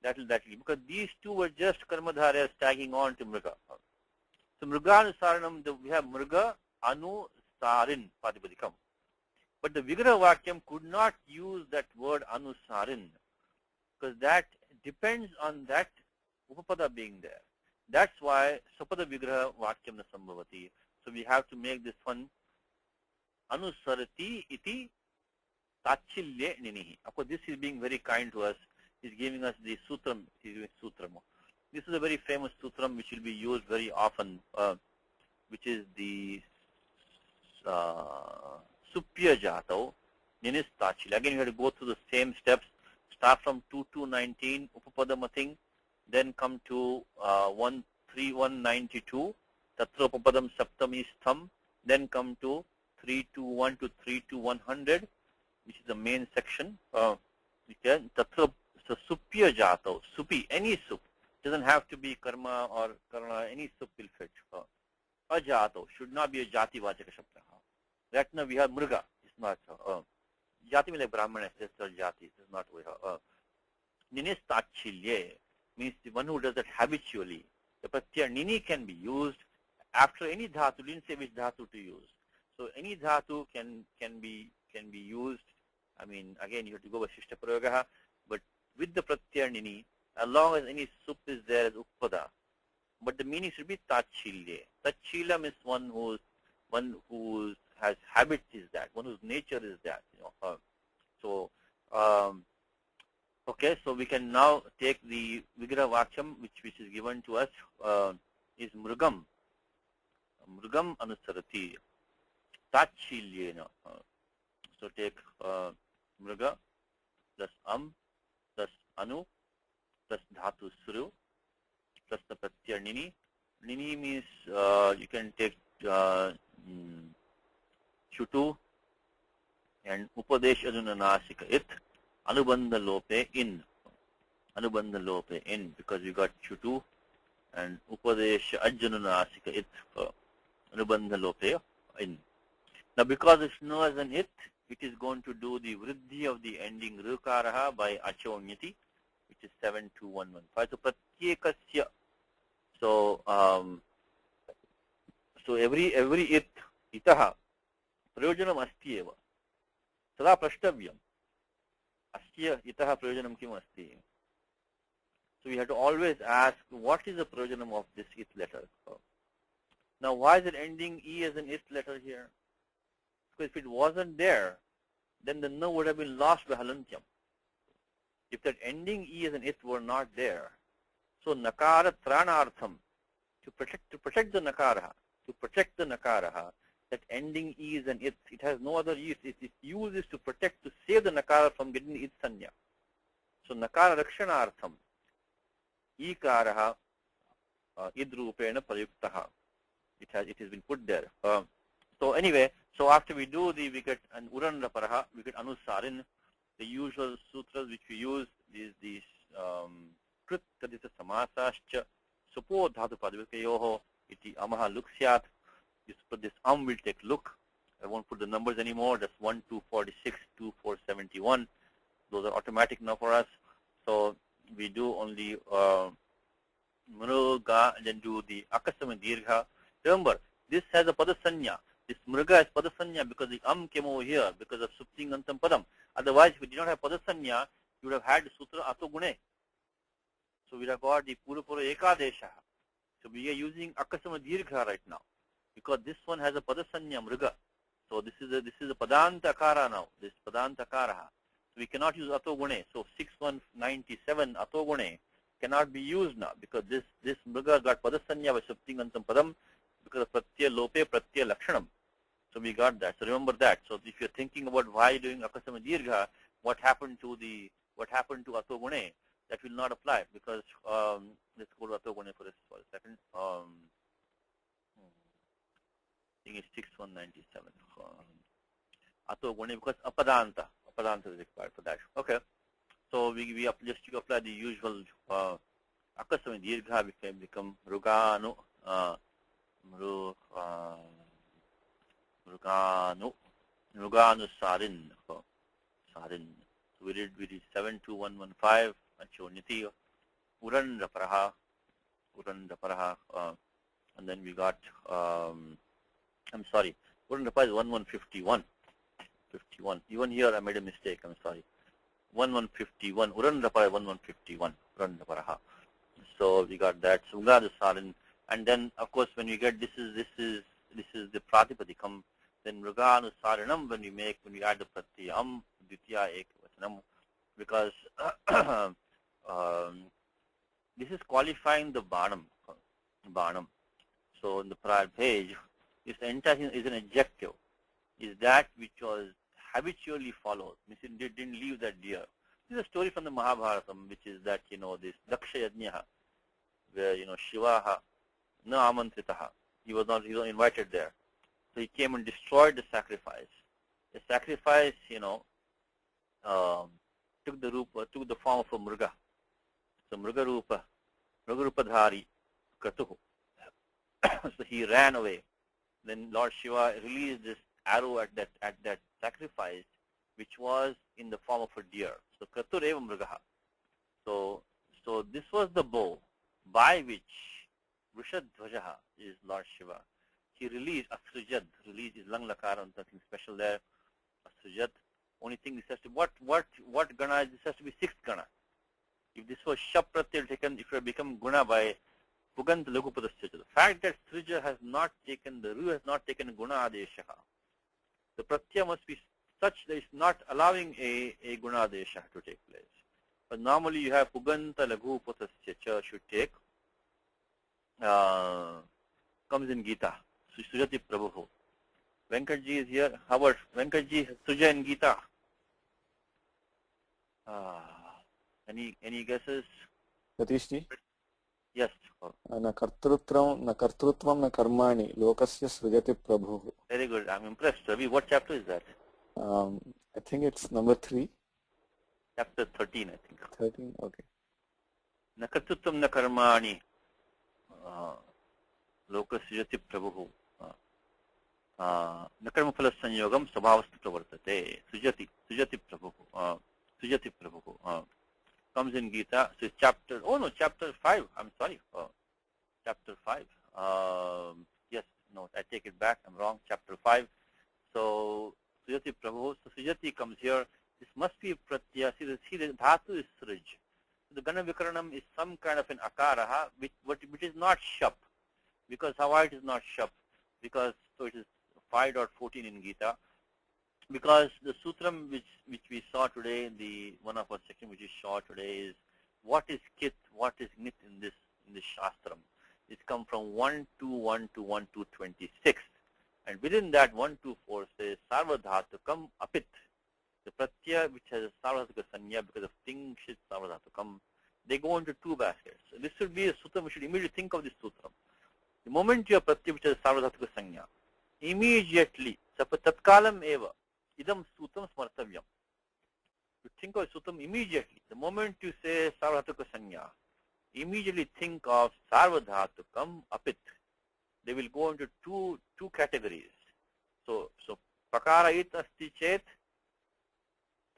That will because these two were just Karmadharas tagging on to Mriga. So Mriganusaranam, we have Mriga Anusarin Padipadikam. But the Vigraha Vakyam could not use that word Anusarin, because that depends on that Upapada being there. That's why Sapada Vigraha Vakyam na Sambhavati. So we have to make this one Anusarati iti Tachilye Ninihi. Of course, this is being very kind to us. He's giving us the sutram. This is a very famous sutram which will be used very often, which is the Supya Jatau Ninis Tachilya. Again, you have to go through the same steps. Start from 2219 Upapadamathing, then come to 13192 Tatra Upapadam Saptami Stham, then come to 321 to 32100, which is the main section. Tatra so Supya Jatau, Supi, any sup, doesn't have to be Karma or Karna, any sup will fit. Ajato should not be a Jati Vachaka Shabda. Right now we have Mriga, it's not. Jati means like Brahmana, it's just Jati, it's not. Ninis Tachilye means the one who does that habitually. The Pratyaya Nini can be used after any dhatu. Didn't say which dhatu to use. So any dhatu can be used. I mean, again, you have to go by Shishta Prayagaha, but with the Pratyaya Nini, as long as any sup is there as Upada, but the meaning should be Tachilye. Tachila means one who has habits is that, one whose nature is that. Okay, so we can now take the Vigraha Vakyam, which is given to us, is Mrugam. Mrugam Anusarati. Tachilyena. So take Mruga plus plus Anu plus Dhatu Suru plus the Pratyaya Nini. Nini means you can take Chutu and Upadesh Adunanasika It. Anubandha Lope in. Anubandha Lope in, because we got Chutu and Upadesh Ajjanunasika It. Anubandha Lope in. Now because it's known as an It, it is going to do the Vriddhi of the ending Rukaraha by Achonyati, which is 72115. So Pratyekasya. So every It, Itaha, Prayojanam Asti Eva. Sada Prashtavyam. Astya itaha prayojanam kim asti. So we have to always ask, what is the prayojanam of this it letter? Now, why is it ending E as an it letter here? Because if it wasn't there, then the no would have been lost by halantyam. If that ending E as an it were not there, so nakara tranartham, to protect the nakaraha, that ending E is an it. It has no other use. Its use is to protect, to save the nakara from getting it sanya. So nakara rakshanartham, ikaraha idrupena prayuktaha. It has been put there. So anyway, so after we get an uran raparaha, we get anusarin. The usual sutras which we use is these krit tadita samasascha supo dhatu padvikayoho iti amaha luksyat. This will take look. I won't put the numbers anymore. That's 1, 246, 2, 471. Those are automatic now for us. So we do only mruga and then do the akasama dirgha. Remember, this has a padasanya. This mruga has padasanya because the came over here because of supting antam padam. Otherwise, if we did not have padasanya, you would have had the sutra ato gune. So we have got the pura ekadesha. So we are using akasama dirgha right now because this one has a padasanya mriga. So this is a padanta akara now. This padanta akara. So we cannot use ato gune. So 6197 ato gune cannot be used now because this mriga got padasanya by subtingantam padam because of pratyaya lope pratyaya lakshanam. So we got that. So remember that. So if you're thinking about why doing akasama dirgha, what happened to ato gune, that will not apply because let's go to ato gune for a second. I think it's 6197. Ato gune because apadanta is required for that. Okay. So we just to apply the usual akasama dirgha become ruganu Ruganu Sarin. Sarin. So we did 72115 Achoniti Uran Raparaha and then we got I'm sorry, Uran Raparaha is 1151. 51. Even here I made a mistake, I'm sorry. 1151. Uran Raparaha 1151. Uran Raparaha. So we got that. So Ruganu Sarin. And then of course when we get this is the Pratipadikam. Then Ruganu Saranam when we add the Pratyam Ditya Ekvatanam because this is qualifying the Banam. So in the prior page, this entire thing is an adjective. Is that which was habitually followed. Means it didn't leave that deer. This is a story from the Mahabharatam, which is that this Daksha Yajnaha, where Shivaha na amantritaha. He was not invited there. So he came and destroyed the sacrifice. The sacrifice, took the form of a mruga. So mruga rupa dhari kratuhu. So he ran away. Then Lord Shiva released this arrow at that sacrifice, which was in the form of a deer. So kratur eva mrugaha. So this was the bow by which Vrishadhvajaha is Lord Shiva. He released Asrujad. Release is lang lakara, nothing special there. Asrujad. Only thing this has to what gana? This has to be sixth gana. If this was Shap Pratyal taken, if it had become guna by Pugant Lagupadasya. The fact that Srija has not taken, the Ru has not taken guna adesha. The Pratyaya must be such that it's not allowing a guna adesha to take place. But normally you have Puganta Lagupadasya should take. Comes in Gita. Sujati Prabhu. Venkatji is here. How about Venkatji, Suja in Gita? Any guesses? Satishji? Yes. Na kartrutvam na karmani lokasya srujati prabhu. Very good. I'm impressed. Ravi, what chapter is that? I think it's number 3. Chapter 13, I think. 13, okay. Na kartrutvam na karmani lokasya prabhu. Nakarmaphala sanyogam sabhavastha pravartate. Sujati Prabhu. Comes in Gita. So it's chapter 5. I'm sorry. Chapter 5. Yes, no, I take it back. I'm wrong. Chapter 5. So Sujati Prabhu. So Sujati comes here. This must be Pratyaya. See the dhatu is Srij. So the Gana Vikaranam is some kind of an akaraha, which is not Shap. Because how it is not Shap? Because so it is 5.14 in Gita. Because the sutram which we saw today in the one of our section which is short today is what is kit, what is nit in this shastram. It's come from 121 to 1226, and within that 124 says sarvadhatukam apit. The pratyaya which has a sarvadhatuka sanya because of ting shit sarvadhatukam, they go into two baskets. So this should be a sutram. We should immediately think of this sutram. The moment you have pratyaya which has a sarvadhatuka sanya, immediately tatkalam eva idam sutram smartavyam. You think of sutram immediately. The moment you say sarvadhatuka sanya, immediately think of sarvadhatukam apit. They will go into two categories. So pakara it asti chet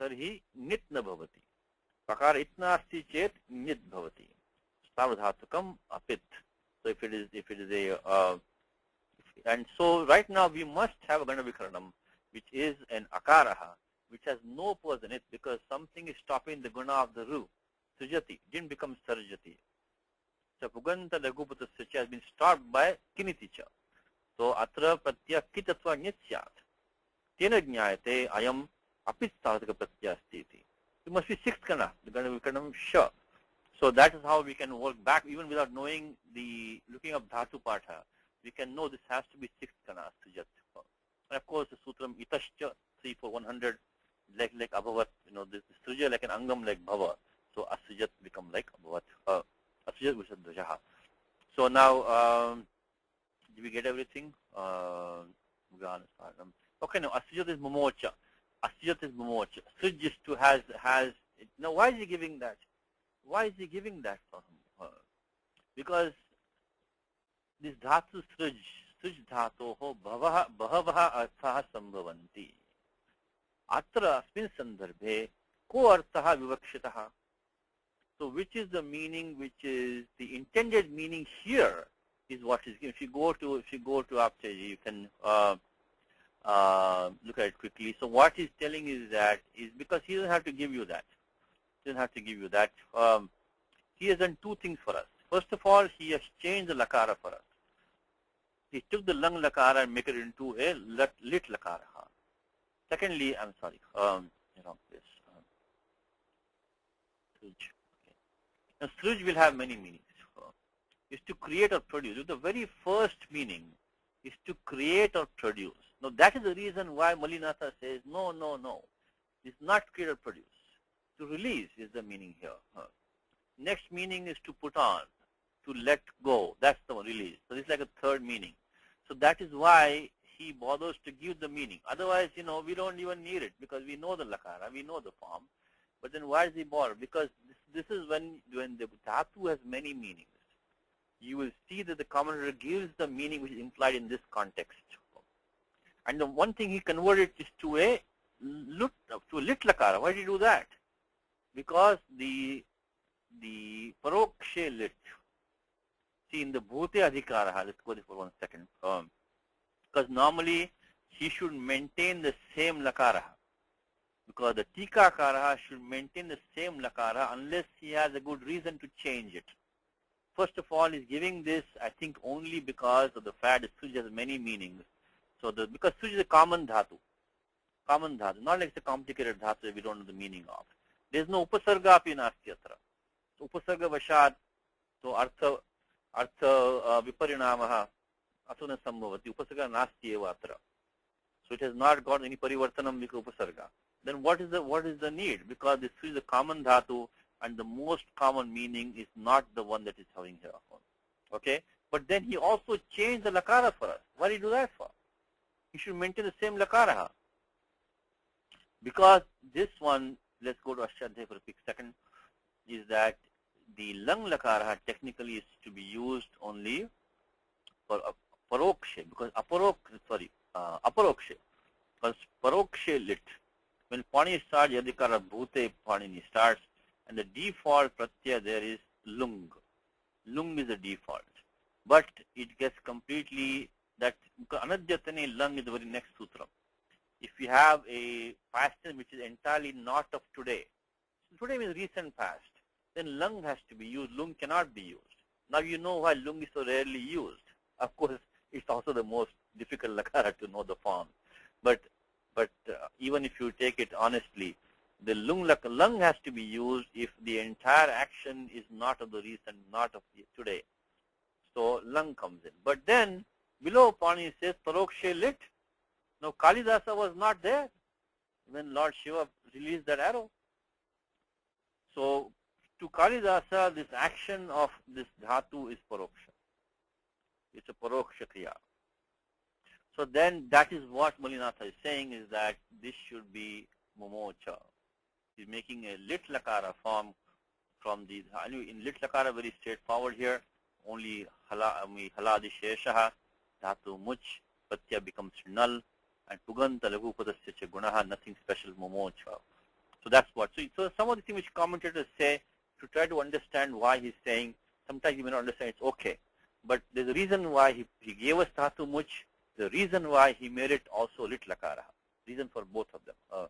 tarhi nit na bhavati. Pakara itna asti chet nit bhavati. Sarvadhatukam apit. So if it is a and so right now we must have a Gana Vikaranam which is an akaraha, which has no pause in it because something is stopping the guna of the ru. Srijati didn't become sarjati. So puganta lagupatasya has been stopped by kiniticha. So atra pratyaya kitatva nitsyat. Tena jnayate ayam apistadaka pratyaya stiti. It must be sixth kana. The kana sure. So that is how we can work back even without knowing the looking up dhatu patha. We can know this has to be sixth kana srijat. And of course the sutram itascha 3 for 100 like abhavat. This srija like an angam like bhava. So asrijat become like abhavat. Asrijat visadvajaha. So now did we get everything? Okay, now asrijat is momocha. Asrijat is momocha. Srij is to has. Now why is he giving that? Why is he giving that for him? Because this dhatu srij dhatoho bhavaha arthaha sambhavanti. Atra asmin sandarbhe ko arthaha vivakshitaha. So which is the meaning, which is the intended meaning here is what is given. If you go to Apteji, you can look at it quickly. So what he's telling is that is because he doesn't have to give you that. He doesn't have to give you that. He has done two things for us. First of all, he has changed the lakara for us. He took the lang lakara and make it into a lit lakara. Secondly, I'm sorry, wrong place. Sruj. Okay. Now, sruj will have many meanings. Is to create or produce. The very first meaning is to create or produce. Now, that is the reason why Malinatha says, no. It's not create or produce. To release is the meaning here. Next meaning is to put on, to let go. That's the release. So it's like a third meaning. So that is why he bothers to give the meaning. Otherwise, we don't even need it because we know the lakara, we know the form. But then why is he bothered? Because this is when the dhatu has many meanings. You will see that the commentator gives the meaning which is implied in this context. And the one thing he converted is to a lit lakara. Why did he do that? Because the parokshe lit. See, in the bhute adhikara, let's go there for 1 second. Because normally he should maintain the same lakara. Because the tikakara should maintain the same lakara unless he has a good reason to change it. First of all, he's giving this, I think, only because of the fact that suj has many meanings. So because suj is a common dhatu, not like it's a complicated dhatu that we don't know the meaning of. There's no upasarga api nasti atra. So upasarga vashat, so artha viparinamaha asuna sambhavati, upasarga nasti eva atra. So it has not got any parivartanam vika upasarga. Then what is the need? Because this is a common dhatu and the most common meaning is not the one that is having here. Okay? But then he also changed the lakara for us. Why did he do that for? He should maintain the same lakara. Because this one, let's go to Ashtadhya for a quick second, is that the lang lakara technically is to be used only for parokshe, because aparokshe. Because parokshe lit. When pani starts, yadikara bhute panini starts, and the default pratyaya there is lung. Lung is the default. But it gets completely, that anadyatane lung is the very next sutra. If you have a past tense which is entirely not of today, today means recent past, then lung has to be used. Lung cannot be used. Now you know why lung is so rarely used. Of course, it's also the most difficult lakara to know the form. But even if you take it honestly, the lung has to be used if the entire action is not of the recent, not of the today. So lung comes in. But then below Pani says parokshe lit. Now Kalidasa was not there when Lord Shiva released that arrow. So to Kalidasa, this action of this dhatu is paroksha. It's a paroksha kriya. So then that is what Malinatha is saying, is that this should be momocha. He's making a lit lakara form from the, in lit lakara very straightforward here, only haladi sheshaha, dhatu much, patya becomes null, and puganta lagupadasya gunaha, nothing special, momocha. So that's what. So some of the things which commentators say, to try to understand why he's saying, sometimes you may not understand, it's okay. But there's a reason why he gave us dhatu much, the reason why he made it also lit lakara, reason for both of them.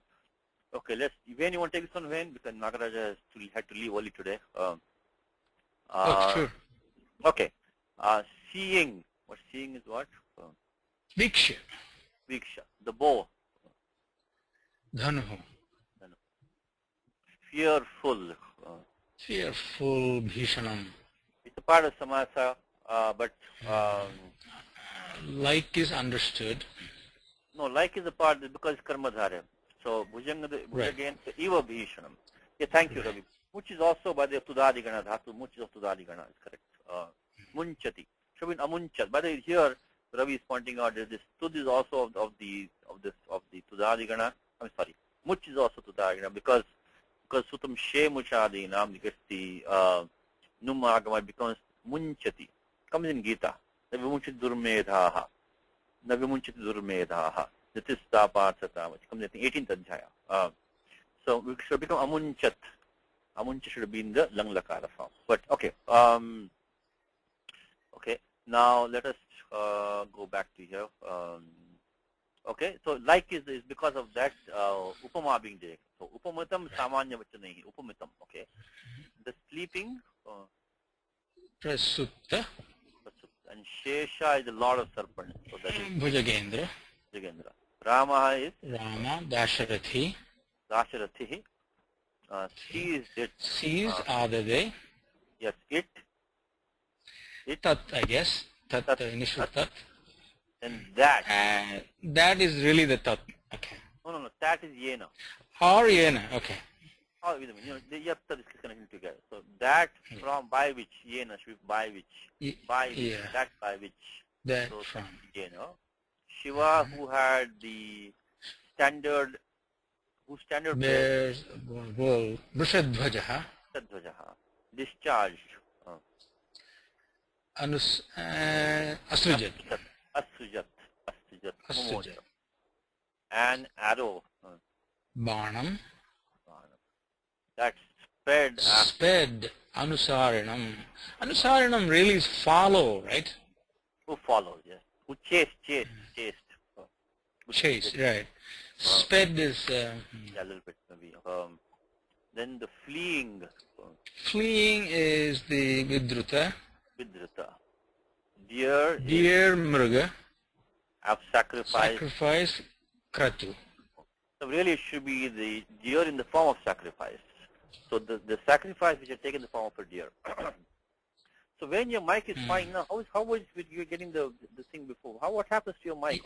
Okay, Wayne, you want to take this one, Wayne? Because Nagaraja had to leave early today. Sure. Okay. Seeing. What seeing is what? Viksha. Viksha. The bow. Dhanuhu. Fearful. Fearful. Bhishanam. It's a part of samasa, but Like is understood. no, like is a part because it's karmadhara. So Right. Bhujagain, Eva Bhishanam. Yeah, thank you, Ravi. Much is also by the Tudadigana Dhatu. Much is of Tudadigana is correct. Munchati. Should be Amunchat. By the way, here Ravi is pointing out that this Tud is also of the Tudadigana. I'm sorry. Much is also Tudadigana because Sutam She Muchadinam gets the Numagama becomes Munchati. Comes in Gita. Navimunchit Durmedhaha. Navimunchit Durmedhaha. This is Tapatsata, which comes in the 18th Adhyaya. So we should become Amunchat. Amuncha should be in the Lang Lakara form. But okay. Okay. Now let us go back to here. Okay. So like is because of that Upama being there. So Upamitam Samanya Vachanahi. Upamitam. Okay. The sleeping. Prasupta. And Shesha is the Lord of Serpents. So that is Bhujagendra. Bhujagendra. Rama is Rama. Dasharathi. Dasharathi. Sees it. Sees Adade. Yes, it. Tat, I guess. Tat, initial tat. And that. That is really the tat. Okay. No. That is yena. Or yena. Okay. Oh, wait a minute. The yatta is connected together. So that from by which yena should be by which. By which. Yeah. That by which. That so from. Yena. Shiva, who had the standard. Whose standard Bears. Bull. Vrishadhvajaha. Discharged. Asrujat. Asrujat. An arrow. Banam. That sped. Sped. Anusarinam. Anusarinam really is follow, right? Who follows, yes. Who chased. Chase, right. Sped is... yeah, a little bit maybe. Then the fleeing. Fleeing is the Vidruta. Deer Mruga. have sacrificed. Sacrifice Kratu. So really it should be the deer in the form of sacrifice. So the sacrifice which are taken in the form of a deer. So when your mic is fine now, how was you getting the thing before? What happens to your mic?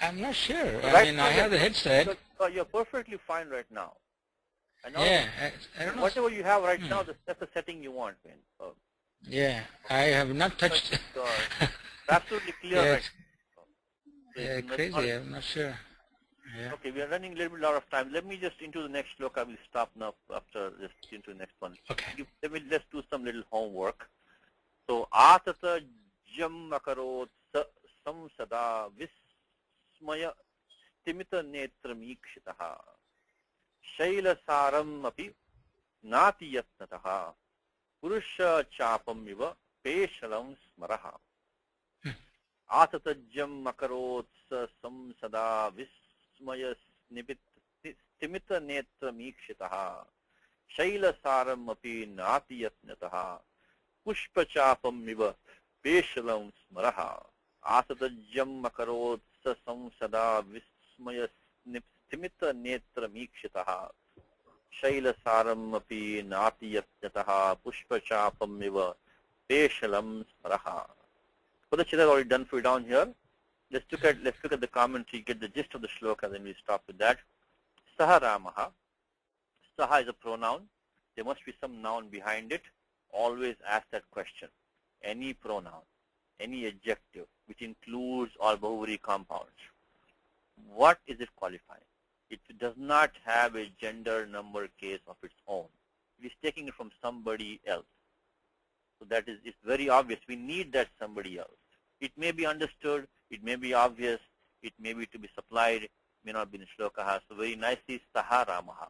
I'm not sure. Right, I mean, I have the headset. You're perfectly fine right now. Yeah, I don't know. Whatever you have right now, that's the setting you want, man. Yeah, I have not touched. It's absolutely clear. Yeah, right now. yeah, crazy. I'm not sure. Yeah. Okay, we are running a little bit out of time. Let me just into the next shloka. We'll stop now after just into the next one. Okay. Let's do some little homework. So, atata jam makarot samsada vismaya stimita netramikshitaha shaila saram api nati yatnataha purusha chapam iva peshalam smaraha atata jam makarot samsada vismaya stimita netramikshitaha shaila saram api nati yatnataha pushpachapam iva peshalam smaraha asatajam makarot samsada vismaya stimita netramikshitaha shaila saram api nati yatnataha pushpachapam iva peshalam smaraha. For the children already done for you down here. Let's look at the commentary, get the gist of the shloka, then we stop with that. Saha Ramaha. Saha is a pronoun. There must be some noun behind it. Always ask that question. Any pronoun, any adjective, which includes all Bahuvri compounds. What is it qualifying? It does not have a gender number case of its own. It is taking it from somebody else. So that is, it's very obvious. We need that somebody else. It may be understood. It may be obvious. It may be to be supplied. It may not be in shloka. So very nicely, Saha Ramaha.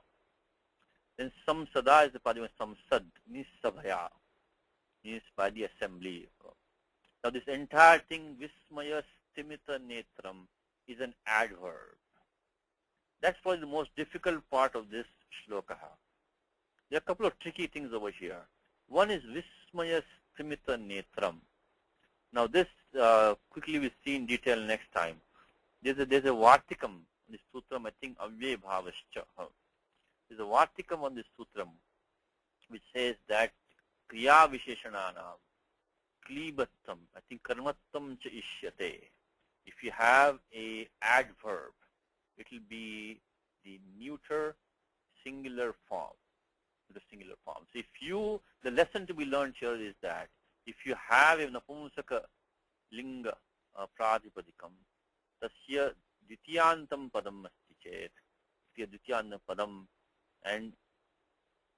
Then samsada is the part of samsad, means sabhaya, means by the assembly. Now this entire thing, vismaya stimita netram, is an adverb. That's probably the most difficult part of this shloka. There are a couple of tricky things over here. One is Vismaya Stimita Netram. Now this quickly we'll see in detail next time. There's a Vartikam on this sutram, I think Avyay Bhavascha. There's a Vartikam on this sutram which says that Kriya Visheshananam, Klibattam, I think Karmattam cha ishyate. If you have a adverb, it will be the neuter singular form. The singular form. So the lesson to be learned here is that if you have a napumsaka linga pratipadikam, tasya dvitiyantam padam asti chet, dvitiyantam padam, and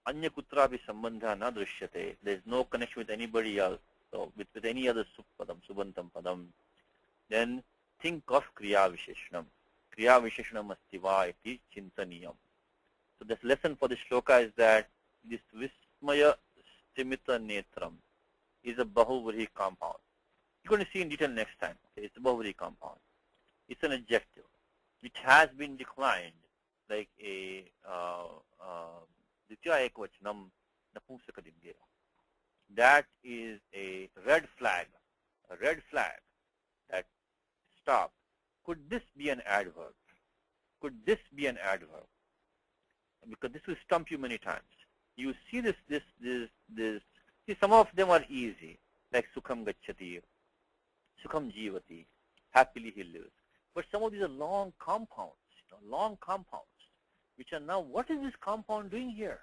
anya kutrapi sambandha na drishyate, there is no connection with anybody else, so with any other subpadam, subantam padam, then think of kriya visheshanam. Kriya visheshanam asti va iti chintaniyam. So this lesson for the shloka is that this Vismaya Stimita Netram is a Bahuvri compound. You're going to see in detail next time. Okay? It's a Bahuvri compound. It's an adjective which has been declined like a Ditya Ekvachanam Napumsakadinge. That is a red flag that stop. Could this be an adverb? Could this be an adverb? Because this will stump you many times. You see this, see some of them are easy, like Sukham Gacchati, Sukham Jivati, happily he lives. But some of these are long compounds, which are now, what is this compound doing here?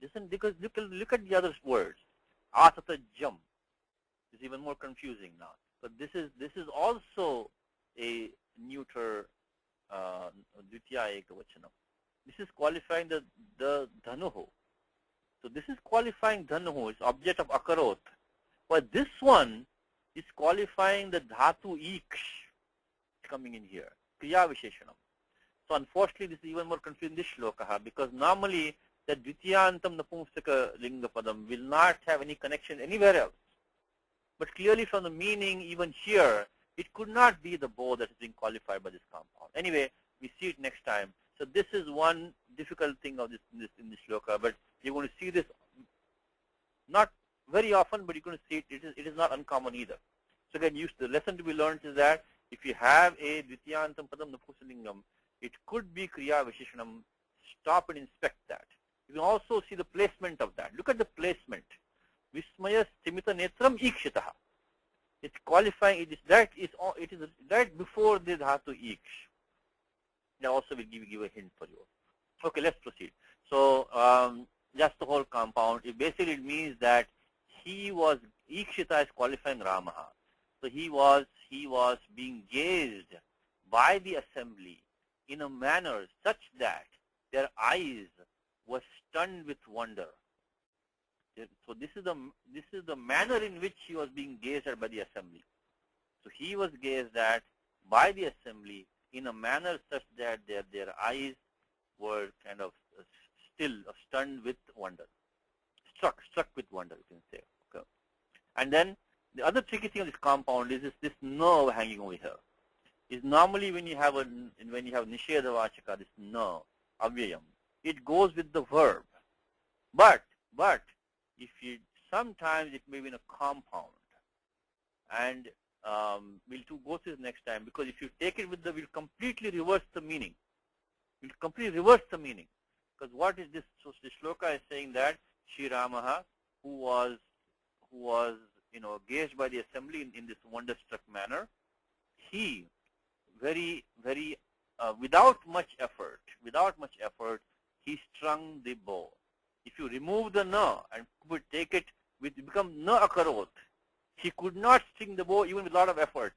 Listen, because look at the other words. Asata Jam is even more confusing now. But this is also a neuter Dvitiya Ekavachanam. This is qualifying the dhanuhu. So this is qualifying dhanuhu. It's object of akarot. But this one is qualifying the dhatu iksh coming in here. Kriya visheshanam. So unfortunately this is even more confusing this shloka because normally the dvitiyantam napumsaka linga padam will not have any connection anywhere else. But clearly from the meaning even here, it could not be the bow that is being qualified by this compound. Anyway, we see it next time. So this is one difficult thing of this in this shloka, but you're going to see this not very often, but you're going to see it. It is not uncommon either. So again, the lesson to be learned is that if you have a dvitiyantam padam napusalingam, it could be kriya visheshanam. Stop and inspect that. You can also see the placement of that. Look at the placement. Vismaya stimita netram ikshitaha. It's qualifying. It is right before the dhatu iksh. That also will give a hint for you. Okay, let's proceed. So that's the whole compound. Basically it means that he was, ikshita is qualifying Ramaha. So he was being gazed by the assembly in a manner such that their eyes were stunned with wonder. So this is the manner in which he was being gazed at by the assembly. So he was gazed at by the assembly in a manner such that their eyes were kind of still stunned with wonder, struck with wonder, you can say. Okay. And then the other tricky thing of this compound is this nerve hanging over here. Is normally when you have nisheda vachaka, this nerve avyayam, it goes with the verb. But if you sometimes it may be in a compound, and we'll go through this next time, because if you take it with we'll completely reverse the meaning. We'll completely reverse the meaning. Because what is this? So the shloka is saying that Sri Ramaha, who was gazed by the assembly in this wonderstruck manner, he very without much effort, he strung the bow. If you remove the na and take it with become na akarot, he could not string the bow even with a lot of effort.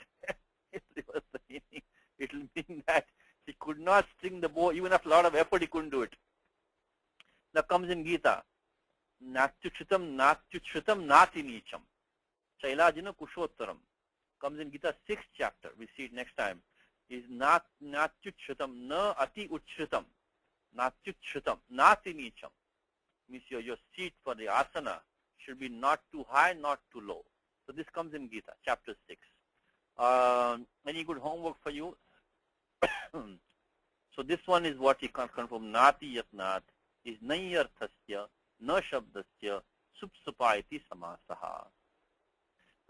It will mean that he could not string the bow even after a lot of effort. He couldn't do it. Now comes in Gita, natyuchitam nati nicham, shailajina kushottaram. Comes in Gita 6th chapter. We see it next time. Is natyuchitam na ati uchritam, natyuchitam nati nicham. Means your seat for the asana should be not too high, not too low. So this comes in Gita, chapter 6. Any good homework for you? So this one is what he can confirm. Nati yatnat is nayarthasya na shabdasya supsupa iti samasaha.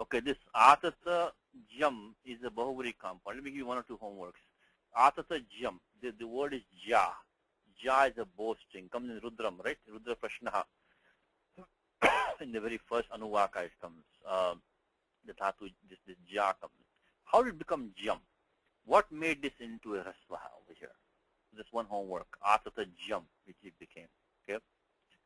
Okay, this atata jam is a bahuvri compound. Let me give you one or two homeworks. Atata jam, the word is ja. Ja is a boasting, comes in Rudram, right? Rudra Prashnaha. In the very first Anuvaka it comes. The dhatu, this ja comes. How did it become jam? What made this into a rasvaha over here? This one homework, atata jam, which it became. Okay,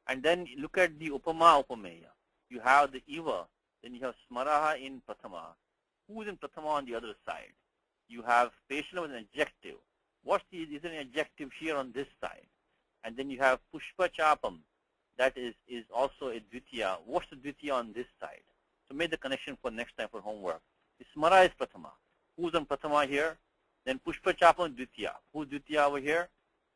and then look at the upama upameya. You have the iva, then you have smaraha in prathama. Who is in prathama on the other side? You have Peshana with an adjective. Is there an adjective here on this side? And then you have pushpa chapam. That is also a dvitiya. What's the dvitiya on this side? So make the connection for next time for homework. The smara is prathama. Who's on prathama here? Then pushpa chapam dvitiya. Who's dvitiya over here?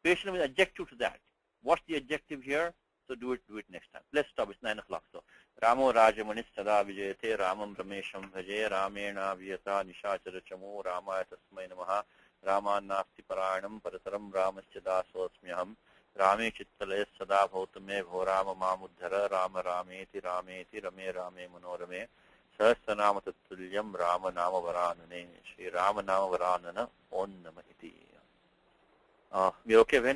Peshana with adjective to that. What's the adjective here? So do it next time. Let's stop. It's 9 o'clock. So Ramo Rajamanis Sada Vijayate Ramam Ramesham Bhaje Ramena Vyata Nishachara Chamo Ramaya Tasmai Namaha Rama Nasti Paranam Parataram Ramasya Dasosmyaham Rame Chittalaya Sada Bhautame Bhorama Mamudhara Rama Rameti Rameti Rame Rame Manorame Sahasranama Tattulyam Rama Nama Varanane Shri Rama Nama Varanana On Namahiti. We're okay, Vin?